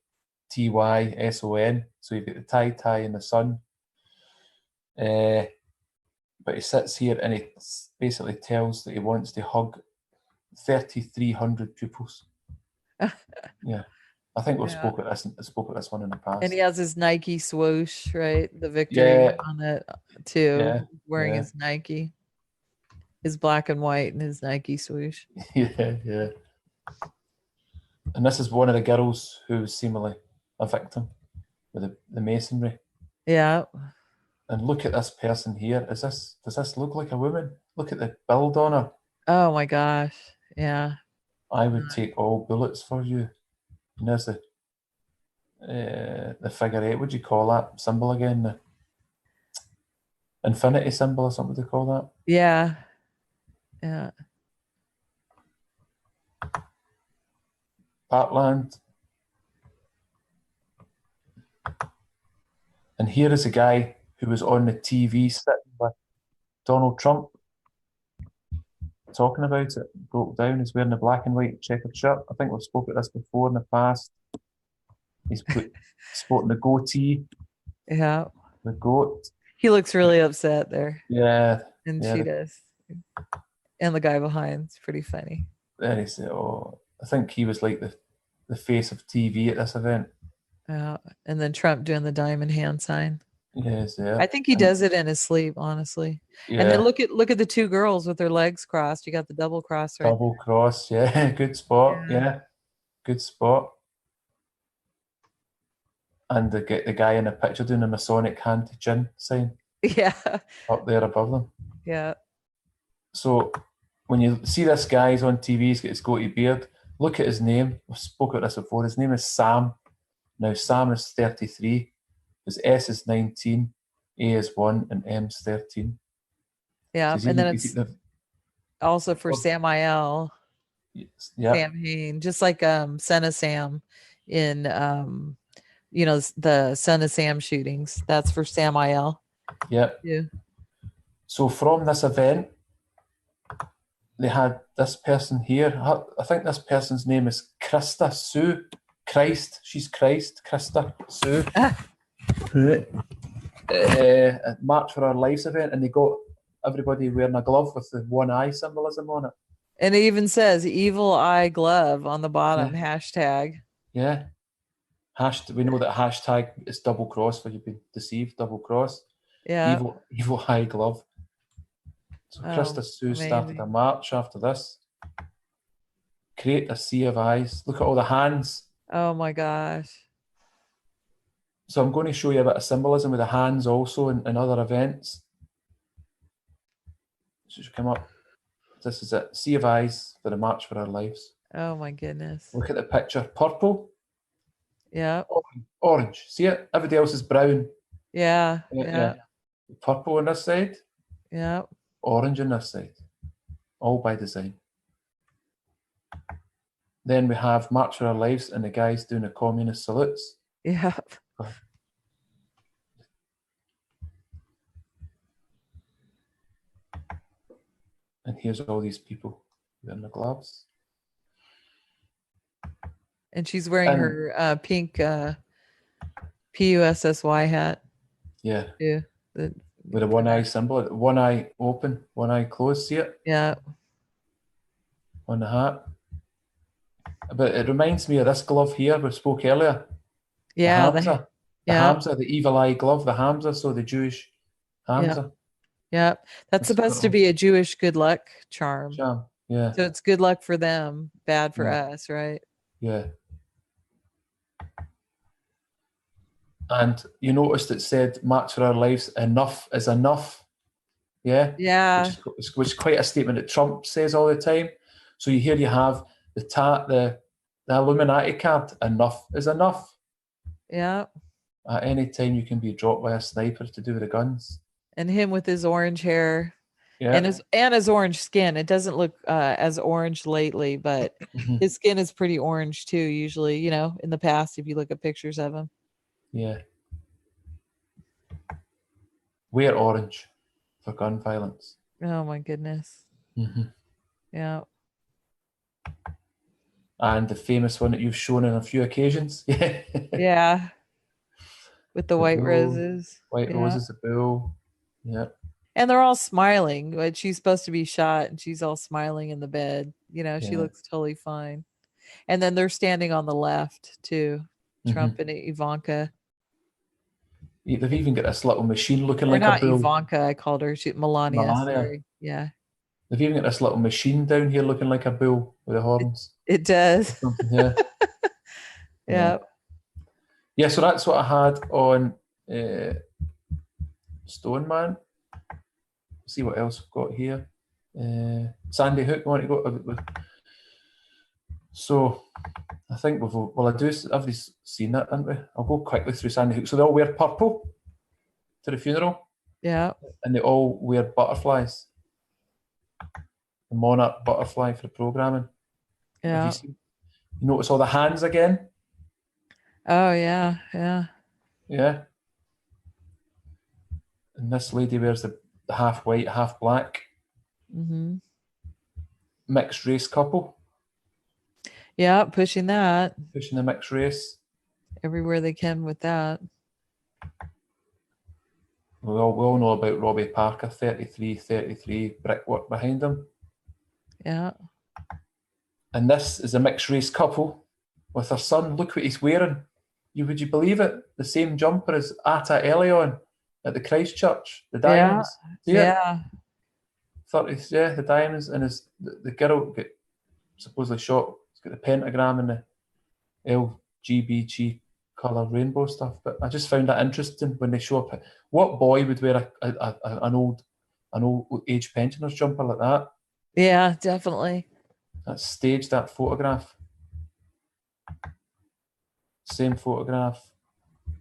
So you've got the tie in the sun. But he sits here and he basically tells that he wants to hug 3,300 pupils. Yeah. I think we've spoke about this one in the past. And he has his Nike swoosh, right? The victory on it too. Yeah. Wearing his Nike, his black and white and his Nike swoosh. Yeah. And this is one of the girls who was seemingly a victim with the masonry. Yeah. And look at this person here. Does this look like a woman? Look at the build on her. Oh my gosh. Yeah. I would take all bullets for you. And there's the figure eight. What do you call that symbol again? infinity symbol or something they call that. Yeah. Yeah. Parkland. And here is a guy who was on the TV sitting with Donald Trump talking about it. Broke down. He's wearing a black and white checkered shirt. I think we've spoken about this before in the past. He's sporting the goatee, Yeah. the goat. He looks really upset there. Yeah. And Yeah. she does. And the guy behind is pretty funny. Then he said, "Oh, I think he was like the face of TV at this event." And then Trump doing the diamond hand sign. Yes, yeah. I think he does it in his sleep, honestly. Yeah. And then look at the two girls with their legs crossed. You got the double cross right. Double cross, yeah. Good spot, yeah. Good spot. And the guy in the picture doing the Masonic hand to chin sign. Yeah. Up there above them. Yeah. So when you see this guy's on TV, he's got his goatee beard, look at his name. We've spoken about this before. His name is Sam. Now Sam is 33. His S is 19, A is 1, and M's 13. Yeah. So and then it's also for Samael. Yeah. Sam Hain, just like Son of Sam in the Son of Sam shootings. That's for Samael. Yeah. Yeah. So from this event, they had this person here. I think this person's name is Krista Sue. Christ. She's Christ. Krista Sue. At March for Our Lives event, and they got everybody wearing a glove with the one eye symbolism on it. And it even says evil eye glove on the bottom, hashtag. Yeah. We know that hashtag is double cross for you've been deceived, double cross. Yeah. Evil eye glove. So Krista Sue started a march after this. Create a sea of eyes. Look at all the hands. Oh my gosh. So I'm going to show you a bit of symbolism with the hands also in other events. So should come up. This is it. Sea of eyes for the March for Our Lives. Oh my goodness. Look at the picture. Purple. Yeah. Orange. See it? Everybody else is brown. Yeah. Yeah. Purple on this side. Yeah. Orange on this side. All by design. Then we have March for Our Lives and the guys doing the communist salutes. Yeah. And here's all these people wearing the gloves. And she's wearing her pink PUSSY hat. Yeah. Yeah. With a one eye symbol. One eye open, one eye closed. See it? Yeah. On the hat. But it reminds me of this glove here we spoke earlier. Yeah. The Hamza. The Hamza, the evil eye glove, the Hamza, so the Jewish Hamza. Yeah. That's supposed to be a Jewish good luck charm. Yeah. So it's good luck for them, bad for us, right? Yeah. And you noticed it said March for Our Lives, enough is enough. Yeah. Yeah. Which is quite a statement that Trump says all the time. So you have the Illuminati card, enough is enough. Yeah. At any time you can be dropped by a sniper to do with the guns. And him with his orange hair. Yeah. And his orange skin. It doesn't look as orange lately, but his skin is pretty orange too, usually, in the past, if you look at pictures of him. Yeah. Wear orange for gun violence. Oh my goodness. Mm-hmm. Yeah. And the famous one that you've shown on a few occasions. Yeah. Yeah. With the white roses. White roses, the bull. Yeah. And they're all smiling, but she's supposed to be shot and she's all smiling in the bed. She looks totally fine. And then they're standing on the left too. Trump and Ivanka. They've even got this little machine looking like not a bull. Ivanka, I called her. Melania. Sorry. Yeah. They've even got this little machine down here looking like a bull with the horns. It does. Yeah. Yeah. Yeah, so that's what I had on Stone Man. See what else we've got here. Sandy Hook, I want to go with. So I think everybody's seen that, haven't we? I'll go quickly through Sandy Hook. So they all wear purple to the funeral. Yeah. and they all wear butterflies. The monarch butterfly for programming. Have Yeah. you seen? You notice all the hands again? Oh yeah. Yeah. Yeah. And this lady wears the half white, half black. Mm-hmm. Mixed race couple, Yeah. Pushing that pushing the mixed race. everywhere they can with that. We all know about Robbie Parker, 33, brickwork behind him. Yeah. And this is a mixed race couple with their son. Look what he's wearing. Would you believe it? The same jumper as Atta Elion at the Christchurch. The diamonds. See it? Yeah. 30s, yeah, the diamonds. And the girl got supposedly shot. It's got the pentagram and the LGBT colour rainbow stuff. But I just found that interesting when they show up. What boy would wear an old age pensioners jumper like that? Yeah. Definitely. That's staged, that photograph. Same photograph.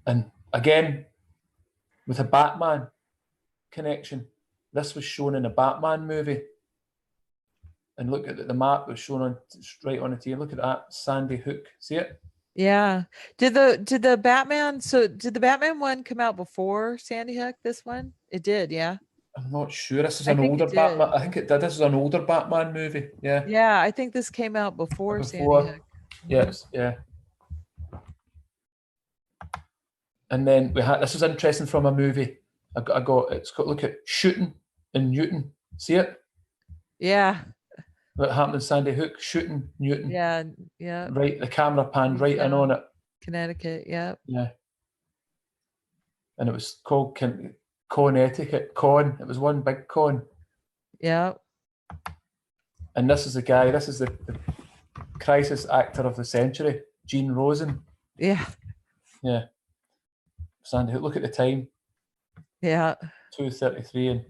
And again, with a Batman connection. This was shown in a Batman movie. And look at the map was shown on right on it here. Look at that, Sandy Hook. See it? Yeah. Did the Batman? So did the Batman one come out before Sandy Hook? This one? It did. Yeah. I'm not sure. This is I an think it older did. Batman. I think it did. This is an older Batman movie. Yeah. Yeah. I think this came out before Sandy Before. Hook. Yes. Yeah. And then we had. This was interesting from a movie. I got. It's got. Look at shooting in Newton. See it? Yeah. What happened in Sandy Hook? Shooting Newton. Yeah. Yeah. Right. The camera panned right in on it. Connecticut. Yeah. Yeah. And it was called Connecticut. Con. It was one big con. Yeah. And this is the guy. This is the crisis actor of the century, Gene Rosen. Yeah. Yeah. Sandy Hook. Look at the time. Yeah. 2:33,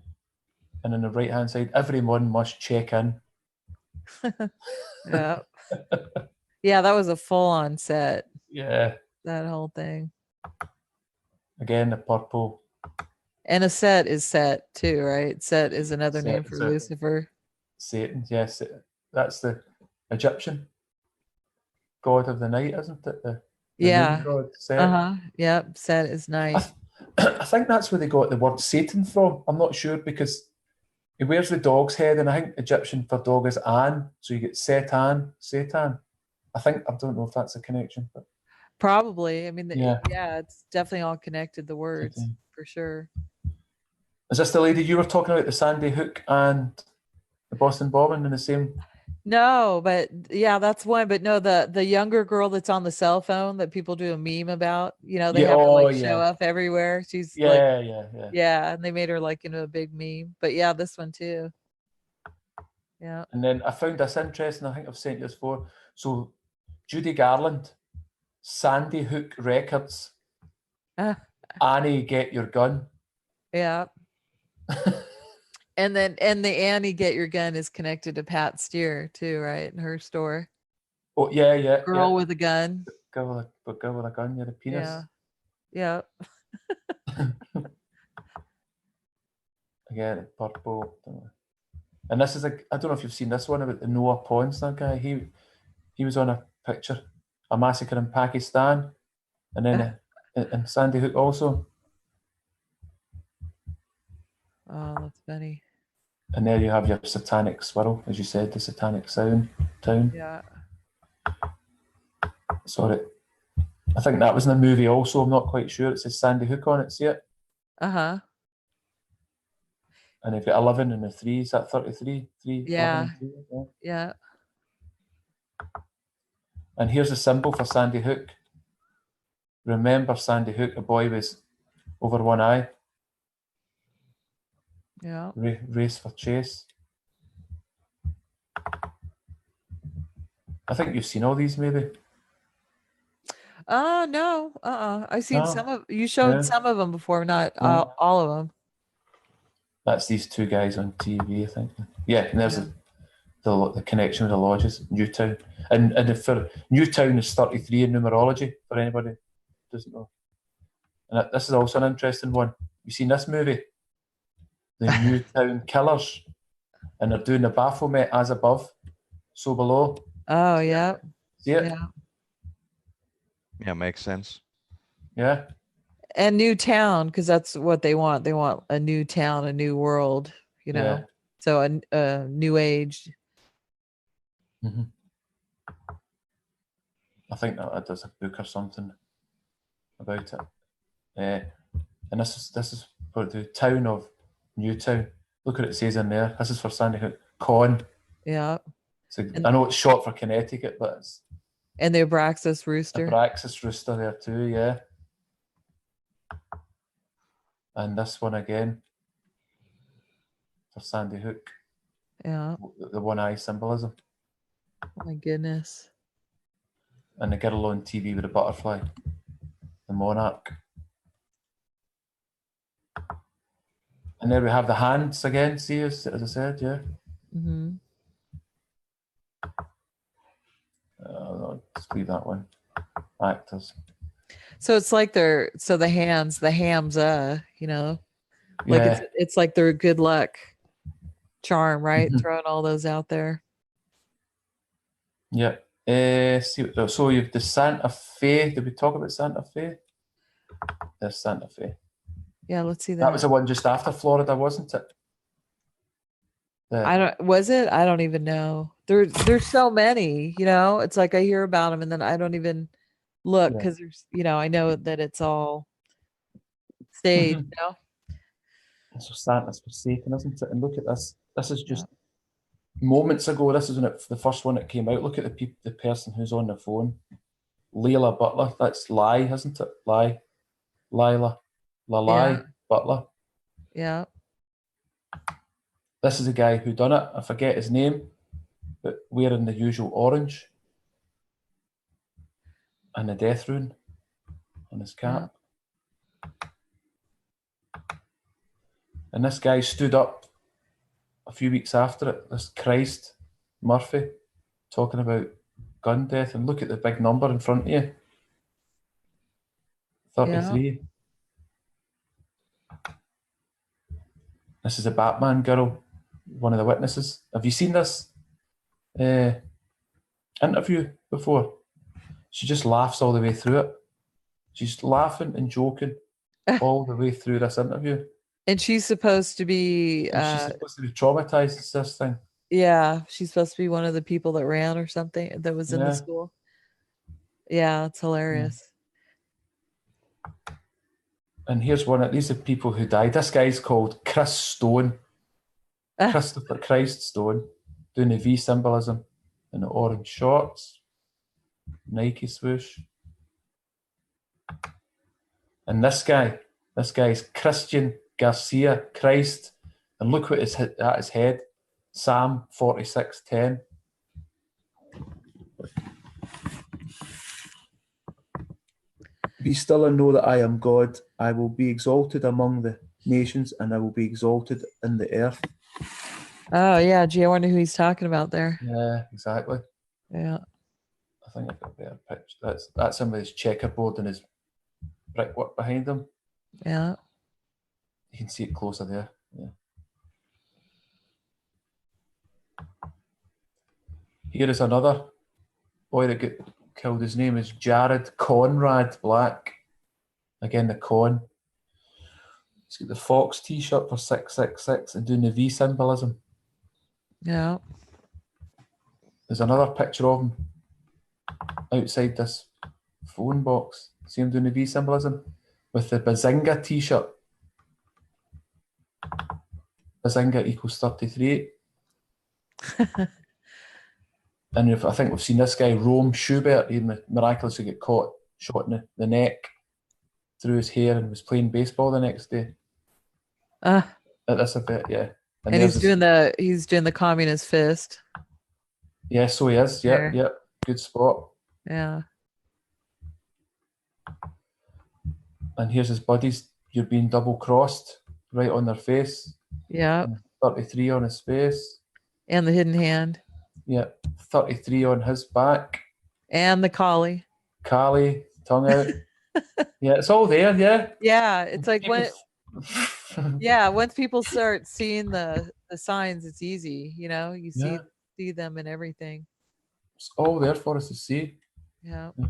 and on the right hand side, everyone must check in. Yeah. Yeah. That was a full on set. Yeah. That whole thing. Again, the purple. And a set is set too, right? Set is another Set, name for set. Lucifer. Satan. Yes, that's the Egyptian god of the night, isn't it? The Yeah. moon god, Set. Uh-huh. Yep. Set is night. I think that's where they got the word Satan from. I'm not sure because he wears the dog's head, and I think Egyptian for dog is An, so you get Satan. I don't know if that's a connection, but Probably. I mean, Yeah. yeah, it's definitely all connected, the words, Satan. for sure. Is this the lady you were talking about, the Sandy Hook and the Boston bombing in the same? No, but yeah, that's one. But no, the younger girl that's on the cell phone that people do a meme about, they Yeah, have her oh, like show yeah. up everywhere. She's like, Yeah. yeah, and they made her like into a big meme. But yeah, this one too. Yeah. And then I found this interesting. I think I've sent you this before. So Judy Garland, Sandy Hook Records, Annie, Get Your Gun. Yeah. And the Annie Get Your Gun is connected to Pat Steer too, right? In her store. Oh yeah. Girl with a gun. Girl with a gun, yeah, the penis. Yeah. Again, purple. And this is I don't know if you've seen this one about the Noah Ponsner guy. He was on a picture, a massacre in Pakistan, and then in Sandy Hook also. Oh, that's funny. And there you have your satanic swirl, as you said, the satanic town. Yeah. Sorry. I think that was in the movie also. I'm not quite sure. It says Sandy Hook on it. See it? Uh-huh. And they've got 11 and the 3. Is that 33? 3, Yeah. 11 and 3, Yeah. And here's the symbol for Sandy Hook. Remember Sandy Hook, a boy was over one eye. Yeah. Race for chase. I think you've seen all these maybe. No. I've seen No. some of you showed Yeah. some of them before, not Yeah. all of them. That's these two guys on TV, I think. Yeah, and there's the connection with the lodges, Newtown. And for Newtown is 33 in numerology, for anybody who doesn't know. And this is also an interesting one. You seen this movie? the Newtown Killers, and they're doing the Baphomet as above, so below. Oh, yeah. See it? Yeah. Yeah, makes sense. Yeah. And new town, because that's what they want. They want a new town, a new world, you know. Yeah. So a new age. Mm-hmm. I think that does a book or something about it. And this is for the town of Newtown. Look what it says in there. This is for Sandy Hook. Con. Yeah. So I know it's short for Connecticut, but it's And the Abraxas a rooster. Braxis rooster there too, yeah. And this one again for Sandy Hook. Yeah. The one eye symbolism. Oh my goodness. And the girl on TV with the butterfly. The monarch. And there we have the hands again, see, as I said, yeah. Mm-hmm. I'll just leave that one. Actors. So it's like the hams, you know, like Yeah. it's like their good luck charm, right? Mhm. Throwing all those out there. Yeah. So you've the Santa Fe. Did we talk about Santa Fe? There's Santa Fe. Yeah, let's see that. That was the one just after Florida, wasn't it? Was it? I don't even know. There's so many, you know. It's like I hear about them and then I don't even look because there's, you know, I know that it's all staged, you know. So Santa's Forsaken, isn't it? And look at this. This is just moments ago. This is when the first one that came out. Look at the person who's on the phone. Layla Butler. That's Lai, isn't it? Lila Butler. Yeah. This is a guy who done it. I forget his name, but wearing the usual orange and the death rune on his cap. Yeah. And this guy stood up a few weeks after it, this Christ Murphy, talking about gun death. And look at the big number in front of you. 33. Yeah. This is a Batman girl, one of the witnesses. Have you seen this interview before? She just laughs all the way through it. She's laughing and joking all the way through this interview. And she's supposed to be she's supposed to be traumatized. It's this thing. Yeah, she's supposed to be one of the people that ran or something that was in the school. Yeah, it's hilarious. And here's one. These are people who died. This guy's called Chris Stone. Christopher Christ Stone, doing the V symbolism in the orange shorts, Nike swoosh. And this guy's Christian Garcia Christ. And look what is at his head. Psalm 46:10. Be still and know that I am God. I will be exalted among the nations and I will be exalted in the earth. Oh, yeah. Gee, I wonder who he's talking about there. Yeah, exactly. Yeah. I think I've got a better picture. That's some of his checkerboard and his brickwork behind him. Yeah. You can see it closer there. Yeah. Here is another boy that got killed. His name is Jared Conrad Black. Again, the con. He's got the Fox t-shirt for 666 and doing the V symbolism. Yeah. There's another picture of him outside this phone box. See him doing the V symbolism with the Bazinga t-shirt. Bazinga equals 33. And I think we've seen this guy, Rome Schubert, he miraculously got caught, shot in the neck, through his hair, and was playing baseball the next day. At this event, yeah. And he's doing the communist fist. Yeah, so he is. Yep, yep. Good spot. Yeah. And here's his buddies. You're being double crossed right on their face. Yeah. 33 on his face. And the hidden hand. Yeah. 33 on his back. And the collie. Tongue out. Yeah, it's all there, yeah. Yeah, it's like Yeah, once people start seeing the signs, it's easy. You know, you Yeah. see them and everything. It's all there for us to see. Yeah. Yeah.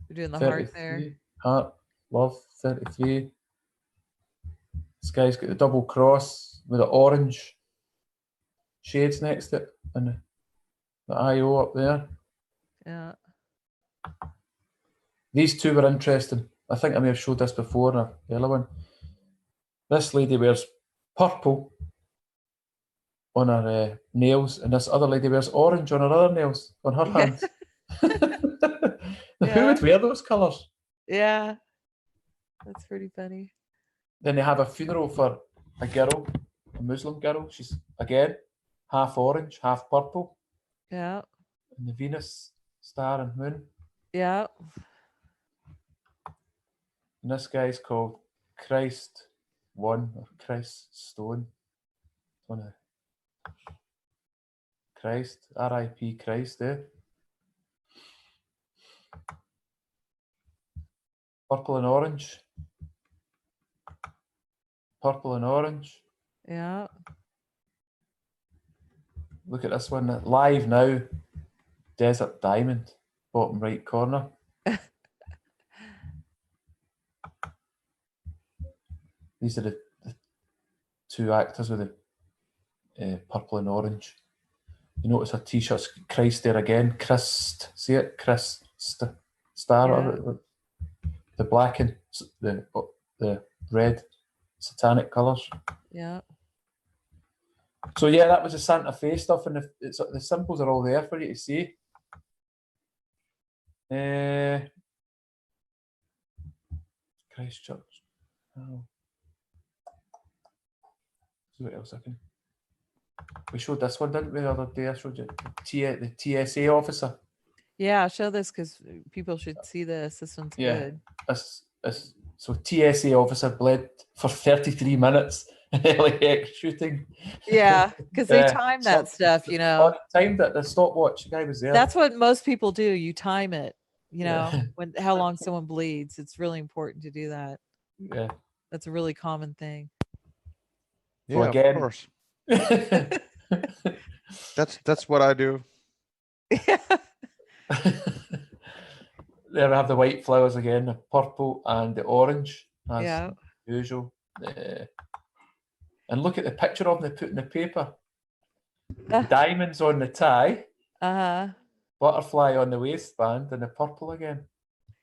We're doing the heart there. 33. Heart. Love. 33. This guy's got the double cross with the orange shades next to it and the IO up there. Yeah. These two were interesting. I think I may have showed this before in a earlier one. This lady wears purple on her nails, and this other lady wears orange on her other nails, on her Yeah. hands. Who Yeah. would wear those colours? Yeah. That's pretty funny. Then they have a funeral for a girl, a Muslim girl. She's, again, half orange, half purple. Yeah. And the Venus star and moon. Yeah. And this guy's called Christ One or Christ Stone. One of Christ, R.I.P. Christ, eh? Purple and orange. Purple and orange. Yeah. Look at this one. Live now. Desert Diamond. Bottom right corner. These are the two actors with the purple and orange. You notice her t-shirt's Christ there again. Christ. See it? Christ. Star. Yeah. The black and the red satanic colours. Yeah. So yeah, that was the Santa Fe stuff, and the symbols are all there for you to see. Christchurch. Oh. See what else I can. We showed this one, didn't we, the other day? I showed you the TSA officer. Yeah, show this because people should see this. This one's good. So TSA officer bled for 33 minutes in LAX shooting. Yeah, because they time that stuff, you know. Timed it. The stopwatch. The guy was there. That's what most people do. You time it, you know, Yeah. how long someone bleeds. It's really important to do that. Yeah. That's a really common thing. Yeah, So again, of course. That's what I do. There we have the white flowers again, the purple and the orange, as Yeah. usual. And look at the picture of them they put in the paper. Diamonds on the tie, butterfly on the waistband, and the purple again.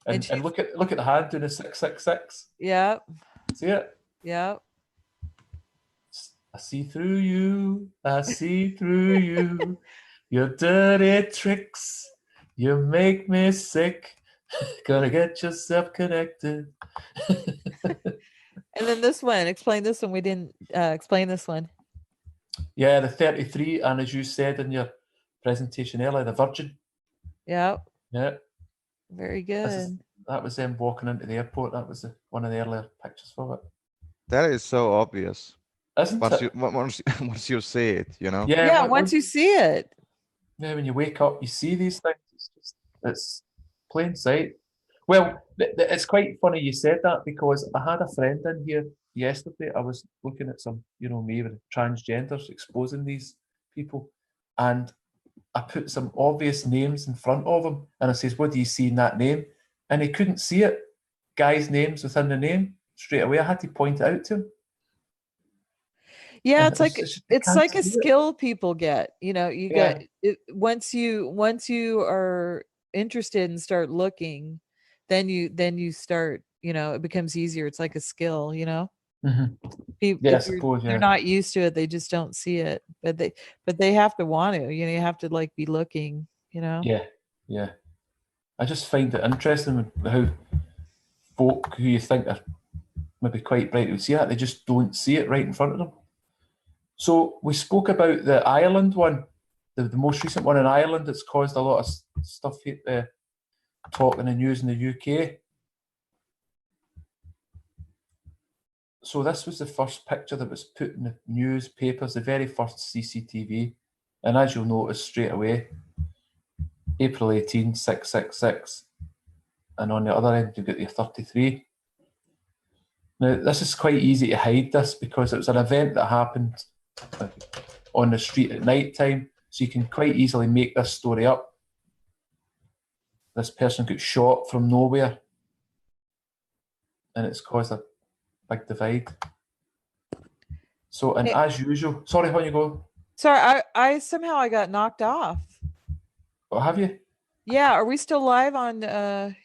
And look at the hand doing the 666. Yeah. See it? Yeah. I see through you. I see through you. Your dirty tricks. You make me sick. Gotta get yourself connected. And then this one, explain this one. We didn't explain this one. Yeah, the 33, and as you said in your presentation earlier, the Virgin. Yeah. Yeah. Very good. That was them walking into the airport. That was one of the earlier pictures for it. That is so obvious. Isn't it? Once you see it, you know? Yeah, once you see it. Yeah, when you wake up, you see these things. It's plain sight. Well, it's quite funny you said that, because I had a friend in here yesterday. I was looking at some, me with transgenders exposing these people, and I put some obvious names in front of him, and I says, "What do you see in that name?" And he couldn't see it. Guys' names within the name straight away. I had to point it out to him. Yeah, And it's like a skill people get. You get it, once you are interested and start looking, then you start, it becomes easier. It's like a skill, Mm-hmm. I suppose they're not used to it, they just don't see it, but they have to want to, you have to like be looking, Yeah. I just find it interesting how folk who you think are maybe quite bright would see that, they just don't see it right in front of them. So we spoke about the Ireland one, the most recent one in Ireland that's caused a lot of stuff, talk in the news in the UK. So this was the first picture that was put in the newspapers, the very first CCTV. And as you'll notice straight away, April 18, 666. And on the other end, you've got your 33. Now, this is quite easy to hide this because it was an event that happened on the street at night time, so you can quite easily make this story up. This person got shot from nowhere, and it's caused a big divide. So, and as usual, sorry, how you go? Sorry, I somehow I got knocked off. Oh, have you? Yeah, are we still live on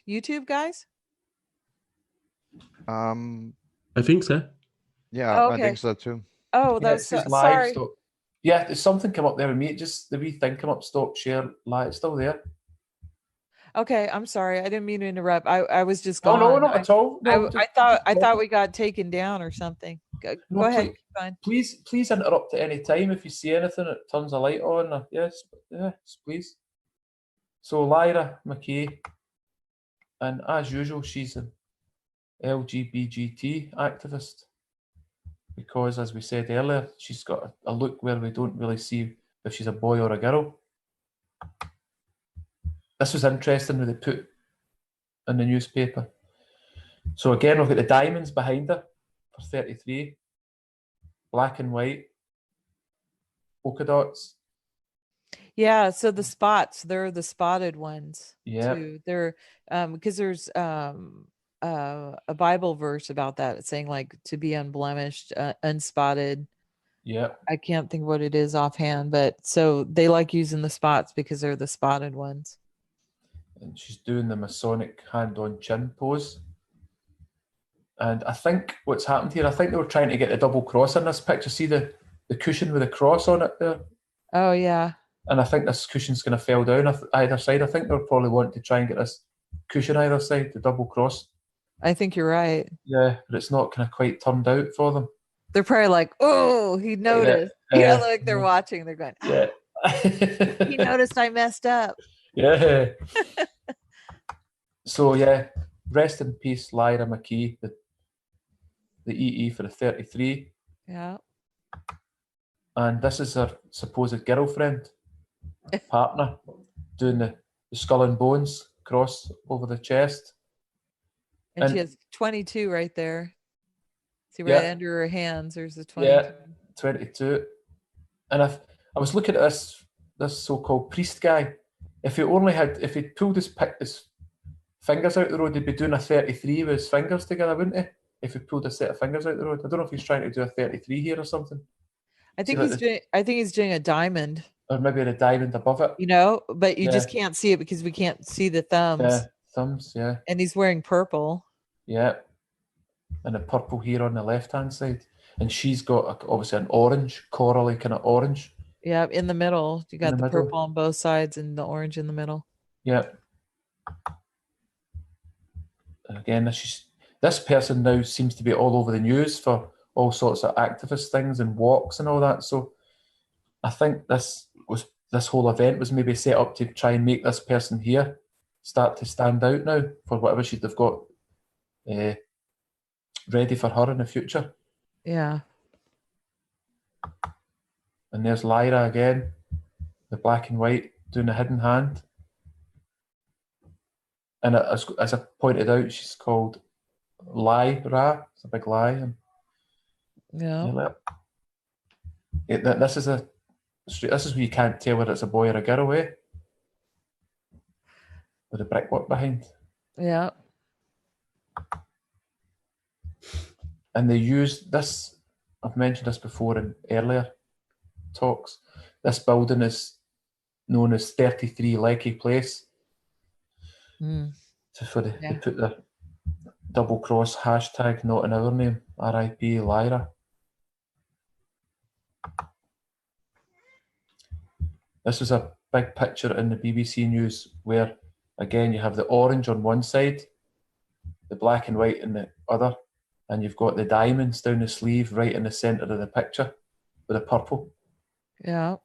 YouTube, guys? I think so. Yeah, Oh, I okay. think so too. Oh, Yeah, that's it says live. sorry. Stop. Yeah, there's something come up there with me. It just the wee thing come up. Stop share live. It's still there. Okay, I'm sorry. I didn't mean to interrupt. I was just No, gone. not at all. No, I thought we got taken down or something. Go ahead. Please, Keep going. please interrupt at any time if you see anything that turns a light on. Yes, please. So Lyra McKay, and as usual, she's an LGBT activist because, as we said earlier, she's got a look where we don't really see if she's a boy or a girl. This was interesting when they put in the newspaper. So again, we've got the diamonds behind her for 33, black and white, polka dots. Yeah, so the spots, they're the spotted ones Yeah. too. They're because there's a Bible verse about that. It's saying like to be unblemished, unspotted. Yeah. I can't think what it is offhand, but so they like using the spots because they're the spotted ones. And she's doing the Masonic hand on chin pose. And I think what's happened here, I think they were trying to get a double cross in this picture. See the cushion with a cross on it there? Oh yeah. And I think this cushion's going to fall down either side. I think they'll probably want to try and get this cushion either side, the double cross. I think you're right. Yeah, but it's not kind of quite turned out for them. They're probably like, oh, he noticed. Yeah, like they're watching. They're going, yeah. He noticed I messed up. Yeah. So yeah, rest in peace, Lyra McKee, the EE for the 33. Yeah. And this is her supposed girlfriend, partner, doing the skull and bones cross over the chest. And she has 22 right there. See right under her hands, there's the 22. Yeah, 22. And I was looking at this so-called priest guy. If he pulled his fingers out the road, he'd be doing a 33 with his fingers together, wouldn't he? If he pulled a set of fingers out the road. I don't know if he's trying to do a 33 here or something. I think he's doing a diamond. Or maybe a diamond above it. You know, but you just can't see it because we can't see the thumbs. Yeah, thumbs, yeah. And he's wearing purple. Yeah. And a purple here on the left-hand side. And she's got obviously an orange, corally kind of orange. Yeah, in the middle. You got the purple on both sides and the orange in the middle. Yeah. And again, this person now seems to be all over the news for all sorts of activist things and walks and all that. So I think this whole event was maybe set up to try and make this person here start to stand out now for whatever they've got ready for her in the future. Yeah. And there's Lyra again, the black and white, doing a hidden hand. And as I pointed out, she's called Lyra. It's a big lie. Yeah. This is where you can't tell whether it's a boy or a girl, eh? With the brickwork behind. Yeah. And they use this, I've mentioned this before in earlier talks. This building is known as 33 Lecky Place. They put the double cross hashtag not in our name, RIP Lyra. This was a big picture in the BBC News where, again, you have the orange on one side, the black and white in the other, and you've got the diamonds down the sleeve right in the centre of the picture with the purple. Yeah.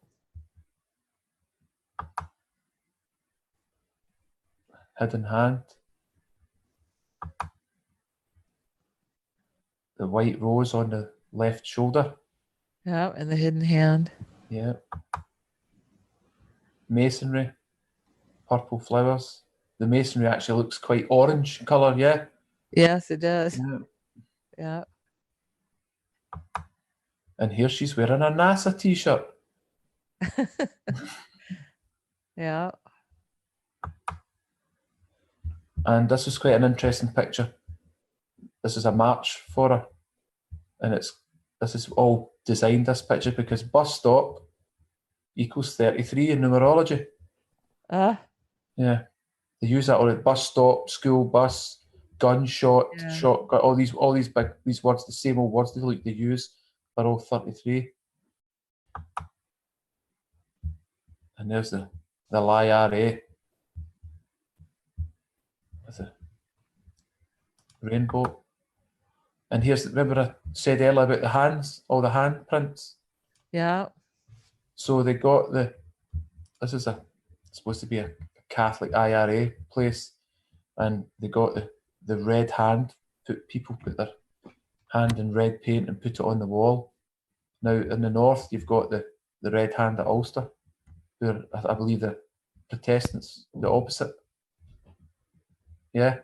Hidden hand. The white rose on the left shoulder. Yeah, and the hidden hand. Yeah. Masonry. Purple flowers. The masonry actually looks quite orange colour, yeah? Yes, it does. Yeah. Yeah. And here she's wearing a NASA t-shirt. Yeah. And this is quite an interesting picture. This is a march for her. And this is all designed, this picture, because bus stop equals 33 in numerology. Yeah. They use that on it. Bus stop, school bus, gunshot, Yeah. shotgun, all these words, the same old words they use are all 33. And there's the Lyra with the rainbow. And here's, remember I said earlier about the hands, all the hand prints. Yeah. So they got this is supposed to be a Catholic IRA place, and they got the red hand. People put their hand in red paint and put it on the wall. Now in the north, you've got the red hand at Ulster, where I believe the Protestants, the opposite. Yeah.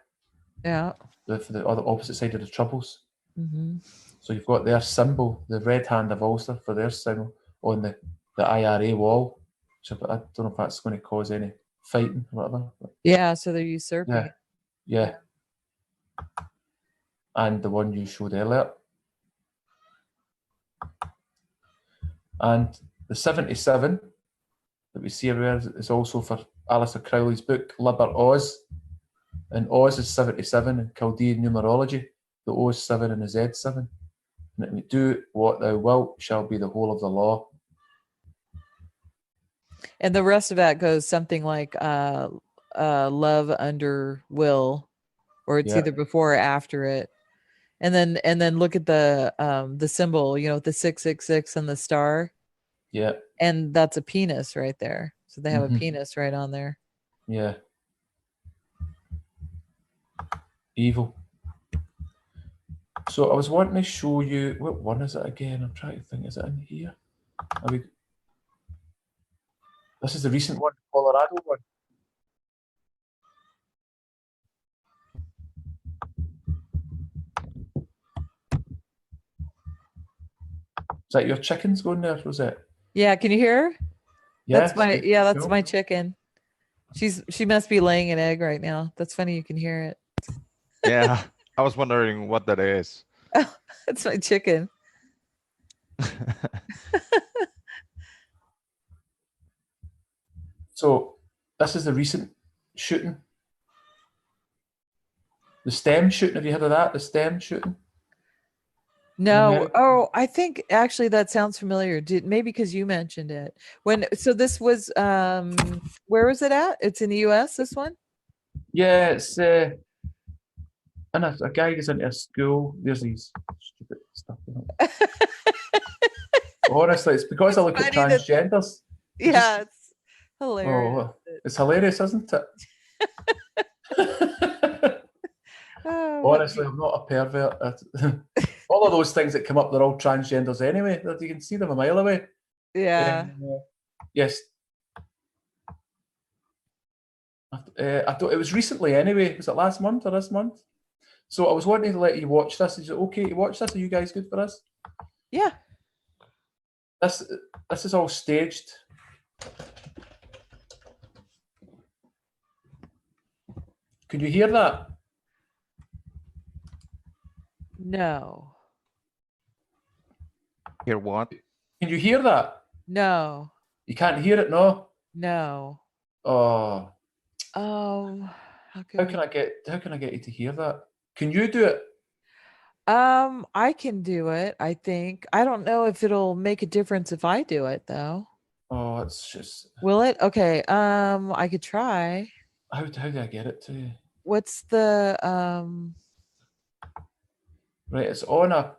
Yeah. For the other opposite side of the Troubles. Mm-hmm. So you've got their symbol, the red hand of Ulster, for their symbol on the IRA wall. Which I don't know if that's going to cause any fighting or whatever. Yeah. So they're usurping. Yeah. And the one you showed earlier. And the 77 that we see everywhere is also for Alistair Crowley's book, Liber Oz. And Oz is 77 in Chaldean numerology. The O is 7 and the Z 7. And do what thou wilt shall be the whole of the law. And the rest of that goes something like love under will, or it's either before or after it. And then look at the symbol, the 666 and the star. Yeah. And that's a penis right there. So they have a penis right on there. Yeah. Evil. So I was wanting to show you, what one is it again? I'm trying to think, is it in here? This is the recent one, Colorado one. Is that your chickens going there, was it? Yeah, can you hear her? Yeah, that's my chicken. She must be laying an egg right now. That's funny, you can hear it. Yeah, I was wondering what that is. Oh, that's my chicken. So this is the recent shooting. The STEM shooting, have you heard of that? The STEM shooting? No. Oh, I think actually that sounds familiar. Maybe because you mentioned it. So this was where was it at? It's in the US, this one? Yeah, it's and a guy goes into a school. There's these stupid stuff. Honestly, it's because I look at transgenders. Yeah, it's hilarious. Oh, it's hilarious, isn't it? Honestly, I'm not a pervert. All of those things that come up, they're all transgenders anyway. You can see them a mile away. Yeah. Yes. I thought it was recently anyway. Was it last month or this month? So I was wanting to let you watch this. Is it okay to watch this? Are you guys good for this? Yeah. This is all staged. Can you hear that? No. Hear what? Can you hear that? No. You can't hear it, no? No. Oh. How can I get you to hear that? Can you do it? I can do it, I think. I don't know if it'll make a difference if I do it though. Oh, it's just. Will it? Okay. I could try. How do I get it to you? What's the Right, it's on a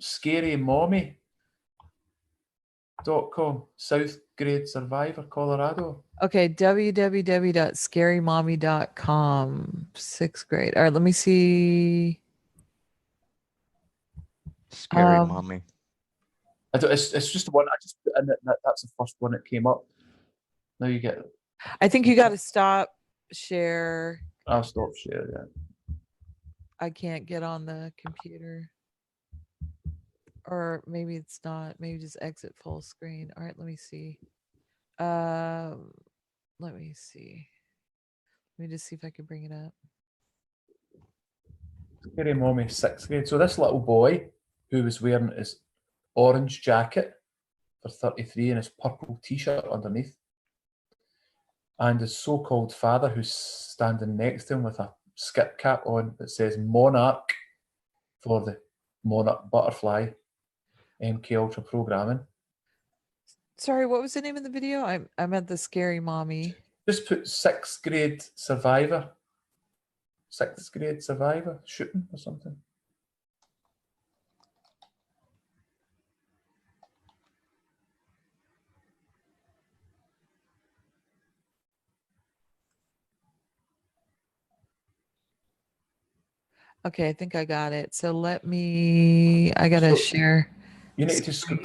scarymommy.com, South Grade Survivor, Colorado. Okay, www.scarymommy.com, 6th grade. All right, let me see. Scary mommy. It's just the one I just put in it. That's the first one that came up. Now you get. I think you got to stop share. I'll stop share. Yeah. I can't get on the computer. Or maybe it's not. Maybe just exit full screen. All right, let me see. Let me see. Let me just see if I can bring it up. Scary Mommy, 6th grade. So this little boy who was wearing his orange jacket for 33 and his purple t-shirt underneath, and his so-called father who's standing next to him with a skip cap on that says Monarch for the Monarch Butterfly MK Ultra programming. Sorry, what was the name of the video? I'm at the Scary Mommy. Just put 6th grade survivor. 6th grade survivor shooting or something. Okay, I think I got it. So I gotta share. You need to scroll.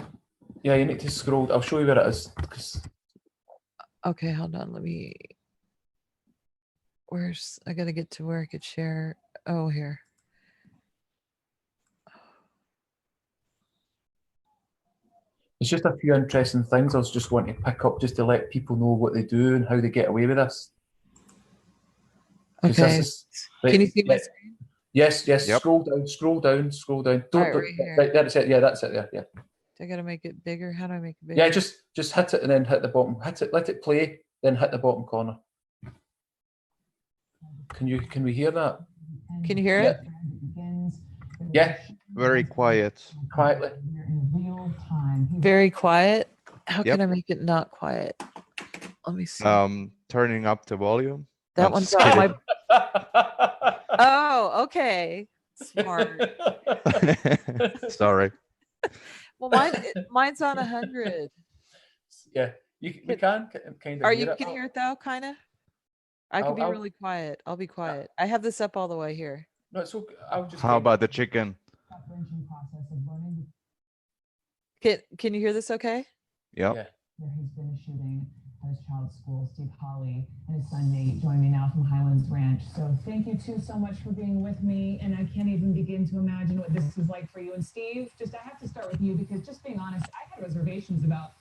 Yeah, you need to scroll. I'll show you where it is. Okay, hold on. I gotta get to where I could share. Oh, here. It's just a few interesting things I was just wanting to pick up just to let people know what they do and how they get away with this. Okay. Right, can you see my screen? Yes. Yep. Scroll down. Right here. Right, that's it. Yeah, that's it. Yeah. I gotta make it bigger. How do I make it bigger? Yeah, just hit it and then hit the bottom. Hit it, let it play, then hit the bottom corner. Can we hear that? Can you hear it? Yeah. Very quiet. Quietly. Very quiet. How Yep. can I make it not quiet? Let me see. Turning up the volume. That I'm one's just on kidding. my. Oh, okay. Smart. Sorry. Well, mine's on 100. Yeah, we can kind of Are hear you it. can hear it though, kind of? I can be I'll- really quiet. I'll be quiet. I have this up all the way here. No, it's okay. I'll just. How about the chicken? Can you hear this okay? Yep. Yeah. There has been a shooting at his child's school. Steve Holly and his son Nate join me now from Highlands Ranch. So thank you two so much for being with me. And I can't even begin to imagine what this is like for you. And Steve, I have to start with you because just being honest, I had reservations about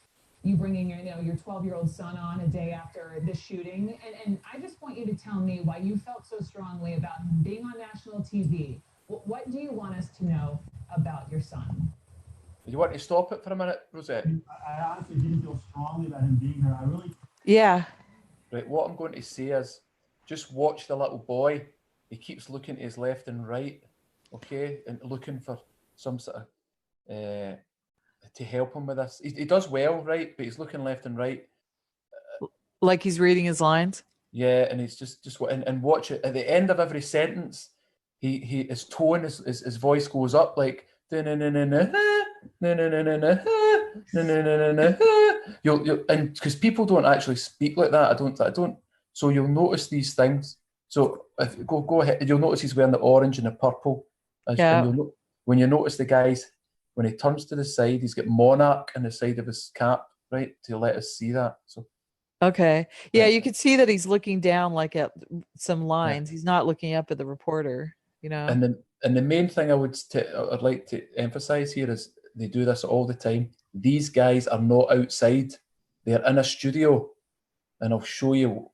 you bringing your 12-year-old son on a day after this shooting. And I just want you to tell me why you felt so strongly about him being on national TV. What do you want us to know about your son? You want to stop it for a minute, Rosette? I honestly didn't feel strongly about him being here. I really. Yeah. Right, what I'm going to say is just watch the little boy. He keeps looking to his left and right, okay, and looking for some sort of to help him with this. He does well, right, but he's looking left and right. Like he's reading his lines? Yeah, and he's just and watch it. At the end of every sentence, his tone, his voice goes up like you'll and because people don't actually speak like that. I don't. So you'll notice these things. So if go ahead, you'll notice he's wearing the orange and the purple. Yeah. And when you notice the guys, when he turns to the side, he's got Monarch on the side of his cap, right, to let us see that. So okay. Yeah, right. you can see that he's looking down like at some lines. Yeah. He's not looking up at the reporter, you know. And the main thing I'd like to emphasize here is they do this all the time. These guys are not outside; they're in a studio, and I'll show you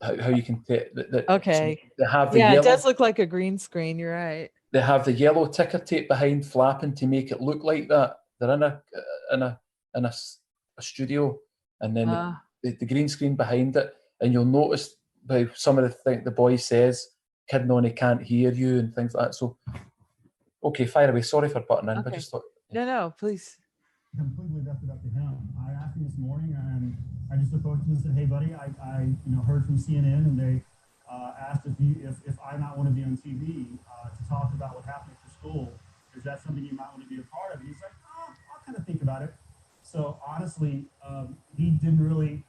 how you can take. Okay. So they have the yellow, it does look like a green screen. You're right. They have the yellow ticker tape behind flapping to make it look like that. They're in a studio, and then the green screen behind it, and you'll notice by some of the things the boy says, "Kid, no, he can't hear you," and things like that. So, okay, fire away. Sorry for butting in. Okay. I just thought. No, please. Completely left it up to him. I asked him this morning, and I just approached him and said, "Hey, buddy, I heard from CNN, and they asked if I might want to be on TV to talk about what happened at your school. Is that something you might want to be a part of?" And he's like, "Oh, I'll kind of think about it." So honestly, he didn't really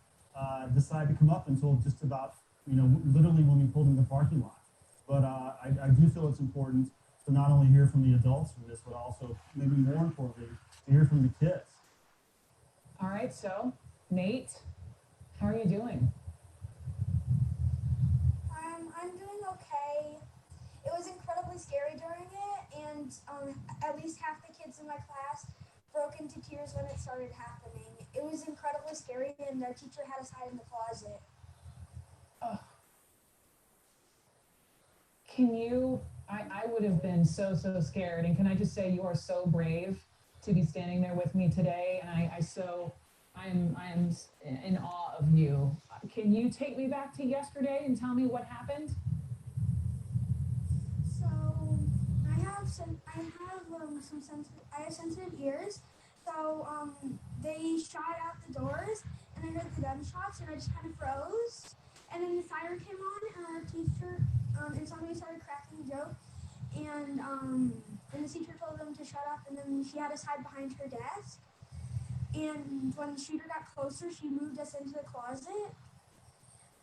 decide to come up until just about literally when we pulled in the parking lot. But I do feel it's important to not only hear from the adults from this, but also maybe more importantly, to hear from the kids. All right, so Nate, how are you doing? I'm doing okay. It was incredibly scary during it, and at least half the kids in my class broke into tears when it started happening. It was incredibly scary, and our teacher had us hide in the closet. Can you, I would have been so scared. And can I just say, you are so brave to be standing there with me today. And I am in awe of you. Can you take me back to yesterday and tell me what happened? So I have sensitive ears. So they shot out the doors, and I heard the gunshots, and I just kind of froze. And then the fire came on, and our teacher and somebody started cracking jokes, and the teacher told them to shut up, and then she had us hide behind her desk. And when the shooter got closer, she moved us into the closet.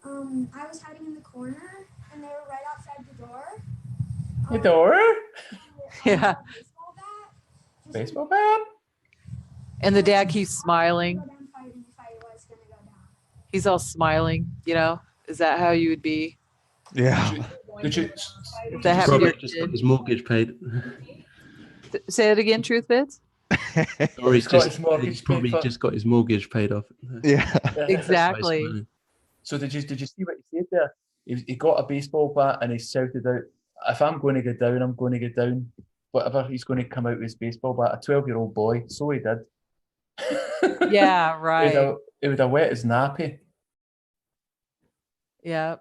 I was hiding in the corner, and they were right outside the door. The door? Yeah. Baseball bat. Baseball bat? And the dad keeps smiling. Go down fighting if I was gonna go down. He's all smiling, you know? Is that how you would be? Yeah. Did you, If that happened to Probably your just kid? got his mortgage paid. Say it again, Truth Bits? Or he's got his mortgage he's probably paid for- just got his mortgage paid off. Yeah. Exactly. So did you see what he said there? He got a baseball bat and he shouted out, "If I'm going to go down, I'm going to go down." Whatever, he's going to come out with his baseball bat. A 12-year-old boy, so he did. Yeah, right. He would have wet his nappy. Yeah.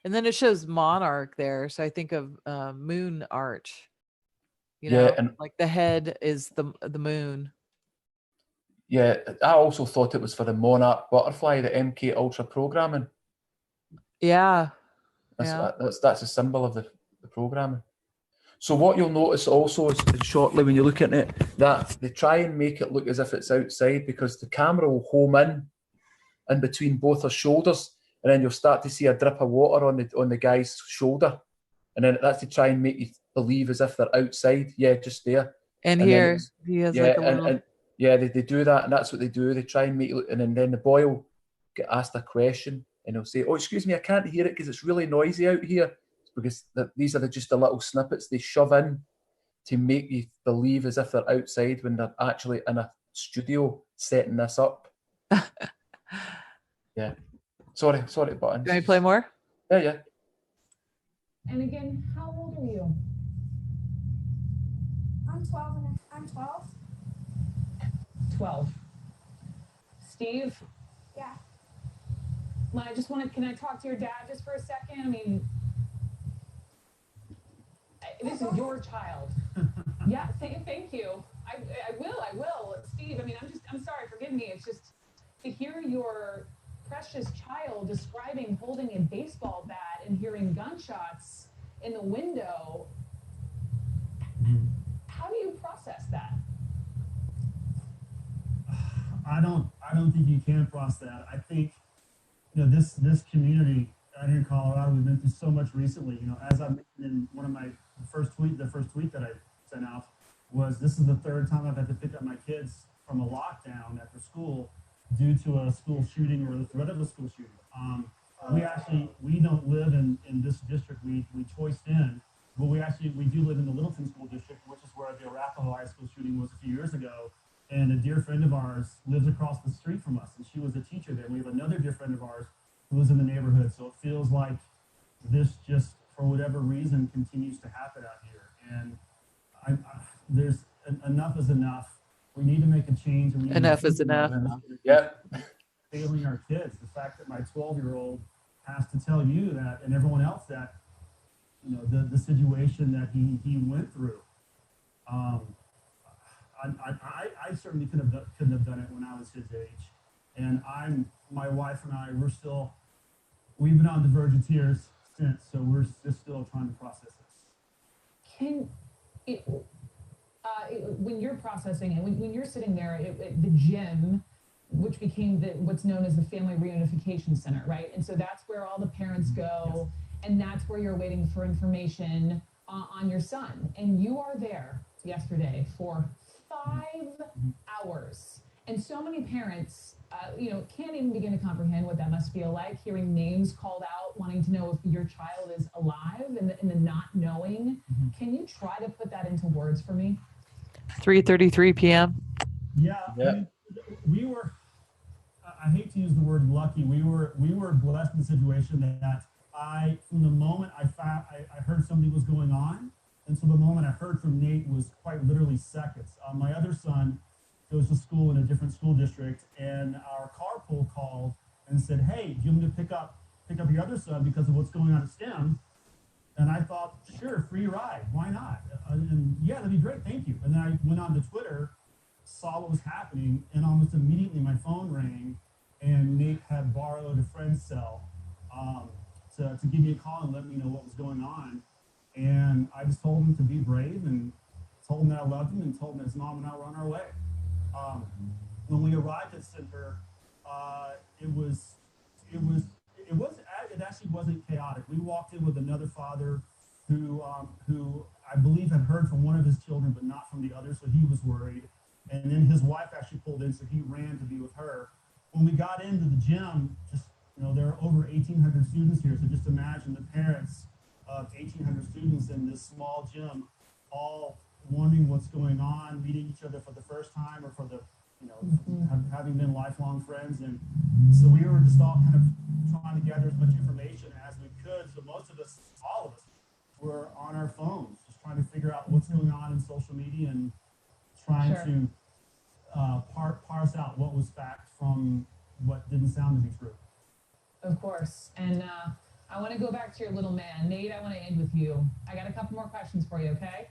And then it shows monarch there. So I think of moon arch. You know, Yeah, and like the head is the moon. yeah, I also thought it was for the monarch butterfly, the MK Ultra programming. Yeah. That's a symbol of the programming. So what you'll notice also is shortly when you look at it, that they try and make it look as if it's outside because the camera will home in between both her shoulders, and then you'll start to see a drip of water on the guy's shoulder, and then that's to try and make you believe as if they're outside. Yeah, just there. And then here it's- he has yeah, like a little. and yeah, they do that, and that's what they do. They try and make you look, and then the boy will get asked a question, and he'll say, "Oh, excuse me, I can't hear it because it's really noisy out here." It's because these are just the little snippets they shove in to make you believe as if they're outside when they're actually in a studio setting this up. Yeah. Sorry, buttons. Can I play more? Yeah. And again, how old are you? I'm 12 and I'm 12. 12. Steve? Yeah. I just want to, can I talk to your dad just for a second? I mean, this is your child. Yeah, thank you. I will. Steve, I mean, I'm sorry, forgive me. It's just to hear your precious child describing holding a baseball bat and hearing gunshots in the window. How do you process that? I don't think you can process that. I think, this community out here in Colorado, we've been through so much recently. As I mentioned in one of my the first tweet that I sent out was, this is the third time I've had to pick up my kids from a lockdown after school due to a school shooting or the threat of a school shooting. We don't live in this district. We choiced in, but we do live in the Littleton School District, which is where the Arapahoe High School shooting was a few years ago. And a dear friend of ours lives across the street from us, and she was a teacher there. We have another dear friend of ours who lives in the neighborhood. So it feels like this just, for whatever reason, continues to happen out here. And there's enough is enough. We need to make a change. And we need Enough to is enough. Yeah. Failing our kids. The fact that my 12-year-old has to tell you that, and everyone else, that the situation that he went through. I certainly couldn't have done it when I was his age. And my wife and I, we've been on the verge of tears since, so we're just still trying to process this. When you're processing it, when you're sitting there at the gym, which became what's known as the Family Reunification Center, right? And so that's where all the parents go, and that's where you're waiting for information on your son. And you are there yesterday for 5 hours. And so many parents, can't even begin to comprehend what that must feel like, hearing names called out, wanting to know if your child is alive, and the not knowing. Can you try to put that into words for me? 3:33 p.m. Yeah, Yeah. I mean, we were. I hate to use the word lucky. We were blessed in the situation that from the moment I heard something was going on, and so the moment I heard from Nate was quite literally seconds. My other son goes to school in a different school district, and our carpool called and said, "Hey, do you want me to pick up your other son because of what's going on at STEM?" And I thought, sure, free ride, why not? And yeah, that'd be great, thank you. And then I went on to Twitter, saw what was happening, and almost immediately my phone rang, and Nate had borrowed a friend's cell to give me a call and let me know what was going on. And I just told him to be brave and told him that I loved him and told him that his mom and I were on our way. When we arrived at center, it was it was it actually wasn't chaotic. We walked in with another father who I believe had heard from one of his children, but not from the other, so he was worried. And then his wife actually pulled in, so he ran to be with her. When we got into the gym, just there are over 1,800 students here, so just imagine the parents of 1,800 students in this small gym, all wondering what's going on, meeting each other for the first time or for the having been lifelong friends. And so we were just all kind of trying to gather as much information as we could. So most of us, all of us, were on our phones, just trying to figure out what's going on in social media and trying to parse out what was fact from what didn't sound to be true. Of course. And I want to go back to your little man. Nate, I want to end with you. I got a couple more questions for you, okay?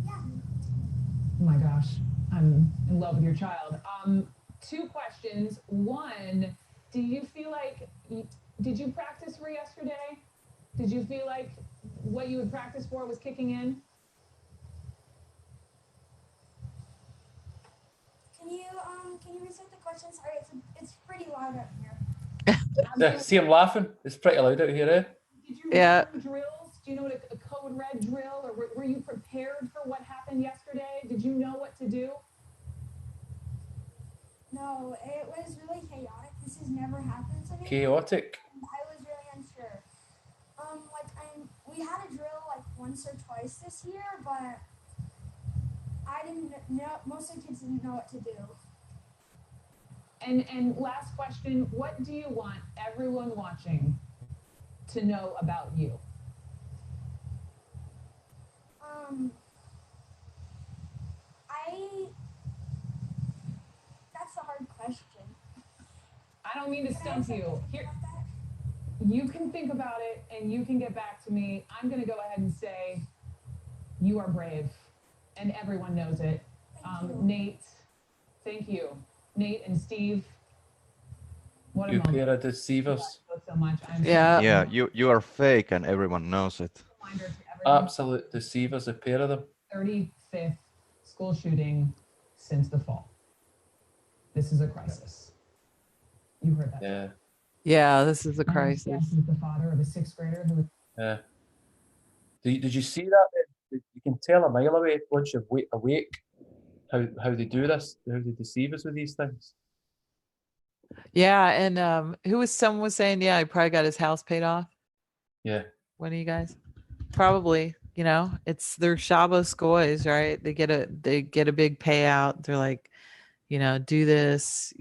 Yeah. Oh my gosh, I'm in love with your child. 2 questions. One, do you feel like, did you practice for yesterday? Did you feel like what you had practiced for was kicking in? Can you reset the question? Sorry, it's pretty loud up here. Yeah, see him laughing? It's pretty loud out here, eh? Did you Yeah. learn drills? Do you know what a code red drill, or were you prepared for what happened yesterday? Did you know what to do? No, it was really chaotic. This has never happened to me. Chaotic. I was really unsure. We had a drill like once or twice this year, but I didn't know. Most of the kids didn't know what to do. And last question, what do you want everyone watching to know about you? That's a hard question. I don't mean to Can I stump have you. time to think Here, about that? you can think about it and you can get back to me. I'm going to go ahead and say you are brave, and everyone knows it. Thank you. Nate, thank you. Nate and Steve, what a You moment. pair of deceivers. Both so much. I'm Yeah. Yeah, you are fake and everyone knows it. reminder to everyone. Absolute deceivers, a pair of them. 35th school shooting since the fall. This is a crisis. You heard that. Yeah. Yeah, this is a My next crisis. guest is the father of a 6th grader who was Yeah. Did you see that? You can tell a mile away once you're awake how they do this, how they deceive us with these things. Yeah, and someone was saying, yeah, he probably got his house paid off. Yeah. One of you guys? Probably, it's their Shabbos goys, right? They get a big payout. They're like, do this,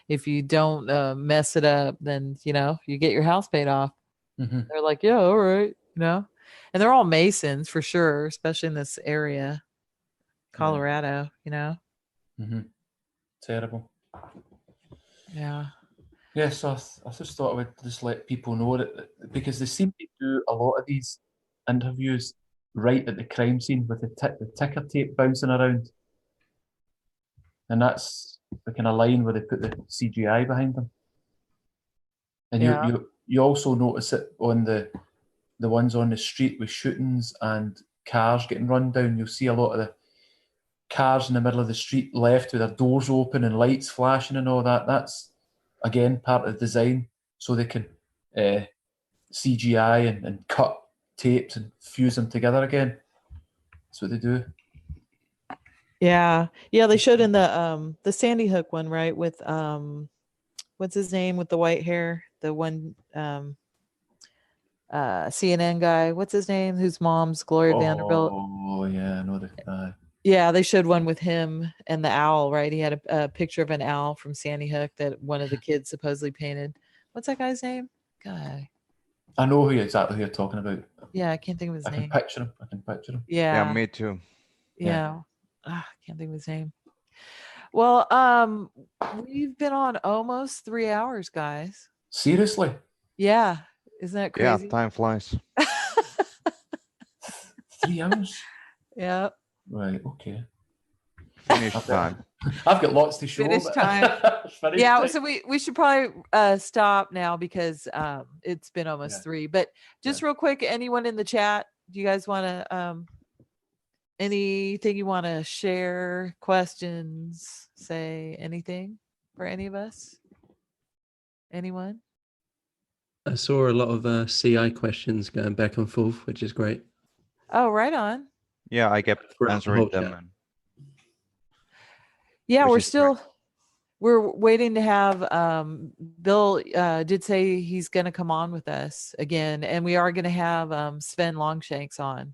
if you don't mess it up, then you get your house paid off. Mm-hmm. They're like, yeah, all right, and they're all Masons for sure, especially in this area, Colorado, Mm-hmm. Terrible. Yeah. Yeah, so I just thought I would just let people know that, because they seem to do a lot of these interviews right at the crime scene with the ticker tape bouncing around. And that's the kind of line where they put the CGI behind them. And Yeah. you also notice it on the ones on the street with shootings and cars getting run down. You'll see a lot of the cars in the middle of the street left with their doors open and lights flashing and all that. That's, again, part of the design, so they can CGI and cut tapes and fuse them together again. That's what they do. Yeah. Yeah, they showed in the Sandy Hook one, right? With what's his name with the white hair? The one CNN guy. What's his name? Whose mom's Gloria Vanderbilt. Oh yeah, I know the guy. Yeah, they showed one with him and the owl, right? He had a picture of an owl from Sandy Hook that one of the kids supposedly painted. What's that guy's name? Guy. I know exactly who you're talking about. Yeah, I can't think of his I can name. picture him. I can picture him. Yeah, Yeah. me too. Yeah. Can't think of his name. Well, we've been on almost 3 hours, guys. Seriously? Yeah. Isn't that Yeah, crazy? time flies. 3 hours? Yeah. Right, okay. Finish time. I've got lots to show. Finish but- time. Finish Yeah, time. so we should probably stop now because it's been almost Yeah. 3. But just real quick, anyone in the chat, do you guys want to anything you want to share, questions, say anything for any of us? Anyone? I saw a lot of CI questions going back and forth, which is great. Oh, right on. Yeah, I kept Throughout the answering whole them. chat. And Yeah, Which we're is great. still we're waiting to have Bill did say he's going to come on with us again, and we are going to have Sven Longshanks on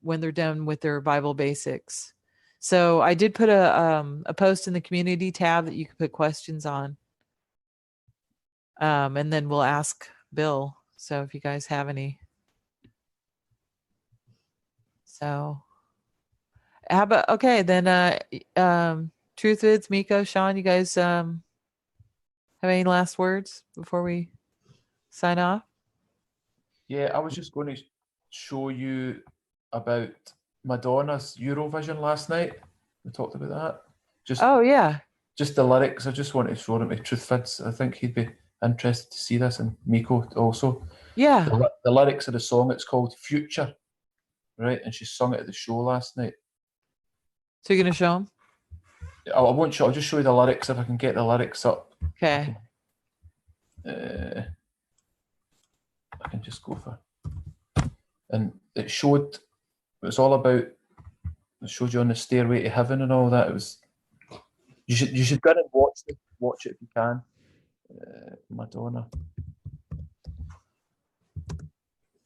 when they're done with their Bible basics. So I did put a post in the community tab that you could put questions on, and then we'll ask Bill. So if you guys have any, so how about okay then? Truth is, Miko, Sean, you guys have any last words before we sign off? Yeah, I was just going to show you about Madonna's Eurovision last night. We talked about that. Just Oh yeah, just the lyrics. I just wanted to show them to Truthfits. I think he'd be interested to see this, and Miko also. yeah. The lyrics of the song, it's called Future, right? And she sung it at the show last night. So you're gonna show them? I won't show. I'll just show you the lyrics if I can get the lyrics up. Okay. I can just go for. And it showed. It was all about. It showed you on the stairway to heaven and all that. It was. You should go and watch it. Watch it if you can. Madonna.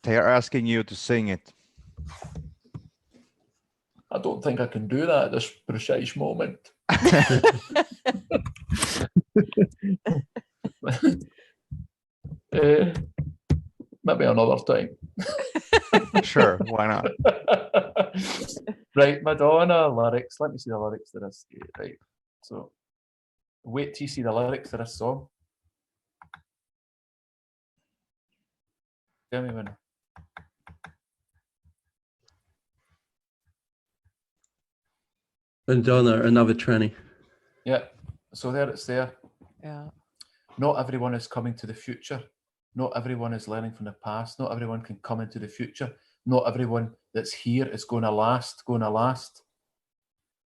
They are asking you to sing it. I don't think I can do that at this precise moment. Maybe another time. Sure, why not? Right, Madonna lyrics. Let me see the lyrics to this. Right. So wait till you see the lyrics to this song. Tell me when. Madonna, another tranny. Yeah. So there it's there. Yeah. Not everyone is coming to the future. Not everyone is learning from the past. Not everyone can come into the future. Not everyone that's here is going to last.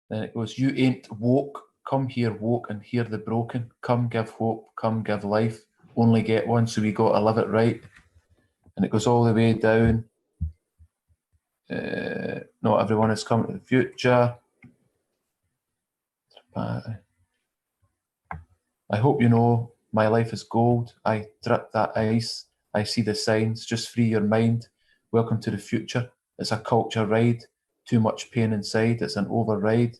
Then it goes, you ain't woke. Come here, woke, and hear the broken. Come give hope. Come give life. Only get one, so we got to live it right. And it goes all the way down. Not everyone is coming to the future. I hope you know my life is gold. I drip that ice. I see the signs. Just free your mind. Welcome to the future. It's a culture ride. Too much pain inside. It's an override.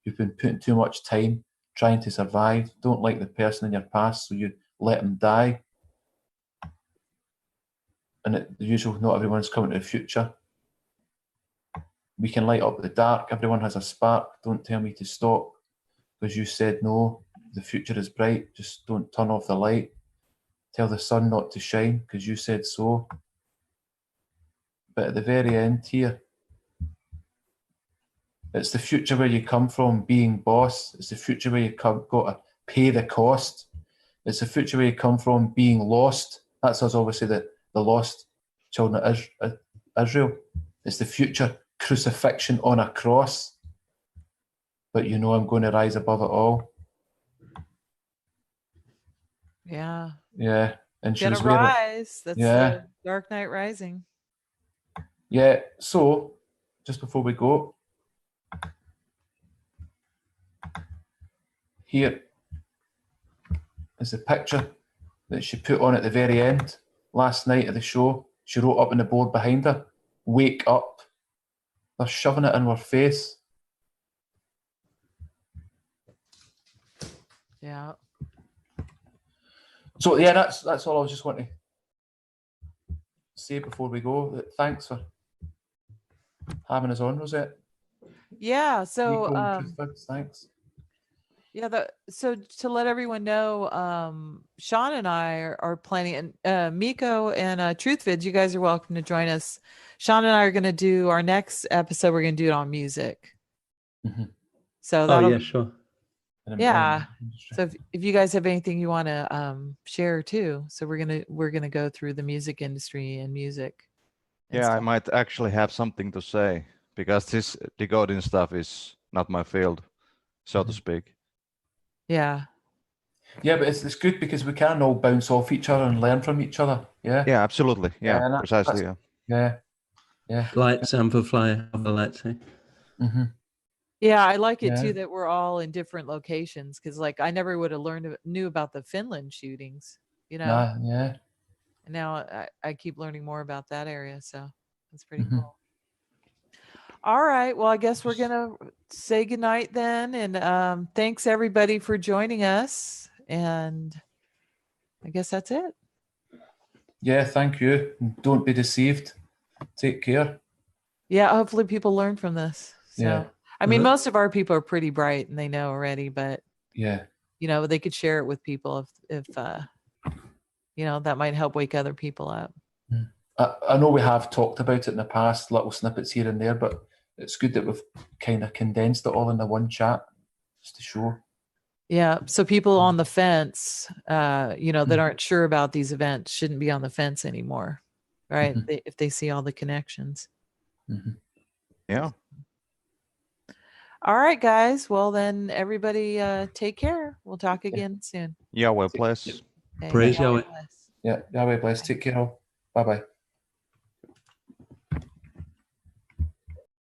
You've been putting too much time trying to survive. Don't like the person in your past, so you let them die. And the usual, not everyone's coming to the future. We can light up the dark. Everyone has a spark. Don't tell me to stop because you said no. The future is bright. Just don't turn off the light. Tell the sun not to shine because you said so. But at the very end here, it's the future where you come from being boss. It's the future where you got to pay the cost. It's the future where you come from being lost. That's us, obviously, the lost children of Israel. It's the future crucifixion on a cross. But you know I'm going to rise above it all. Yeah. Yeah. And she Gonna was wearing. rise. That's Yeah. Dark Knight Rising. Yeah. So, just before we go, here is the picture that she put on at the very end. last night at the show, she wrote up on the board behind her, "Wake up." They're shoving it in her face. Yeah. So yeah, that's all I was just wanting to say before we go. Thanks for having us on, Rosette. Yeah. So Nico and Truth Vids, thanks. yeah, so to let everyone know, Sean and I are planning, and Miko and Truth Vids, you guys are welcome to join us. Sean and I are going to do our next episode. We're going to do it on music. So Oh that'll yeah, sure. yeah. So if you guys have anything you want to share too, so we're gonna go through the music industry and music. And Yeah, I stuff. might actually have something to say because this decoding stuff is not my field, so to speak. Yeah. Yeah, but it's good because we can all bounce off each other and learn from each other. Yeah. Yeah, absolutely. Yeah, and precisely. Yeah. Yeah. Lights amplify other lights. Eh? Mm-hmm. Yeah, I like it Yeah. too that we're all in different locations because, like, I never would have knew about the Finland shootings, you know. Nah, yeah. And now I keep learning more about that area, so that's pretty Mhm. cool. All right, well, I guess we're gonna say goodnight then, and thanks everybody for joining us, and I guess that's it. Yeah, thank you. Don't be deceived. Take care. Yeah, hopefully people learn from this. So, Yeah. I mean, Mhm. most of our people are pretty bright and they know already, but Yeah. you know, they could share it with people if you know, that might help wake other people up. I know we have talked about it in the past, little snippets here and there, but it's good that we've kind of condensed it all into one chat just to show. Yeah. So people on the fence, you know, that aren't sure about these events shouldn't be on the fence anymore, right? If they see all the connections. Yeah. All right, guys. Well, then everybody take care. We'll talk again soon. Yahweh bless. Okay, Praise Yahweh Yahweh. bless. Yeah, Yahweh bless. Take care all. Bye-bye.